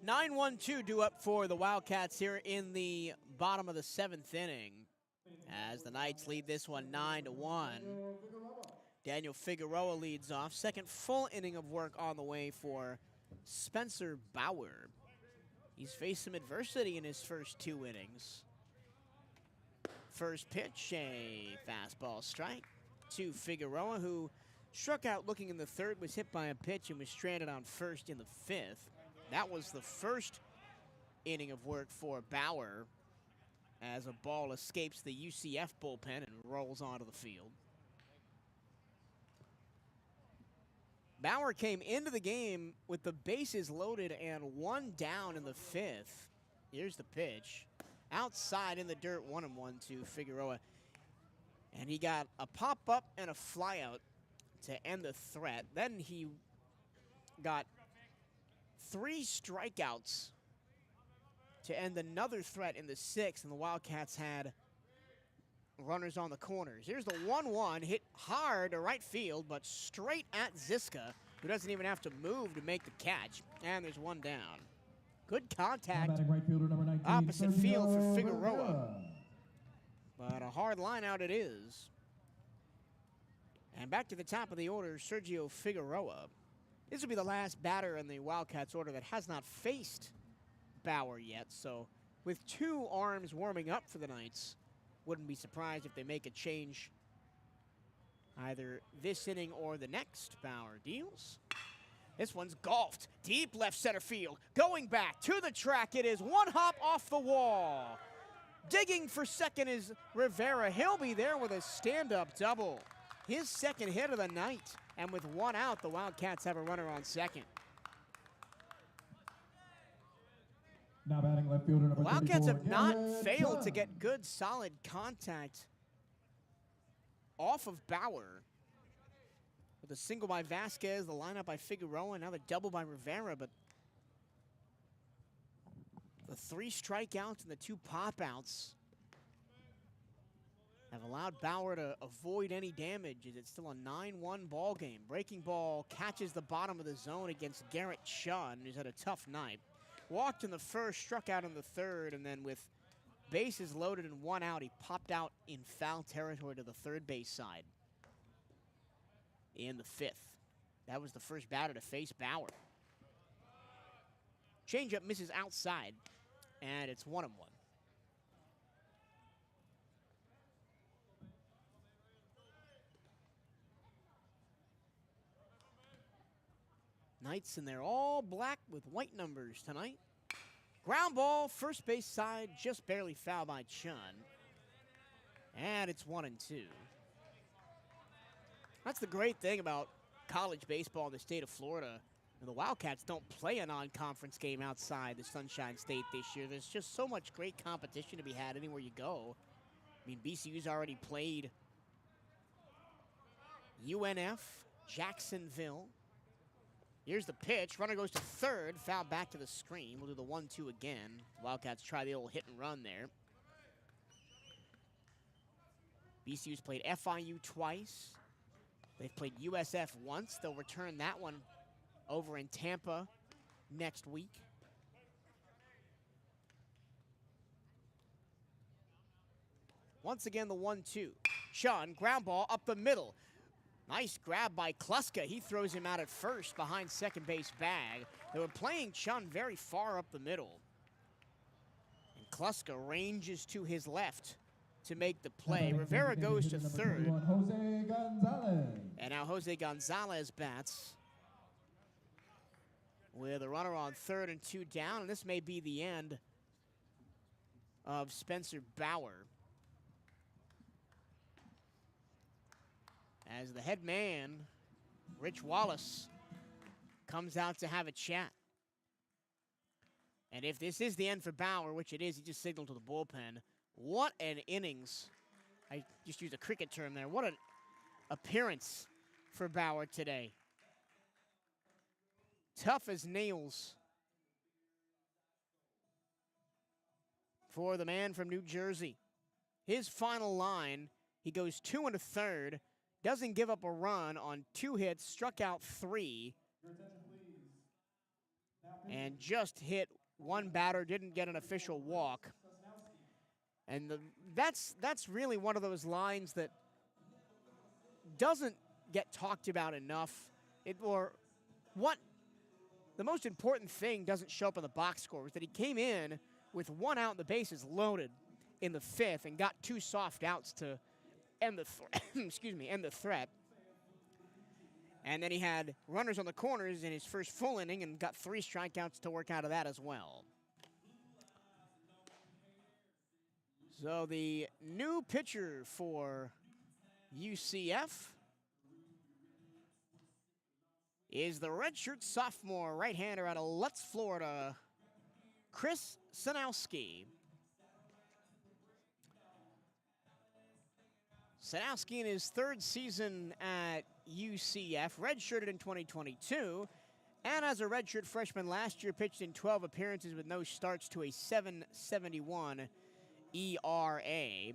Nine 1-2 due up for the Wildcats here in the bottom of the 7th inning as the Knights lead this one 9-1. Daniel Figueroa leads off. Second full inning of work on the way for Spencer Bauer. He's faced some adversity in his first 2 innings. First pitch, a fastball strike to Figueroa, who struck out looking in the third, was hit by a pitch, and was stranded on first in the 5th. That was the first inning of work for Bauer as a ball escapes the UCF bullpen and rolls onto the field. Bauer came into the game with the bases loaded and 1 down in the 5th. Here's the pitch. Outside in the dirt, 1-1 to Figueroa. And he got a pop-up and a flyout to end the threat. Then he got 3 strikeouts to end another threat in the 6th, and the Wildcats had runners on the corners. Here's the 1-1, hit hard to right field, but straight at Ziska, who doesn't even have to move to make the catch. And there's 1 down. Good contact, Right fielder, number 19, opposite field for Sergio Figueroa. Rivera. But a hard line out it is. And back to the top of the order, Sergio Figueroa. This will be the last batter in the Wildcats order that has not faced Bauer yet. So with 2 arms warming up for the Knights, wouldn't be surprised if they make a change either this inning or the next. Bauer deals. This one's golfed. Deep left center field. Going back to the track. It is one hop off the wall. Digging for second is Rivera. He'll be there with a stand-up double. His second hit of the night. And with one out, the Wildcats have a runner on second. Now batting left fielder number The Wildcats 34, have not Garrett failed to Dunn. get good, solid contact off of Bauer. With a single by Vasquez, the lineup by Figueroa, and now the double by Rivera. But the 3 strikeouts and the 2 pop-outs have allowed Bauer to avoid any damage. It's still a 9-1 ball game. Breaking ball catches the bottom of the zone against Garrett Chun, who's had a tough night. Walked in the first, struck out in the third, and then with bases loaded and 1 out, he popped out in foul territory to the third base side in the 5th. That was the first batter to face Bauer. Changeup misses outside, and it's 1-1. Knights, and they're all black with white numbers tonight. Ground ball, first base side, just barely foul by Chun. And it's 1-2. That's the great thing about college baseball in the state of Florida. The Wildcats don't play a non-conference game outside the Sunshine State this year. There's just so much great competition to be had anywhere you go. I mean, BCU's already played UNF, Jacksonville. Here's the pitch. Runner goes to third. Foul back to the screen. We'll do the 1-2 again. Wildcats try the old hit and run there. BCU's played FIU twice. They've played USF once. They'll return that one over in Tampa next week. Once again, the 1-2. Chun, ground ball up the middle. Nice grab by Kluska. He throws him out at first behind second base bag. They were playing Chun very far up the middle. And Kluska ranges to his left to make the play. Rivera goes to third. Jose Gonzalez. And now Jose Gonzalez bats with a runner on third and 2 down. And this may be the end of Spencer Bauer, as the head man, Rich Wallace, comes out to have a chat. And if this is the end for Bauer, which it is, he just signaled to the bullpen. What an innings. I just used a cricket term there. What an appearance for Bauer today. Tough as nails for the man from New Jersey. His final line, he goes 2 1/3. Doesn't give up a run on 2 hits, struck out 3, and just hit 1 batter, didn't get an official walk. And that's really one of those lines that doesn't get talked about enough. The most important thing doesn't show up in the box score is that he came in with 1 out and the bases loaded in the 5th and got 2 soft outs to end the end the threat. And then he had runners on the corners in his first full inning and got 3 strikeouts to work out of that as well. So the new pitcher for UCF is the redshirt sophomore right-hander out of Lutz, Florida, Chris Sanowski. Sanowski in his 3rd season at UCF, redshirted in 2022, and as a redshirt freshman last year, pitched in 12 appearances with no starts to a .771 ERA.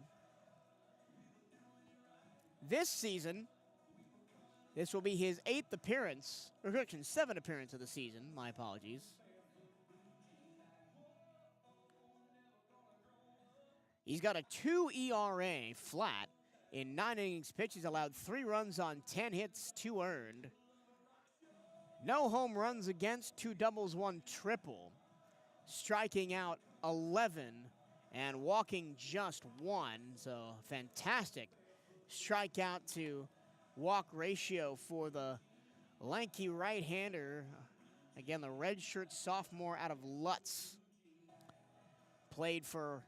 This season, this will be his 8th appearance, or correction, 7th appearance of the season, my apologies. He's got a 2 ERA flat. In 9 innings pitched, he's allowed 3 runs on 10 hits, 2 earned. No home runs against, 2 doubles, 1 triple. Striking out 11 and walking just 1. So fantastic strikeout to walk ratio for the lanky right-hander. Again, the redshirt sophomore out of Lutz. Played for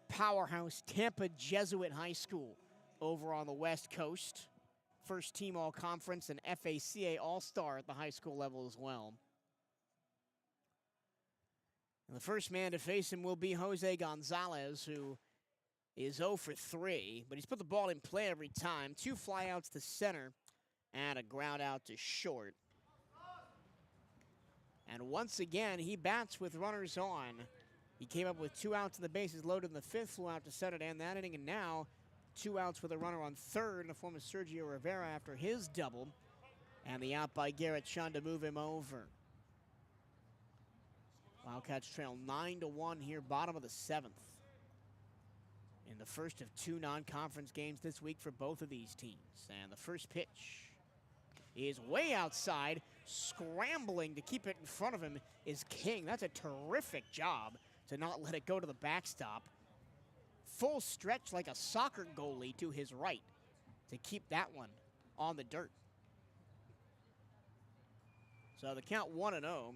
powerhouse Tampa Jesuit High School over on the West Coast. First team all-conference and FACA all-star at the high school level as well. And the first man to face him will be Jose Gonzalez, who is 0 for 3, but he's put the ball in play every time. 2 flyouts to center and a ground out to short. And once again, he bats with runners on. He came up with 2 outs and the bases loaded in the 5th, flew out to center to end that inning, and now 2 outs with a runner on third in the form of Sergio Rivera after his double, and the out by Garrett Shun to move him over. Wildcats trail 9-1 here, bottom of the 7th. In the first of 2 non-conference games this week for both of these teams. And the first pitch is way outside. Scrambling to keep it in front of him is King. That's a terrific job to not let it go to the backstop. Full stretch like a soccer goalie to his right to keep that one on the dirt. So the count 1-0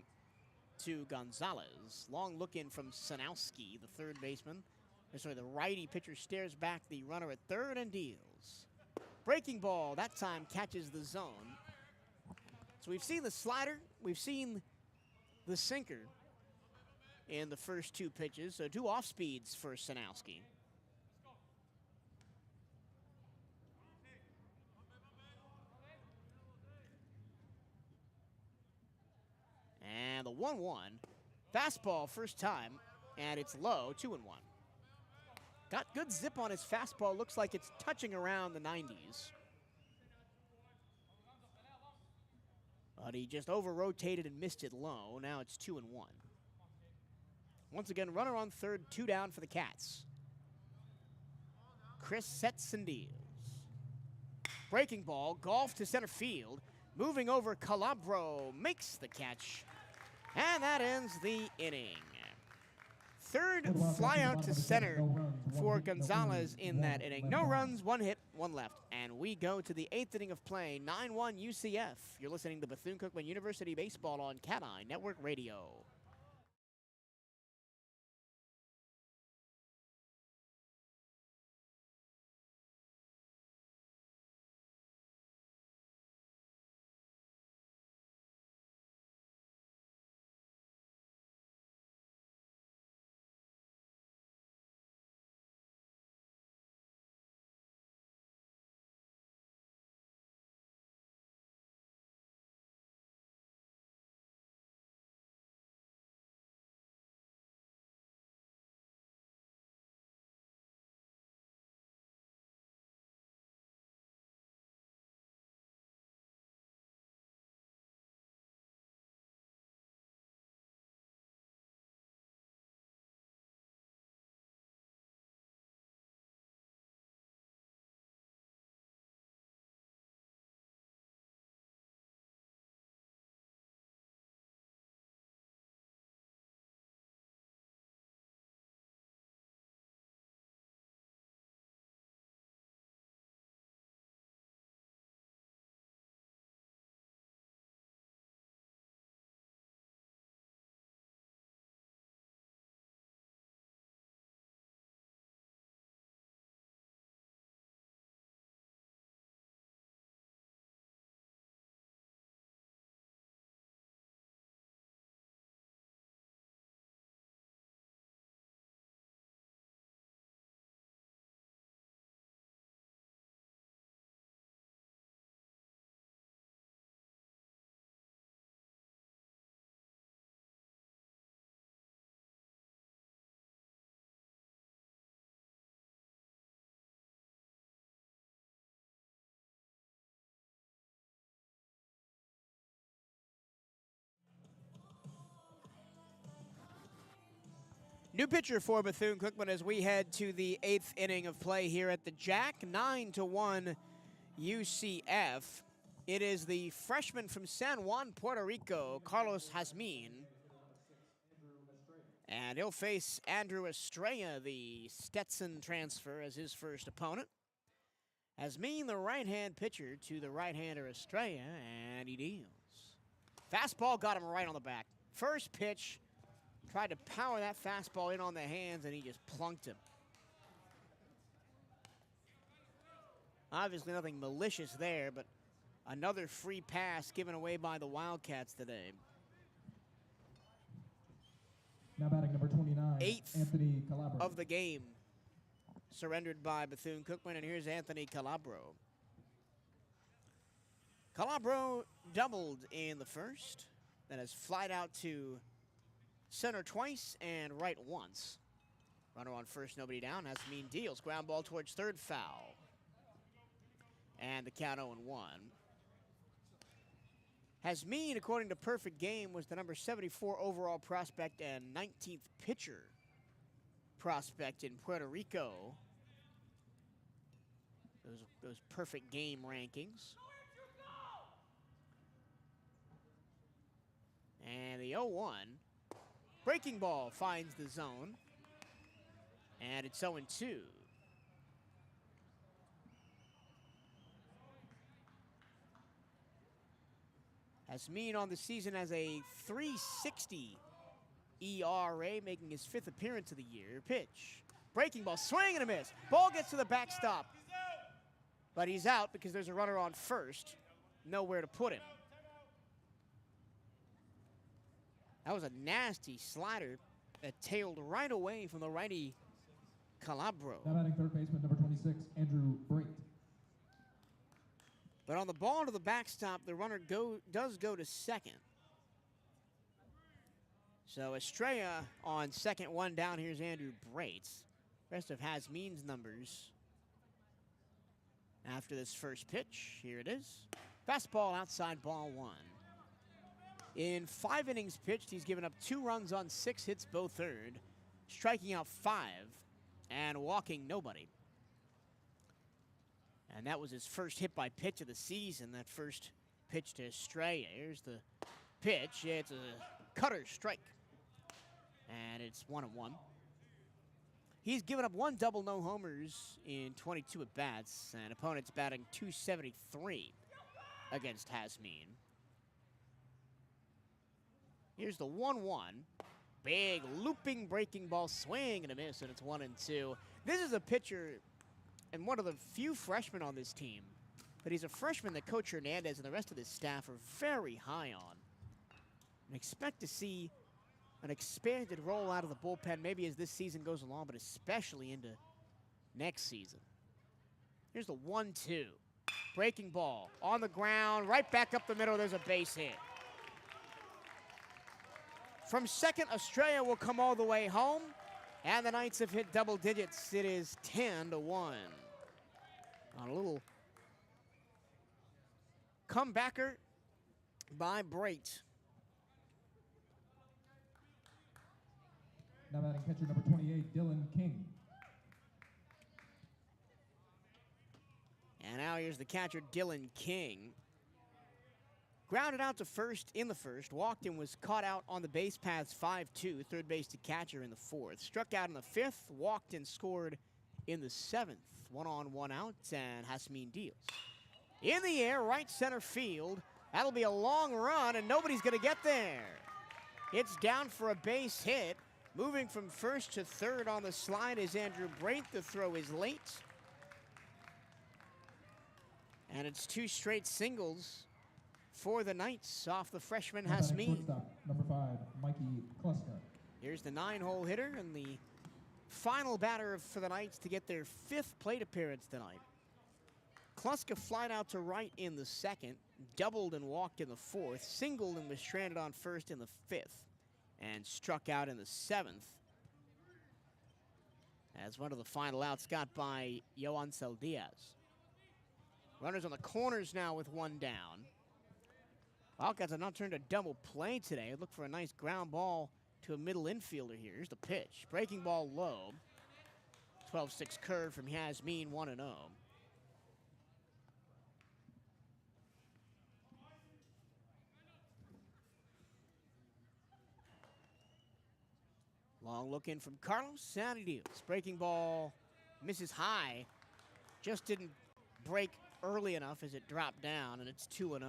to Gonzalez. Long look in from Sanowski, the third baseman. Sorry, the righty pitcher stares back the runner at third and deals. Breaking ball, that time catches the zone. So we've seen the slider, we've seen the sinker in the first 2 pitches. So 2 off speeds for Sanowski. And the 1-1, fastball first time, and it's low, 2-1. Got good zip on his fastball. Looks like it's touching around the 90s. But he just over-rotated and missed it low. Now it's 2-1. Once again, runner on third, 2 down for the Cats. Chris sets and deals. Breaking ball, golf to center field. Moving over, Calabro makes the catch. And that ends the inning. Third flyout to center for Gonzalez in that inning. No runs, 1 hit, 1 left. And we go to the 8th inning of play, 9-1 UCF. You're listening to Bethune-Cookman University Baseball on CatEye Network Radio. New pitcher for Bethune-Cookman as we head to the 8th inning of play here at the Jack. 9-1 UCF. It is the freshman from San Juan, Puerto Rico, Carlos Jazmin. And he'll face Andrew Estrella, the Stetson transfer, as his first opponent. Hasmin, the right-hand pitcher, to the right-hander Estrella, and he deals. Fastball got him right on the back. First pitch, tried to power that fastball in on the hands, and he just plunked him. Obviously nothing malicious there, but another free pass given away by the Wildcats today. Now batting number 29, Eighth Anthony Calabro. of the game, surrendered by Bethune-Cookman, and here's Anthony Calabro. Calabro doubled in the first, then has flied out to center twice and right once. Runner on first, nobody down. Hasmin deals. Ground ball towards third, foul. And the count 0-1. Hasmin, according to Perfect Game, was the number 74 overall prospect and 19th pitcher prospect in Puerto Rico. Those Perfect Game rankings. And the 0-1. Breaking ball finds the zone. And it's 0-2. Hasmin on the season has a .360 ERA, making his 5th appearance of the year. Pitch. Breaking ball, swing and a miss. Ball gets to the backstop. But he's out because there's a runner on first. Nowhere to put him. That was a nasty slider that tailed right away from the righty Calabro. Now batting third baseman number 26, Andrew Brate. But on the ball to the backstop, the runner does go to second. So Estrella on second, one down. Here's Andrew Brate. Rest of Hasmin's numbers after this first pitch. Here it is. Fastball outside, ball 1. In 5 innings pitched, he's given up 2 runs on 6 hits, both third, striking out 5 and walking nobody. And that was his first hit by pitch of the season, that first pitch to Estrella. Here's the pitch. It's a cutter strike. And it's 1-1. He's given up 1 double, no homers in 22 at-bats, and opponents batting .273 against Hasmin. Here's the 1-1. Big looping breaking ball, swing and a miss, and it's 1-2. This is a pitcher and one of the few freshmen on this team, but he's a freshman that Coach Hernandez and the rest of his staff are very high on. And expect to see an expanded role out of the bullpen, maybe as this season goes along, but especially into next season. Here's the 1-2. Breaking ball on the ground, right back up the middle, there's a base hit. From second, Estrella will come all the way home, and the Knights have hit double digits. It is 10-1. On a little comebacker by Brate. Now batting catcher number 28, Dylan King. And now here's the catcher, Dylan King. Grounded out to first in the first, walked and was caught out on the base paths 5-2, third base to catcher in the 4th. Struck out in the 5th, walked and scored in the 7th. 1 on, 1 out, and Hasmin deals. In the air, right center field. That'll be a long run, and nobody's gonna get there. It's down for a base hit. Moving from first to third on the slide is Andrew Brate. The throw is late. And it's 2 straight singles for the Knights off the freshman Hasmin. Number 5, Mikey Kluska. Here's the 9-hole hitter and the final batter for the Knights to get their 5th plate appearance tonight. Kluska flied out to right in the 2nd, doubled and walked in the 4th, singled and was stranded on first in the 5th, and struck out in the 7th. As one of the final outs got by Yoancel Diaz. Runners on the corners now with 1 down. Wildcats have not turned a double play today. Look for a nice ground ball to a middle infielder here. Here's the pitch. Breaking ball low. 12-6 curve from Hasmin, 1-0. Long look in from Carlos, and he deals. Breaking ball misses high. Just didn't break early enough as it dropped down, and it's 2-0.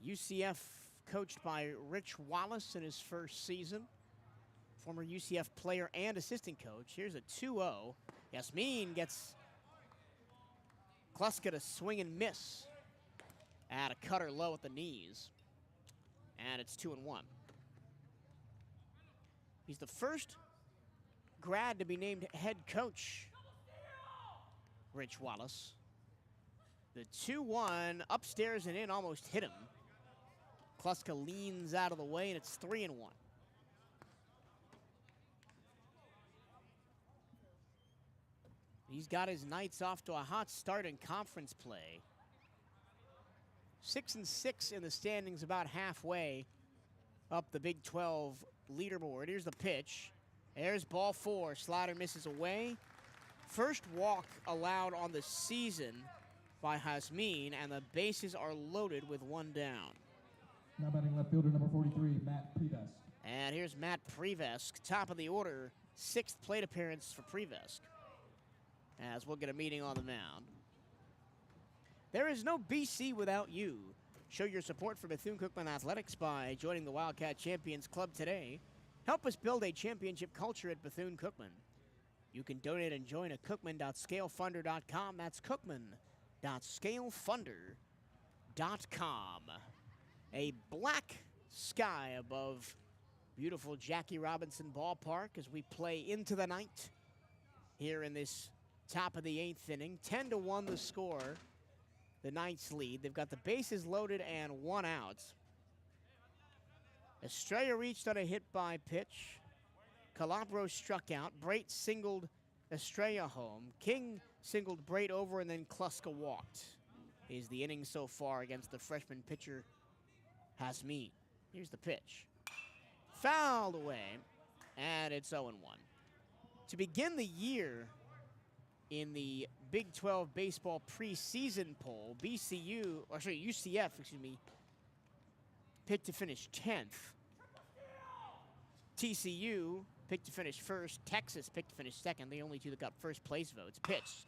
UCF coached by Rich Wallace in his first season. Former UCF player and assistant coach. Here's a 2-0. Yasmin gets Kluska to swing and miss. At a cutter low at the knees. And it's 2-1. He's the first grad to be named head coach, Rich Wallace. The 2-1 upstairs and in almost hit him. Kluska leans out of the way, and it's 3-1. He's got his Knights off to a hot start in conference play. 6-6 in the standings, about halfway up the Big 12 leaderboard. Here's the pitch. There's ball 4. Slider misses away. First walk allowed on the season by Hasmin, and the bases are loaded with 1 down. Now batting left fielder number 43, Matt Prevesk. And here's Matt Prevesk, top of the order, 6th plate appearance for Prevesk, as we'll get a meeting on the mound. There is no BC without you. Show your support for Bethune-Cookman Athletics by joining the Wildcat Champions Club today. Help us build a championship culture at Bethune-Cookman. You can donate and join at cookman.scalefunder.com. That's cookman.scalefunder.com. A black sky above beautiful Jackie Robinson Ballpark as we play into the night here in this top of the 8th inning. 10-1 the score. The Knights lead. They've got the bases loaded and 1 out. Estrella reached on a hit by pitch. Calabro struck out. Brait singled Estrella home. King singled Brait over, and then Kluska walked. Is the inning so far against the freshman pitcher Hasmin. Here's the pitch. Fouled away, and it's 0-1. To begin the year in the Big 12 baseball preseason poll, UCF, picked to finish 10th. TCU picked to finish 1st. Texas picked to finish 2nd. The only two that got first place votes. Pitch.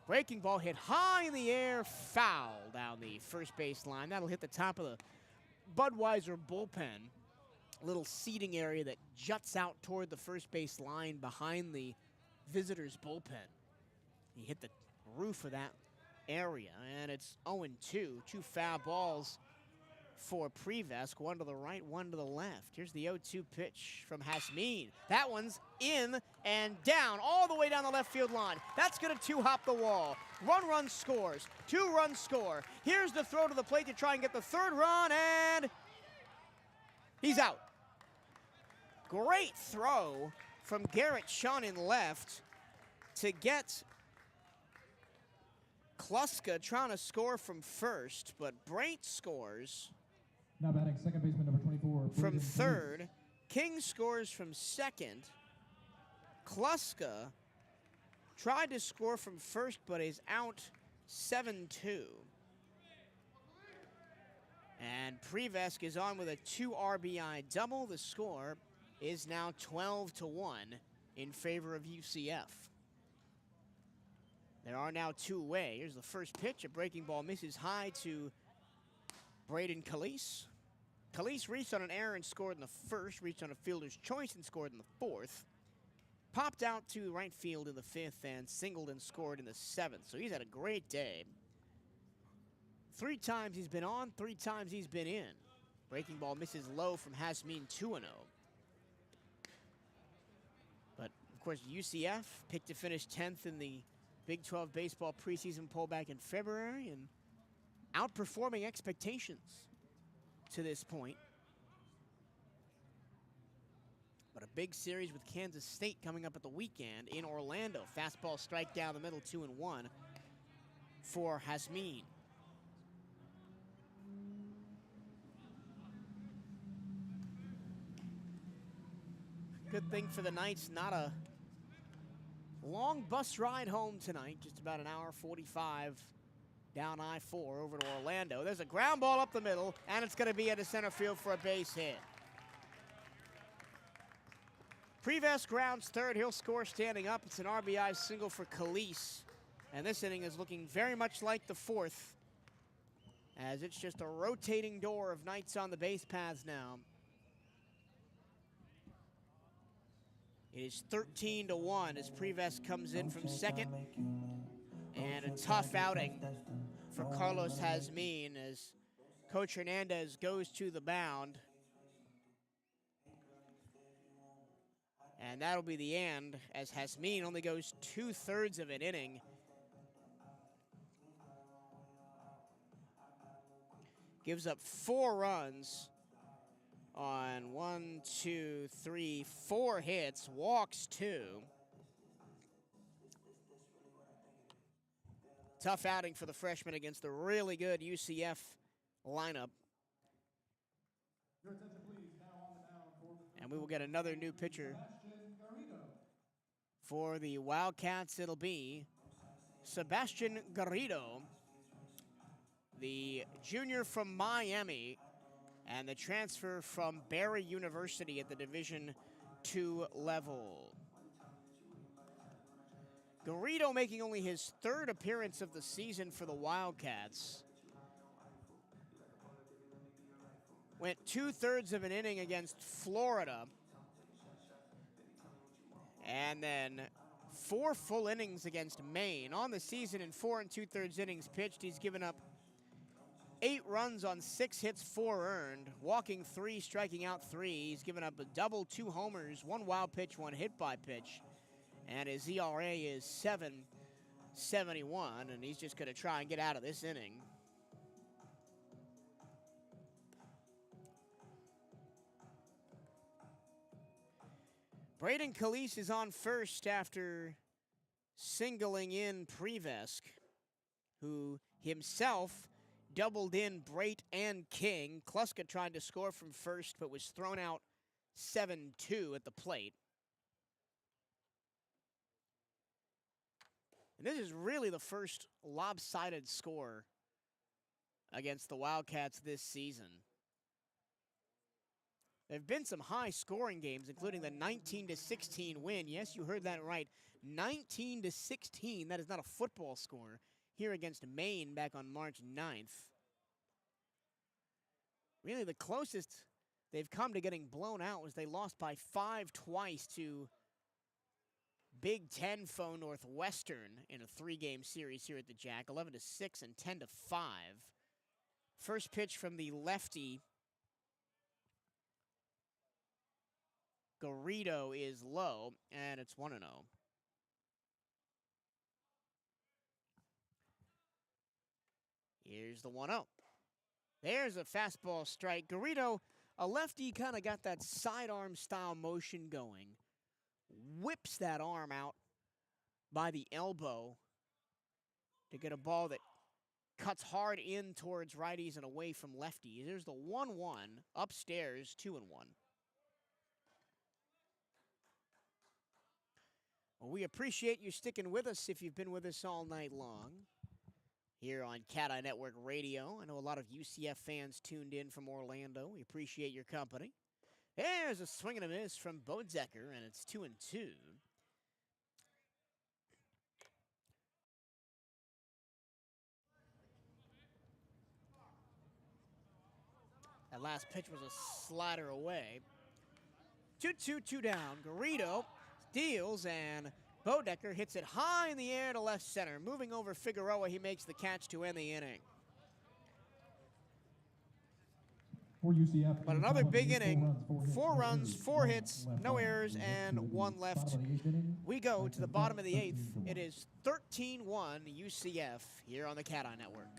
Breaking ball hit high in the air, foul down the first base line. That'll hit the top of the Budweiser bullpen. Little seating area that juts out toward the first base line behind the visitors' bullpen. He hit the roof of that area, and it's 0-2. 2 foul balls for Prevesk, 1 to the right, 1 to the left. Here's the 0-2 pitch from Hasmin. That one's in and down, all the way down the left field line. That's going to 2-hop the wall. Run scores. 2-run score. Here's the throw to the plate to try and get the 3rd run, and he's out. Great throw from Garrett Shun in left to get Kluska trying to score from first, but Brait scores. Now batting second baseman number 24. From 3rd. King scores from 2nd. Kluska tried to score from 1st, but is out 7-2. And Prevesk is on with a 2 RBI double. The score is now 12-1 in favor of UCF. There are now 2 away. Here's the first pitch. A breaking ball misses high to Braden Calise. Calise reached on an error and scored in the 1st, reached on a fielder's choice and scored in the 4th. Popped out to right field in the 5th and singled and scored in the 7th. So he's had a great day. 3 times he's been on, 3 times he's been in. Breaking ball misses low from Hasmin, 2-0. But, of course, UCF picked to finish 10th in the Big 12 baseball preseason poll back in February and outperforming expectations to this point. But a big series with Kansas State coming up at the weekend in Orlando. Fastball strike down the middle, 2-1 for Hasmin. Good thing for the Knights, not a long bus ride home tonight, just about an hour 45 down I-4 over to Orlando. There's a ground ball up the middle, and it's going to be at the center field for a base hit. Prevesk grounds 3rd. He'll score standing up. It's an RBI single for Calise And this inning is looking very much like the fourth, as it's just a rotating door of Knights on the base paths now. It is 13-1 as Preves comes in from second. And a tough outing for Carlos Jazmin as Coach Hernandez goes to the mound. And that'll be the end, as Jazmin only goes 2/3 of an inning. Gives up 4 runs on 1, 2, 3, 4 hits, walks 2. Tough outing for the freshman against the really good UCF lineup. Your attention, please. Now on the mound for And we will get another new pitcher Sebastian Garrido. for the Wildcats. It'll be Sebastian Garrido, the junior from Miami and the transfer from Barry University at the Division II level. Garrido making only his 3rd appearance of the season for the Wildcats. Went 2/3 of an inning against Florida. And then 4 full innings against Maine. On the season in 4 2/3 innings pitched, he's given up 8 runs on 6 hits, 4 earned, walking 3, striking out 3. He's given up a double, 2 homers, 1 wild pitch, 1 hit by pitch. And his ERA is 7.71, and he's just going to try and get out of this inning. Braden Calise is on first after singling in Prevesk, who himself doubled in Brait and King. Kluska tried to score from first, but was thrown out 7-2 at the plate. And this is really the first lopsided score against the Wildcats this season. There have been some high-scoring games, including the 19-16 win. Yes, you heard that right. 19-16. That is not a football score. Here against Maine back on March 9th. Really, the closest they've come to getting blown out was they lost by 5 twice to Big Ten foe Northwestern in a 3-game series here at the Jack. 11-6 and 10-5. First pitch from the lefty. Garrido is low, and it's 1-0. Here's the 1-0. There's a fastball strike. Garrido, a lefty, kind of got that sidearm style motion going. Whips that arm out by the elbow to get a ball that cuts hard in towards righties and away from lefties. There's the 1-1 upstairs, 2-1. Well, we appreciate you sticking with us if you've been with us all night long here on CatEye Network Radio. I know a lot of UCF fans tuned in from Orlando. We appreciate your company. There's a swing and a miss from Bodecker, and it's 2-2. That last pitch was a slider away. 2-2, 2 down. Garrido deals, and Bodecker hits it high in the air to left center. Moving over Figueroa, he makes the catch to end the inning. For UCF, But another big inning, 4 runs, 4 hits, no errors, and 1 left. We go to the bottom of the 8th. It is 13-1 UCF here on the CatEye Network.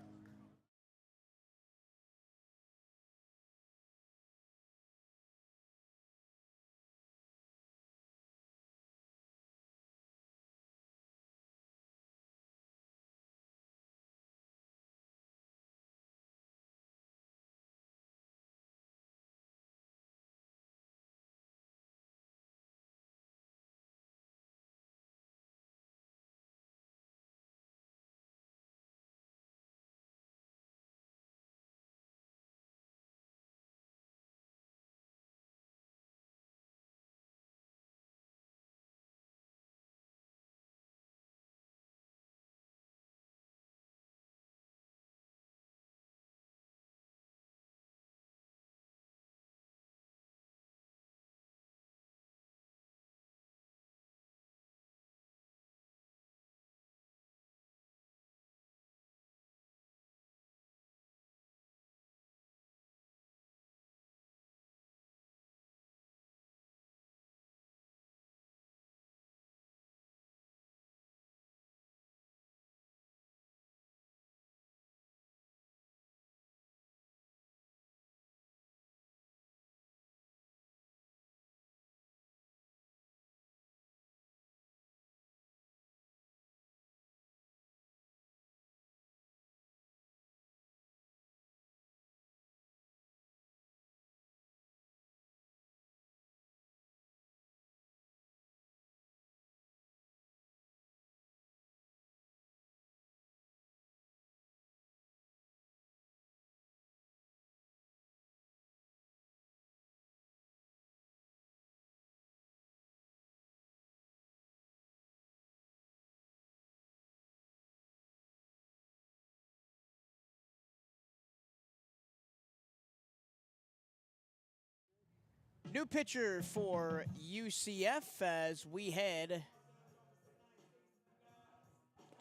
New pitcher for UCF as we head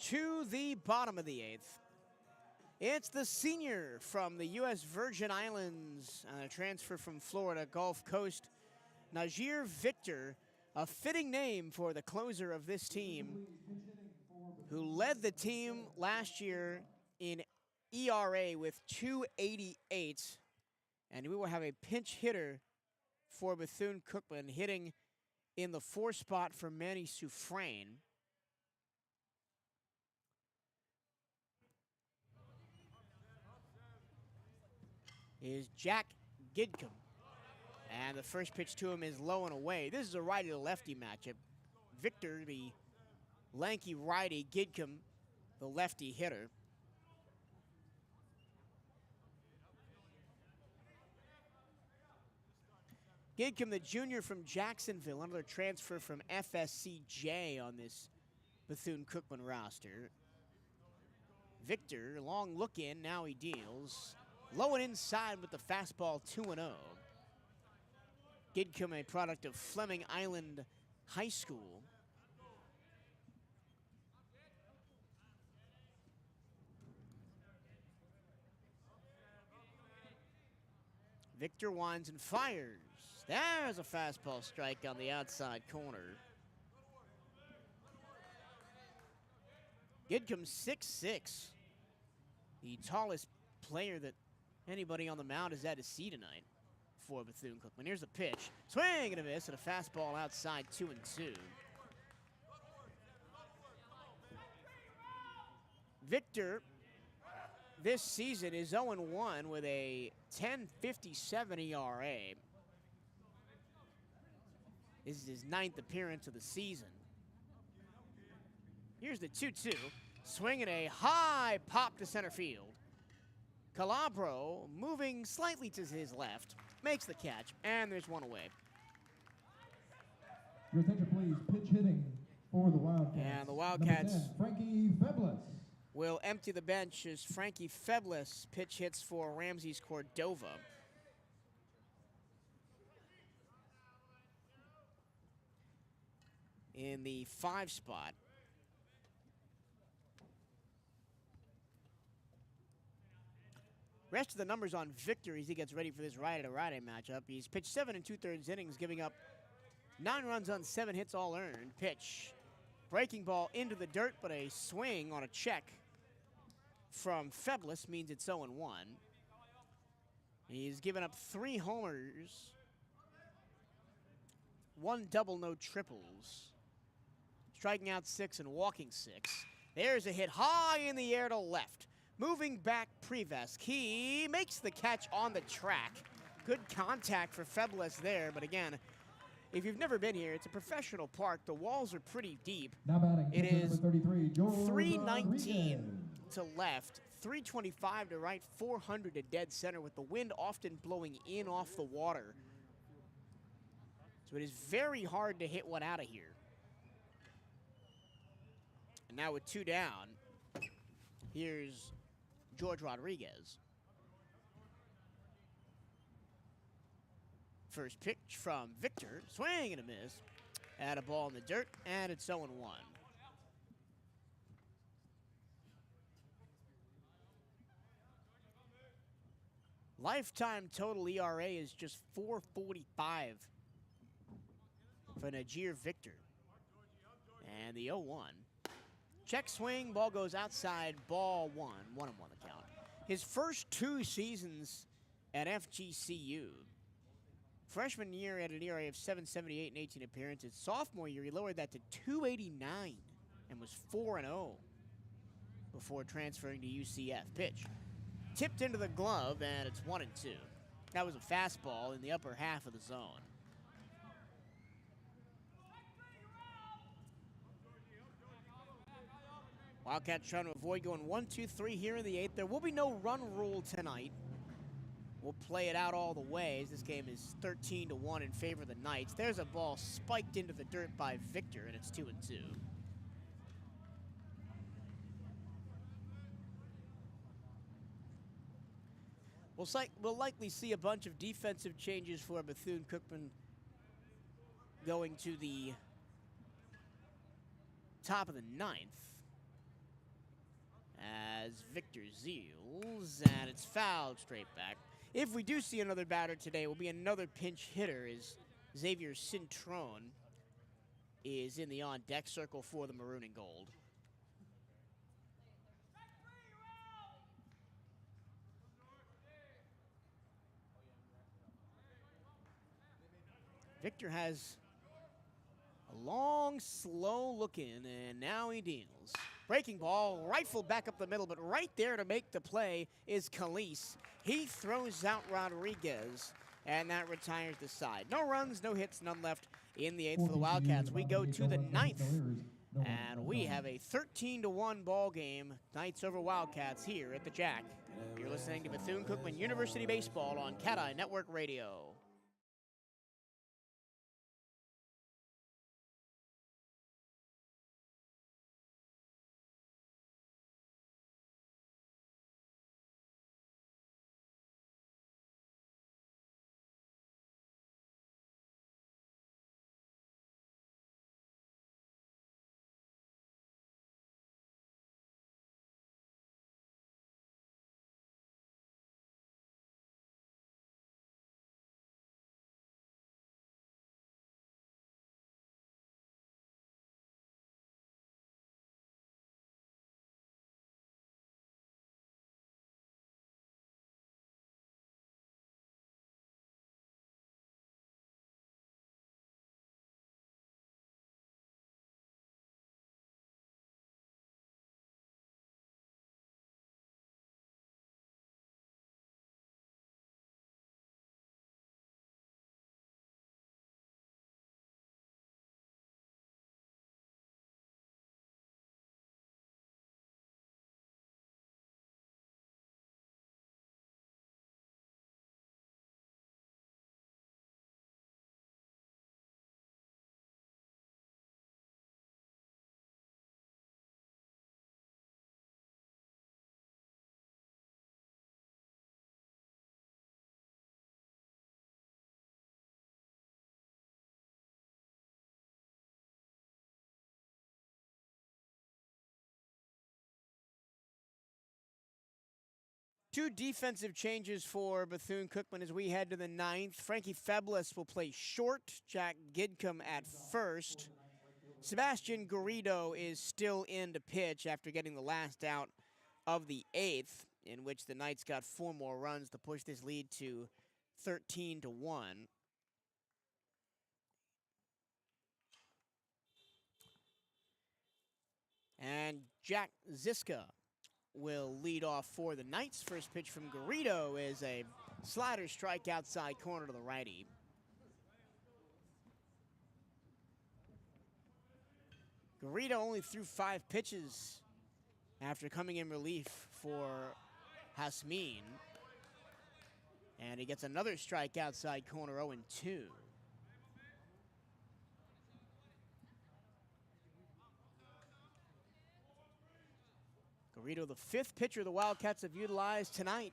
to the bottom of the 8th. It's the senior from the U.S. Virgin Islands, a transfer from Florida Gulf Coast, Najir Victor, a fitting name for the closer of this team, who led the team last year in ERA with 288, and we will have a pinch hitter for Bethune-Cookman hitting in the 4 spot for Manny Soufrain. Is Jack Gidcombe. And the first pitch to him is low and away. This is a righty-to-lefty matchup. Victor, the lanky righty, Gidcombe, the lefty hitter. Gidcombe, the junior from Jacksonville, another transfer from FSCJ on this Bethune-Cookman roster. Victor, long look in, now he deals. Low and inside with the fastball, 2-0. Gidcombe, a product of Fleming Island High School. Victor winds and fires. There's a fastball strike on the outside corner. Gidcombe 6'6", the tallest player that anybody on the mound has had to see tonight for Bethune-Cookman. Here's a pitch. Swing and a miss, and a fastball outside, 2-2. Victor this season is 0-1 with a 10.57 ERA. This is his 9th appearance of the season. Here's the 2-2. Swinging a high pop to center field. Calabro moving slightly to his left. Makes the catch, and there's one away. Your attention, please. Pitch hitting for the Wildcats. And the Wildcats, Number 10, Frankie Feblis. Will empty the bench as Frankie Feblis pitch hits for Ramses Cordova. In the 5 spot. Rest of the numbers on Victor as he gets ready for this righty-to-righty matchup. He's pitched 7 2/3 innings, giving up 9 runs on 7 hits all earned. Pitch. Breaking ball into the dirt, but a swing on a check from Feblis means it's 0-1. He's given up 3 homers, 1 double, no triples. Striking out 6 and walking 6. There's a hit high in the air to left. Moving back Prevesk. He makes the catch on the track. Good contact for Feblis there, but again, if you've never been here, it's a professional park. The walls are pretty deep. Now batting, it is 33, 319 to left, 325 to right, 400 to dead center, with the wind often blowing in off the water. So it is very hard to hit one out of here. And now with 2 down, here's George Rodriguez. First pitch from Victor, swing and a miss. Add a ball in the dirt, and it's 0-1. Lifetime total ERA is just 4.45 for Najir Victor. And the 0-1. Check swing, ball goes outside, ball 1. 1-1 the count. His first 2 seasons at FGCU. Freshman year at an ERA of 7.78 in 18 appearances. Sophomore year, he lowered that to 2.89 and was 4-0 before transferring to UCF. Pitch. Tipped into the glove, and it's 1-2. That was a fastball in the upper half of the zone. Wildcats trying to avoid going 1-2-3 here in the 8th. There will be no run rule tonight. We'll play it out all the ways. This game is 13-1 in favor of the Knights. There's a ball spiked into the dirt by Victor, and it's 2-2. We'll likely see a bunch of defensive changes for Bethune-Cookman going to the top of the ninth. As Victor Zeals, and it's fouled straight back. If we do see another batter today, it will be another pinch hitter as Xavier Cintrone is in the on-deck circle for the maroon and gold. Victor has a long, slow look in, and now he deals. Breaking ball, rifled back up the middle, but right there to make the play is Calise. He throws out Rodriguez, and that retires the side. No runs, no hits, none left in the eighth for the Wildcats. We go to the ninth, and we have a 13-1 ball game. Knights over Wildcats here at the Jack. You're listening to Bethune-Cookman University Baseball on CatEye Network Radio. Two defensive changes for Bethune-Cookman as we head to the ninth. Frankie Feblis will play short, Jack Gidcombe at first. Sebastian Garrido is still in to pitch after getting the last out of the eighth, in which the Knights got 4 more runs to push this lead to 13-1. And Jack Ziska will lead off for the Knights. First pitch from Garrido is a slider strike outside corner to the righty. Garrido only threw 5 pitches after coming in relief for Hasmin. And he gets another strike outside corner, 0-2. Garrido, the 5th pitcher the Wildcats have utilized tonight,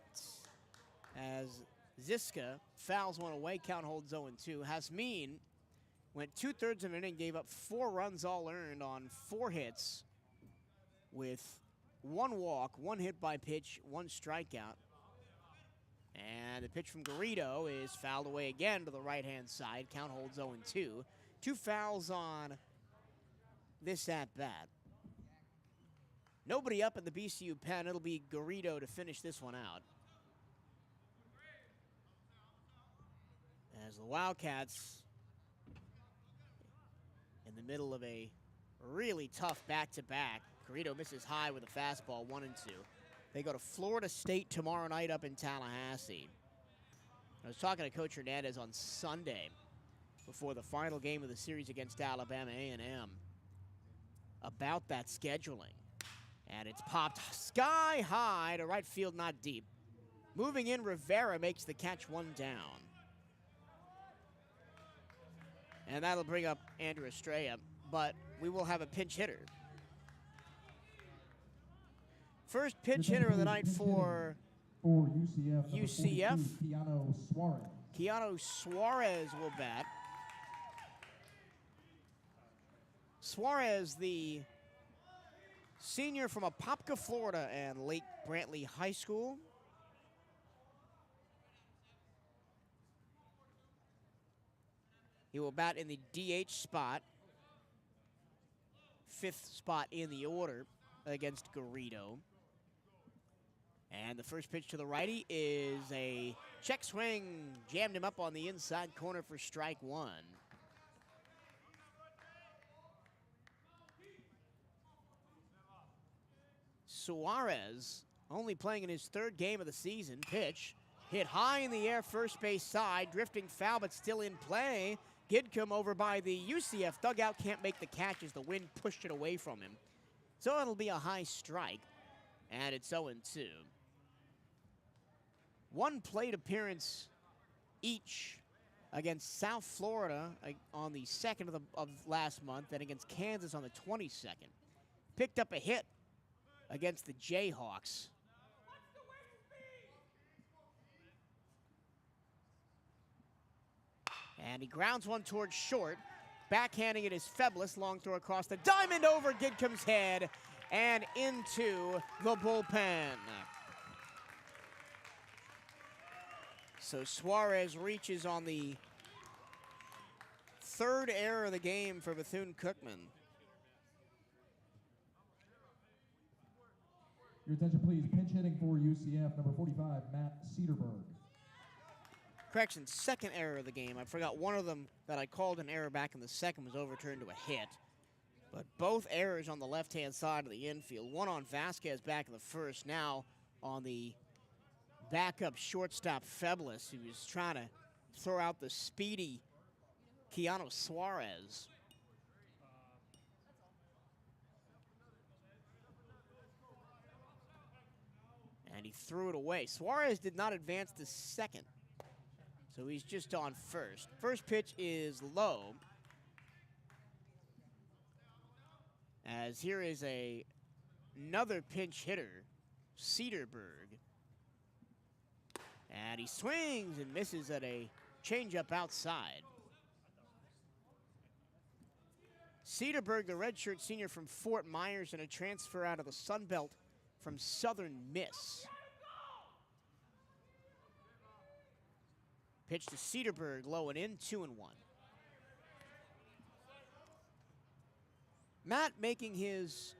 as Ziska fouls one away, count holds 0-2. Hasmin went 2/3 of an inning, gave up 4 runs all earned on 4 hits with 1 walk, 1 hit by pitch, 1 strikeout. And the pitch from Garrido is fouled away again to the right-hand side. Count holds 0-2. 2 fouls on this at-bat. Nobody up in the BCU pen. It'll be Garrido to finish this one out. As the Wildcats, in the middle of a really tough back-to-back. Garrido misses high with a fastball, 1-2. They go to Florida State tomorrow night up in Tallahassee. I was talking to Coach Hernandez on Sunday before the final game of the series against Alabama A&M about that scheduling. And it's popped sky high to right field, not deep. Moving in, Rivera makes the catch, 1 down. And that'll bring up Andrew Estrella, but we will have a pinch hitter. First pinch hitter of the night for For UCF, number UCF. 42, Keanu Suarez. Keanu Suarez will bat. Suarez, the senior from Apopka, Florida, and Lake Brantley High School. He will bat in the DH spot, 5th spot in the order against Garrido. And the first pitch to the righty is a check swing. Jammed him up on the inside corner for strike 1. Suarez, only playing in his 3rd game of the season. Pitch hit high in the air, first base side, drifting foul, but still in play. Gidcombe over by the UCF dugout, can't make the catch as the wind pushed it away from him. So it'll be a high strike, and it's 0-2. 1 plate appearance each against South Florida on the 2nd of last month, and against Kansas on the 22nd. Picked up a hit against the Jayhawks. And he grounds one towards short. Backhanding it is Feblis. Long throw across the diamond over Gidcombe's head and into the bullpen. So Suarez reaches on the 3rd error of the game for Bethune-Cookman. Your attention, please. Pinch hitting for UCF, number 45, Matt Cedarberg. Correction, 2nd error of the game. I forgot one of them that I called an error back in the 2nd was overturned to a hit. But both errors on the left-hand side of the infield. One on Vasquez back in the 1st, now on the backup shortstop Feblis, who was trying to throw out the speedy Keanu Suarez. And he threw it away. Suarez did not advance to 2nd. So he's just on 1st. First pitch is low. As here is another pinch hitter, Cedarberg. And he swings and misses at a changeup outside. Cedarberg, the redshirt senior from Fort Myers, and a transfer out of the Sun Belt from Southern Miss. Pitch to Cedarberg, low and in, 2-1. Matt making his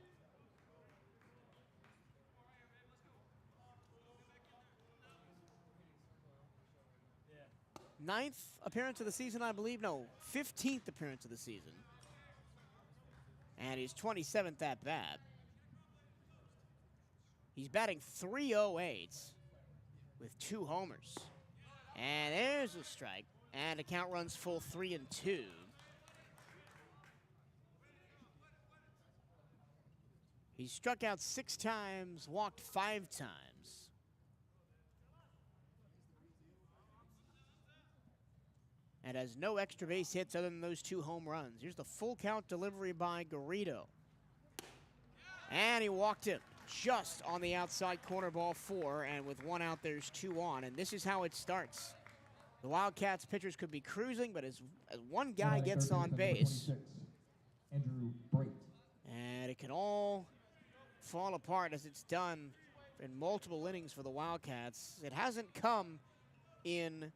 ninth appearance of the season, I believe. No, 15th appearance of the season. And his 27th at bat. He's batting .308 with 2 homers. And there's a strike. And the count runs full 3-2. He struck out 6 times, walked 5 times. And has no extra base hits other than those 2 home runs. Here's the full count delivery by Garrido. And he walked it just on the outside corner, ball 4. And with 1 out, there's 2 on. And this is how it starts. The Wildcats pitchers could be cruising, but as one guy gets on base, Andrew Brait. and it can all fall apart as it's done in multiple innings for the Wildcats. It hasn't come in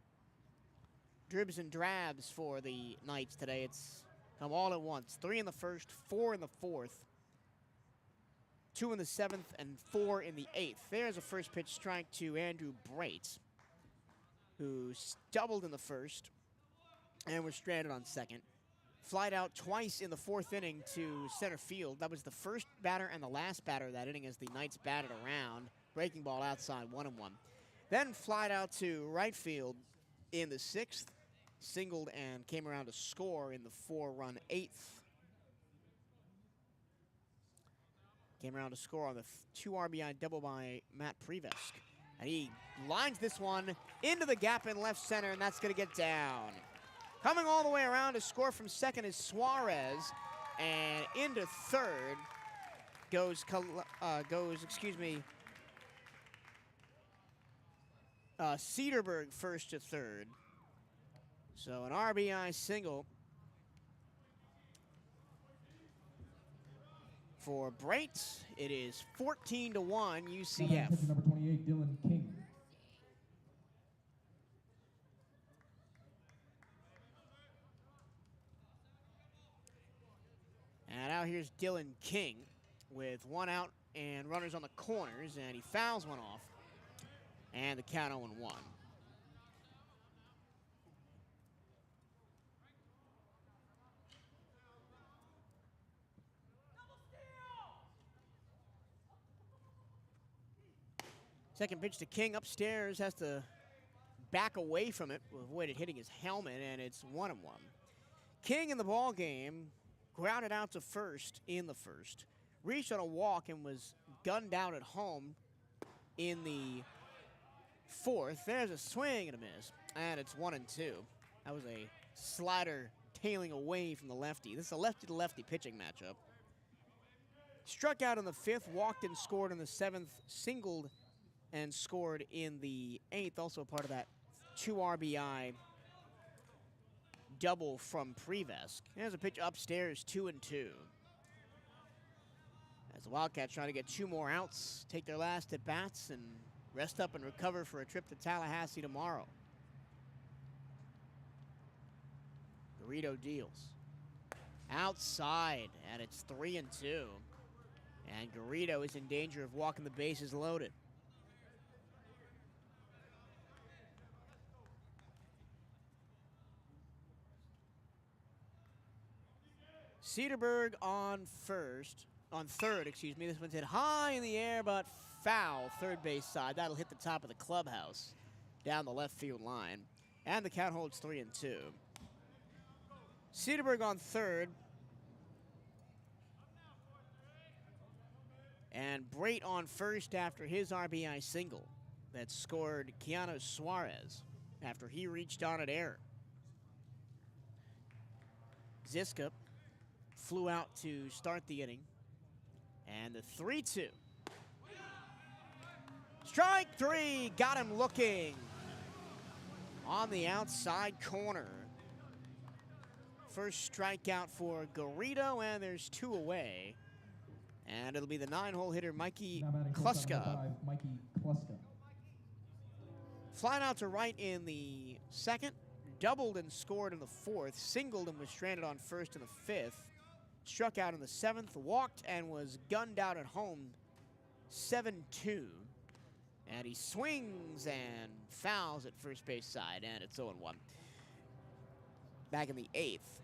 dribs and drabs for the Knights today. It's come all at once. 3 in the 1st, 4 in the 4th, 2 in the 7th, and 4 in the 8th. There's a first pitch strike to Andrew Brait, who doubled in the 1st and was stranded on 2nd. Flied out twice in the 4th inning to center field. That was the first batter and the last batter of that inning as the Knights batted around. Breaking ball outside, 1-1. Then flied out to right field in the 6th. Singled and came around to score in the 4-run 8th. Came around to score on the 2 RBI double by Matt Prevesk. And he lines this one into the gap in left center, and that's going to get down. Coming all the way around to score from 2nd is Suarez, and into 3rd goes Cedarburg first to third. So an RBI single for Brate. It is 14-1 UCF. Pitcher number 28, Dylan King. And now here's Dylan King with one out and runners on the corners, and he fouls one off. And the count 0-1. Second pitch to King upstairs, has to back away from it, avoided hitting his helmet, and it's 1-1. King in the ball game grounded out to first in the first, reached on a walk and was gunned out at home in the fourth. There's a swing and a miss, and it's 1-2. That was a slider tailing away from the lefty. This is a lefty-to-lefty pitching matchup. Struck out in the fifth, walked and scored in the seventh, singled and scored in the eighth, also part of that 2 RBI double from Prevesk. There's a pitch upstairs, 2-2. As the Wildcats trying to get 2 more outs, take their last at bats, and rest up and recover for a trip to Tallahassee tomorrow. Garrido deals. Outside, and it's 3-2. And Garrido is in danger of walking the bases loaded. Cedarburg on third, excuse me. This one's hit high in the air, but foul, third base side. That'll hit the top of the clubhouse down the left field line. And the count holds 3-2. Cedarburg on third. And Brate on first after his RBI single that scored Keanu Suarez after he reached on at error. Ziska flew out to start the inning. And the 3-2. Strike 3, got him looking on the outside corner. First strikeout for Garrido, and there's 2 away. And it'll be the 9-hole hitter, Mikey Kluska. Mikey Kluska. Flying out to right in the second, doubled and scored in the fourth, singled and was stranded on first in the fifth. Struck out in the seventh, walked and was gunned out at home, 7-2. And he swings and fouls at first base side, and it's 0-1. Back in the eighth.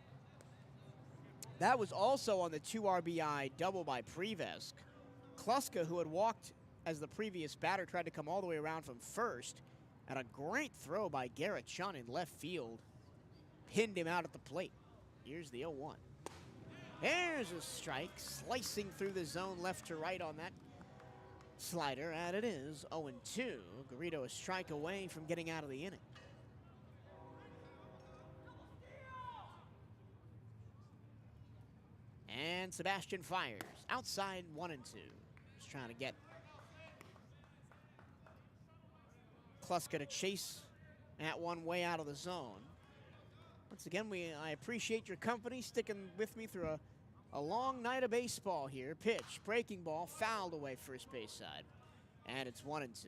That was also on the 2 RBI double by Prevesk. Kluska, who had walked as the previous batter, tried to come all the way around from first, and a great throw by Garrett Chun in left field pinned him out at the plate. Here's the 0-1. There's a strike, slicing through the zone left to right on that slider, and it is 0-2. Garrido a strike away from getting out of the inning. And Sebastian fires. Outside, 1-2. Just trying to get Kluska to chase that one way out of the zone. Once again, I appreciate your company, sticking with me through a long night of baseball here. Pitch, breaking ball, fouled away first base side. And it's 1-2.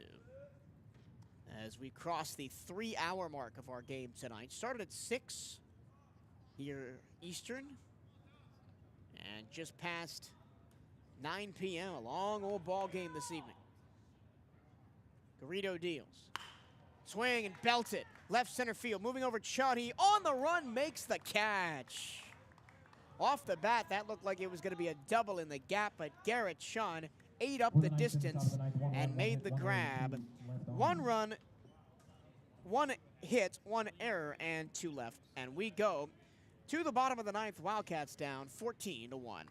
As we cross the 3-hour mark of our game tonight. Started at 6 here Eastern. And just past 9 p.m., a long old ball game this evening. Garrido deals. Swing and belt it. Left center field, moving over Chun. He on the run makes the catch. Off the bat, that looked like it was going to be a double in the gap, but Garrett Chun ate up the distance and made the grab. 1 run, 1 hit, 1 error, and 2 left. And we go to the bottom of the ninth. Wildcats down 14-1.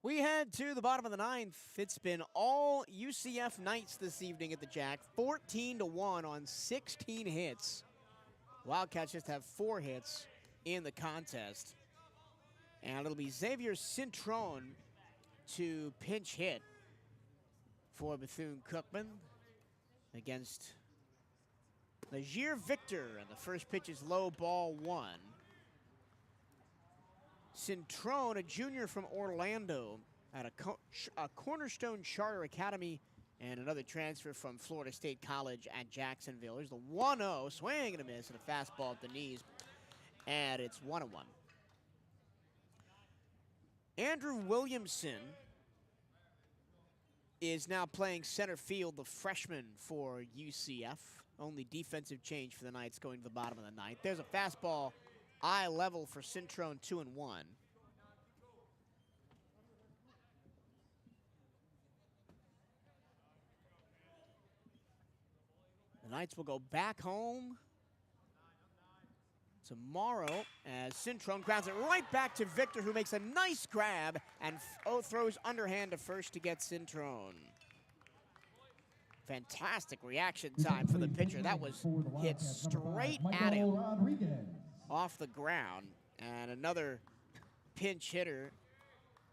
We head to the bottom of the ninth. It's been all UCF Knights this evening at the Jack. 14-1 on 16 hits. Wildcats just have 4 hits in the contest. And it'll be Xavier Cintron to pinch hit for Bethune-Cookman against Najir Victor. And the first pitch is low, ball 1. Cintron, a junior from Orlando at a Cornerstone Charter Academy, and another transfer from Florida State College at Jacksonville. There's the 1-0, swing and a miss, and a fastball at the knees, and it's 1-1. Andrew Williamson is now playing center field, the freshman for UCF. Only defensive change for the Knights going to the bottom of the ninth. There's a fastball eye level for Cintron, 2-1. The Knights will go back home tomorrow as Cintron grounds it right back to Victor, who makes a nice grab and throws underhand to first to get Cintron. Fantastic reaction time for the pitcher. That was hit straight at him off the ground. And another pinch hitter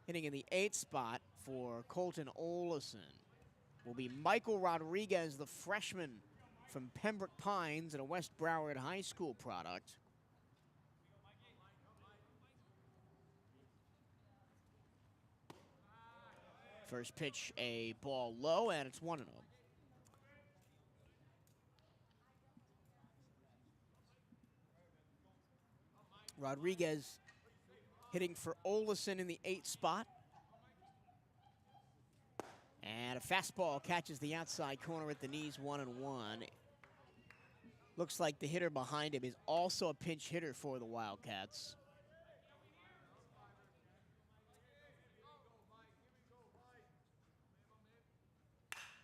hitting in the 8th spot for Colton Olison will be Michael Rodriguez, the freshman from Pembroke Pines and a West Broward High School product. First pitch, a ball low, and it's 1-0. Rodriguez hitting for Olison in the 8th spot. And a fastball catches the outside corner at the knees, 1-1. Looks like the hitter behind him is also a pinch hitter for the Wildcats.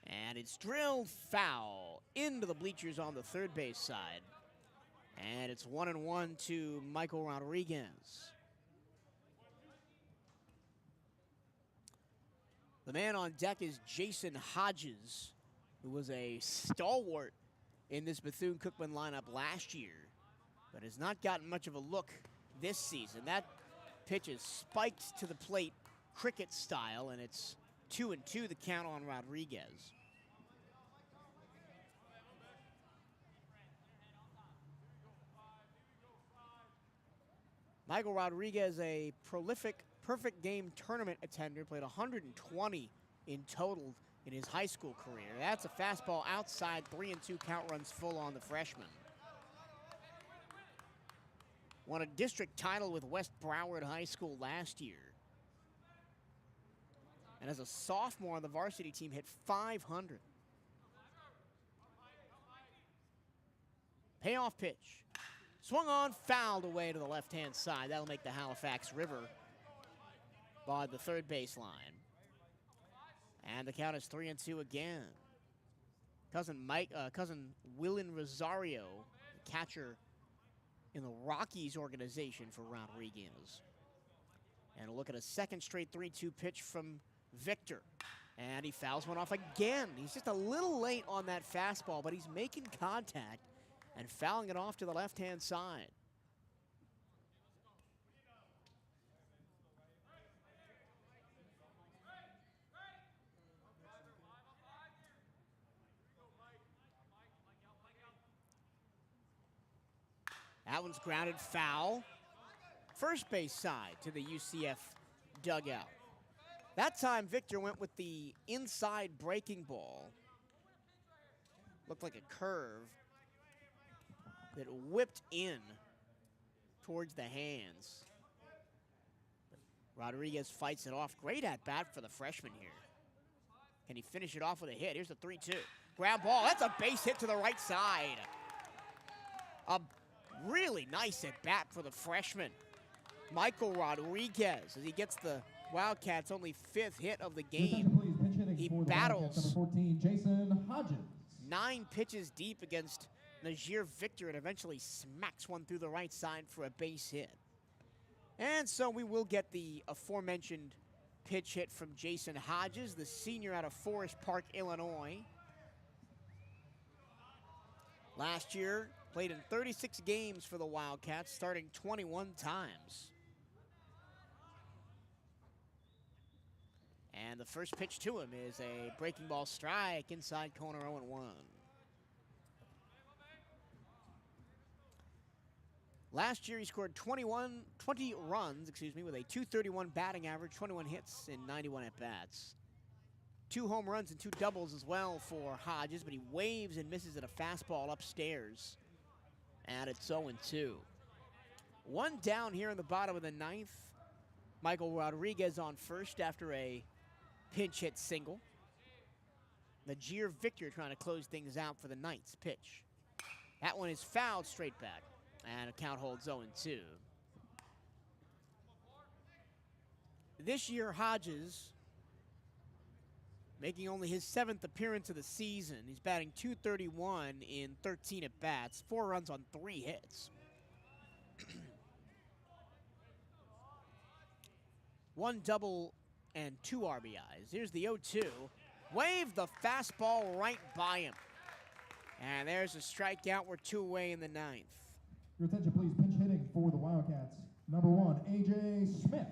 And it's drilled foul into the bleachers on the third base side. And it's 1-1 to Michael Rodriguez. The man on deck is Jason Hodges, who was a stalwart in this Bethune-Cookman lineup last year, but has not gotten much of a look this season. That pitch is spiked to the plate cricket style, and it's 2-2 the count on Rodriguez. Michael Rodriguez, a prolific perfect game tournament attender, played 120 in total in his high school career. That's a fastball outside, 3-2 count, runs full on the freshman. Won a district title with West Broward High School last year. And as a sophomore on the varsity team, hit .500. Payoff pitch. Swung on, fouled away to the left-hand side. That'll make the Halifax River by the third baseline. And the count is 3-2 again. Cousin Willen Rosario, catcher in the Rockies organization for Rodriguez. And a look at a second straight 3-2 pitch from Victor. And he fouls one off again. He's just a little late on that fastball, but he's making contact and fouling it off to the left-hand side. That one's grounded foul. First base side to the UCF dugout. That time, Victor went with the inside breaking ball. Looked like a curve that whipped in towards the hands. Rodriguez fights it off. Great at bat for the freshman here. Can he finish it off with a hit? Here's the 3-2. Ground ball. That's a base hit to the right side. A really nice at bat for the freshman, Michael Rodriguez, as he gets the Wildcats' only 5th hit of the game. He battles 9 pitches deep against Najir Victor and eventually smacks one through the right side for a base hit. And so we will get the aforementioned pitch hit from Jason Hodges, the senior out of Forest Park, Illinois. Last year, played in 36 games for the Wildcats, starting 21 times. And the first pitch to him is a breaking ball strike, inside corner, 0-1. Last year, he scored 20 runs, with a .231 batting average, 21 hits in 91 at-bats. 2 home runs and 2 doubles as well for Hodges, but he waves and misses at a fastball upstairs. And it's 0-2. One down here in the bottom of the 9th. Michael Rodriguez on first after a pinch hit single. Najir Victor trying to close things out for the Knights. Pitch. That one is fouled straight back. And a count holds 0-2. This year, Hodges, making only his 7th appearance of the season. He's batting .231 in 13 at-bats, 4 runs on 3 hits. 1 double and 2 RBIs. Here's the 0-2. Wave the fastball right by him. And there's a strikeout. We're 2 away in the 9th. Your attention, please. Pinch hitting for the Wildcats. Number 1, A.J. Smith.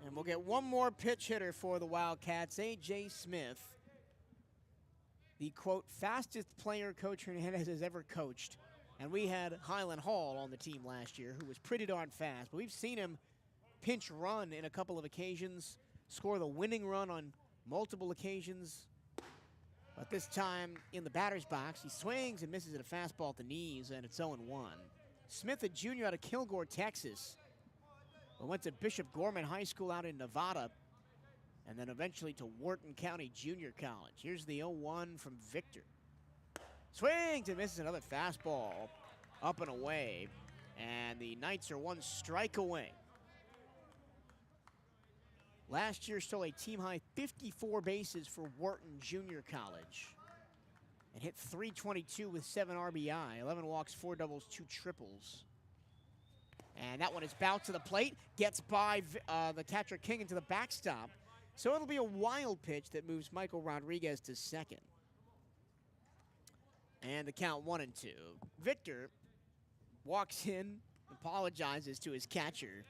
And we'll get one more pitch hitter for the Wildcats, A.J. Smith. The, quote, fastest player Coach Hernandez has ever coached. And we had Highland Hall on the team last year, who was pretty darn fast. But we've seen him pinch run in a couple of occasions, score the winning run on multiple occasions. But this time in the batter's box, he swings and misses at a fastball at the knees, and it's 0-1. Smith, a junior out of Kilgore, Texas, but went to Bishop Gorman High School out in Nevada, and then eventually to Wharton County Junior College. Here's the 0-1 from Victor. Swings and misses another fastball up and away, and the Knights are 1 strike away. Last year stole a team-high 54 bases for Wharton Junior College and hit .322 with 7 RBI, 11 walks, 4 doubles, 2 triples. And that one is bounced to the plate, gets by the catcher King into the backstop. So it'll be a wild pitch that moves Michael Rodriguez to second. And the count 1-2. Victor walks in, apologizes to his catcher.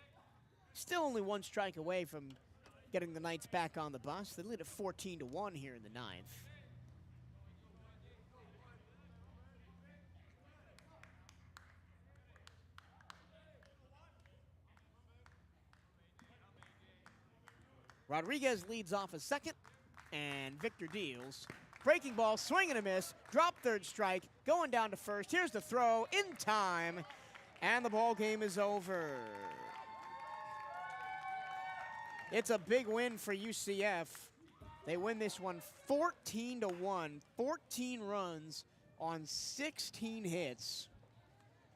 Still only 1 strike away from getting the Knights back on the bus. They lead at 14-1 here in the 9th. Rodriguez leads off a second, and Victor deals. Breaking ball, swing and a miss, drop third strike, going down to first. Here's the throw in time, and the ball game is over. It's a big win for UCF. They win this one 14-1, 14 runs on 16 hits.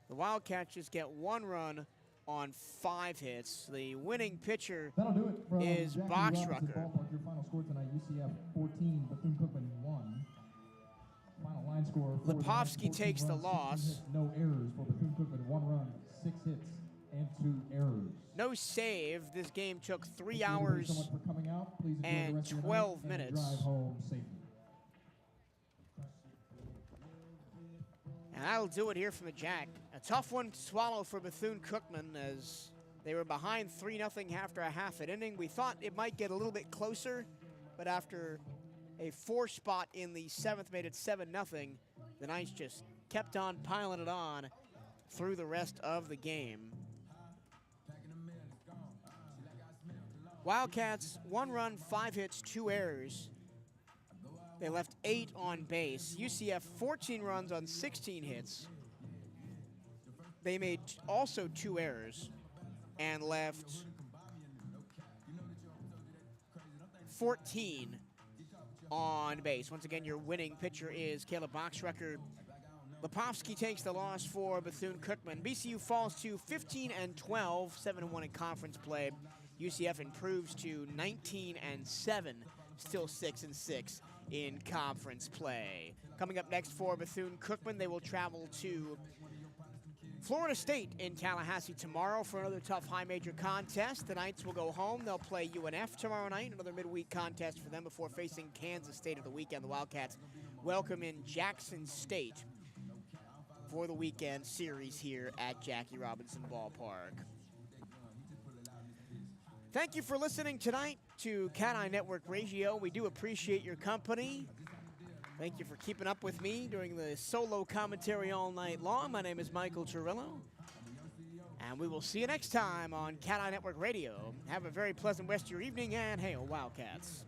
The Wildcats just get 1 run on 5 hits. The winning pitcher is Boxrucker. Your final score tonight, UCF 14, Bethune-Cookman 1. Final line score. Lipovsky takes the loss. No errors for Bethune-Cookman, 1 run, 6 hits, and 2 errors. No save. This game took 3 hours and 12 minutes. Drive home safely. And that'll do it here from the Jack. A tough one to swallow for Bethune-Cookman as they were behind 3-0 after a half an inning. We thought it might get a little bit closer, but after a 4 spot in the 7th made it 7-0, the Knights just kept on piling it on through the rest of the game. Wildcats, 1 run, 5 hits, 2 errors. They left 8 on base. UCF, 14 runs on 16 hits. They made also 2 errors and left 14 on base. Once again, your winning pitcher is Caleb Boxrucker. Lipovsky takes the loss for Bethune-Cookman. BCU falls to 15-12, 7-1 in conference play. UCF improves to 19-7, still 6-6 in conference play. Coming up next for Bethune-Cookman, they will travel to Florida State in Tallahassee tomorrow for another tough high major contest. The Knights will go home. They'll play UNF tomorrow night, another midweek contest for them before facing Kansas State of the weekend. The Wildcats welcome in Jackson State for the weekend series here at Jackie Robinson Ballpark. Thank you for listening tonight to CatEye Network Radio. We do appreciate your company. Thank you for keeping up with me during the solo commentary all night long. My name is Michael Cirillo, and we will see you next time on CatEye Network Radio. Have a very pleasant rest of your evening, and hail Wildcats.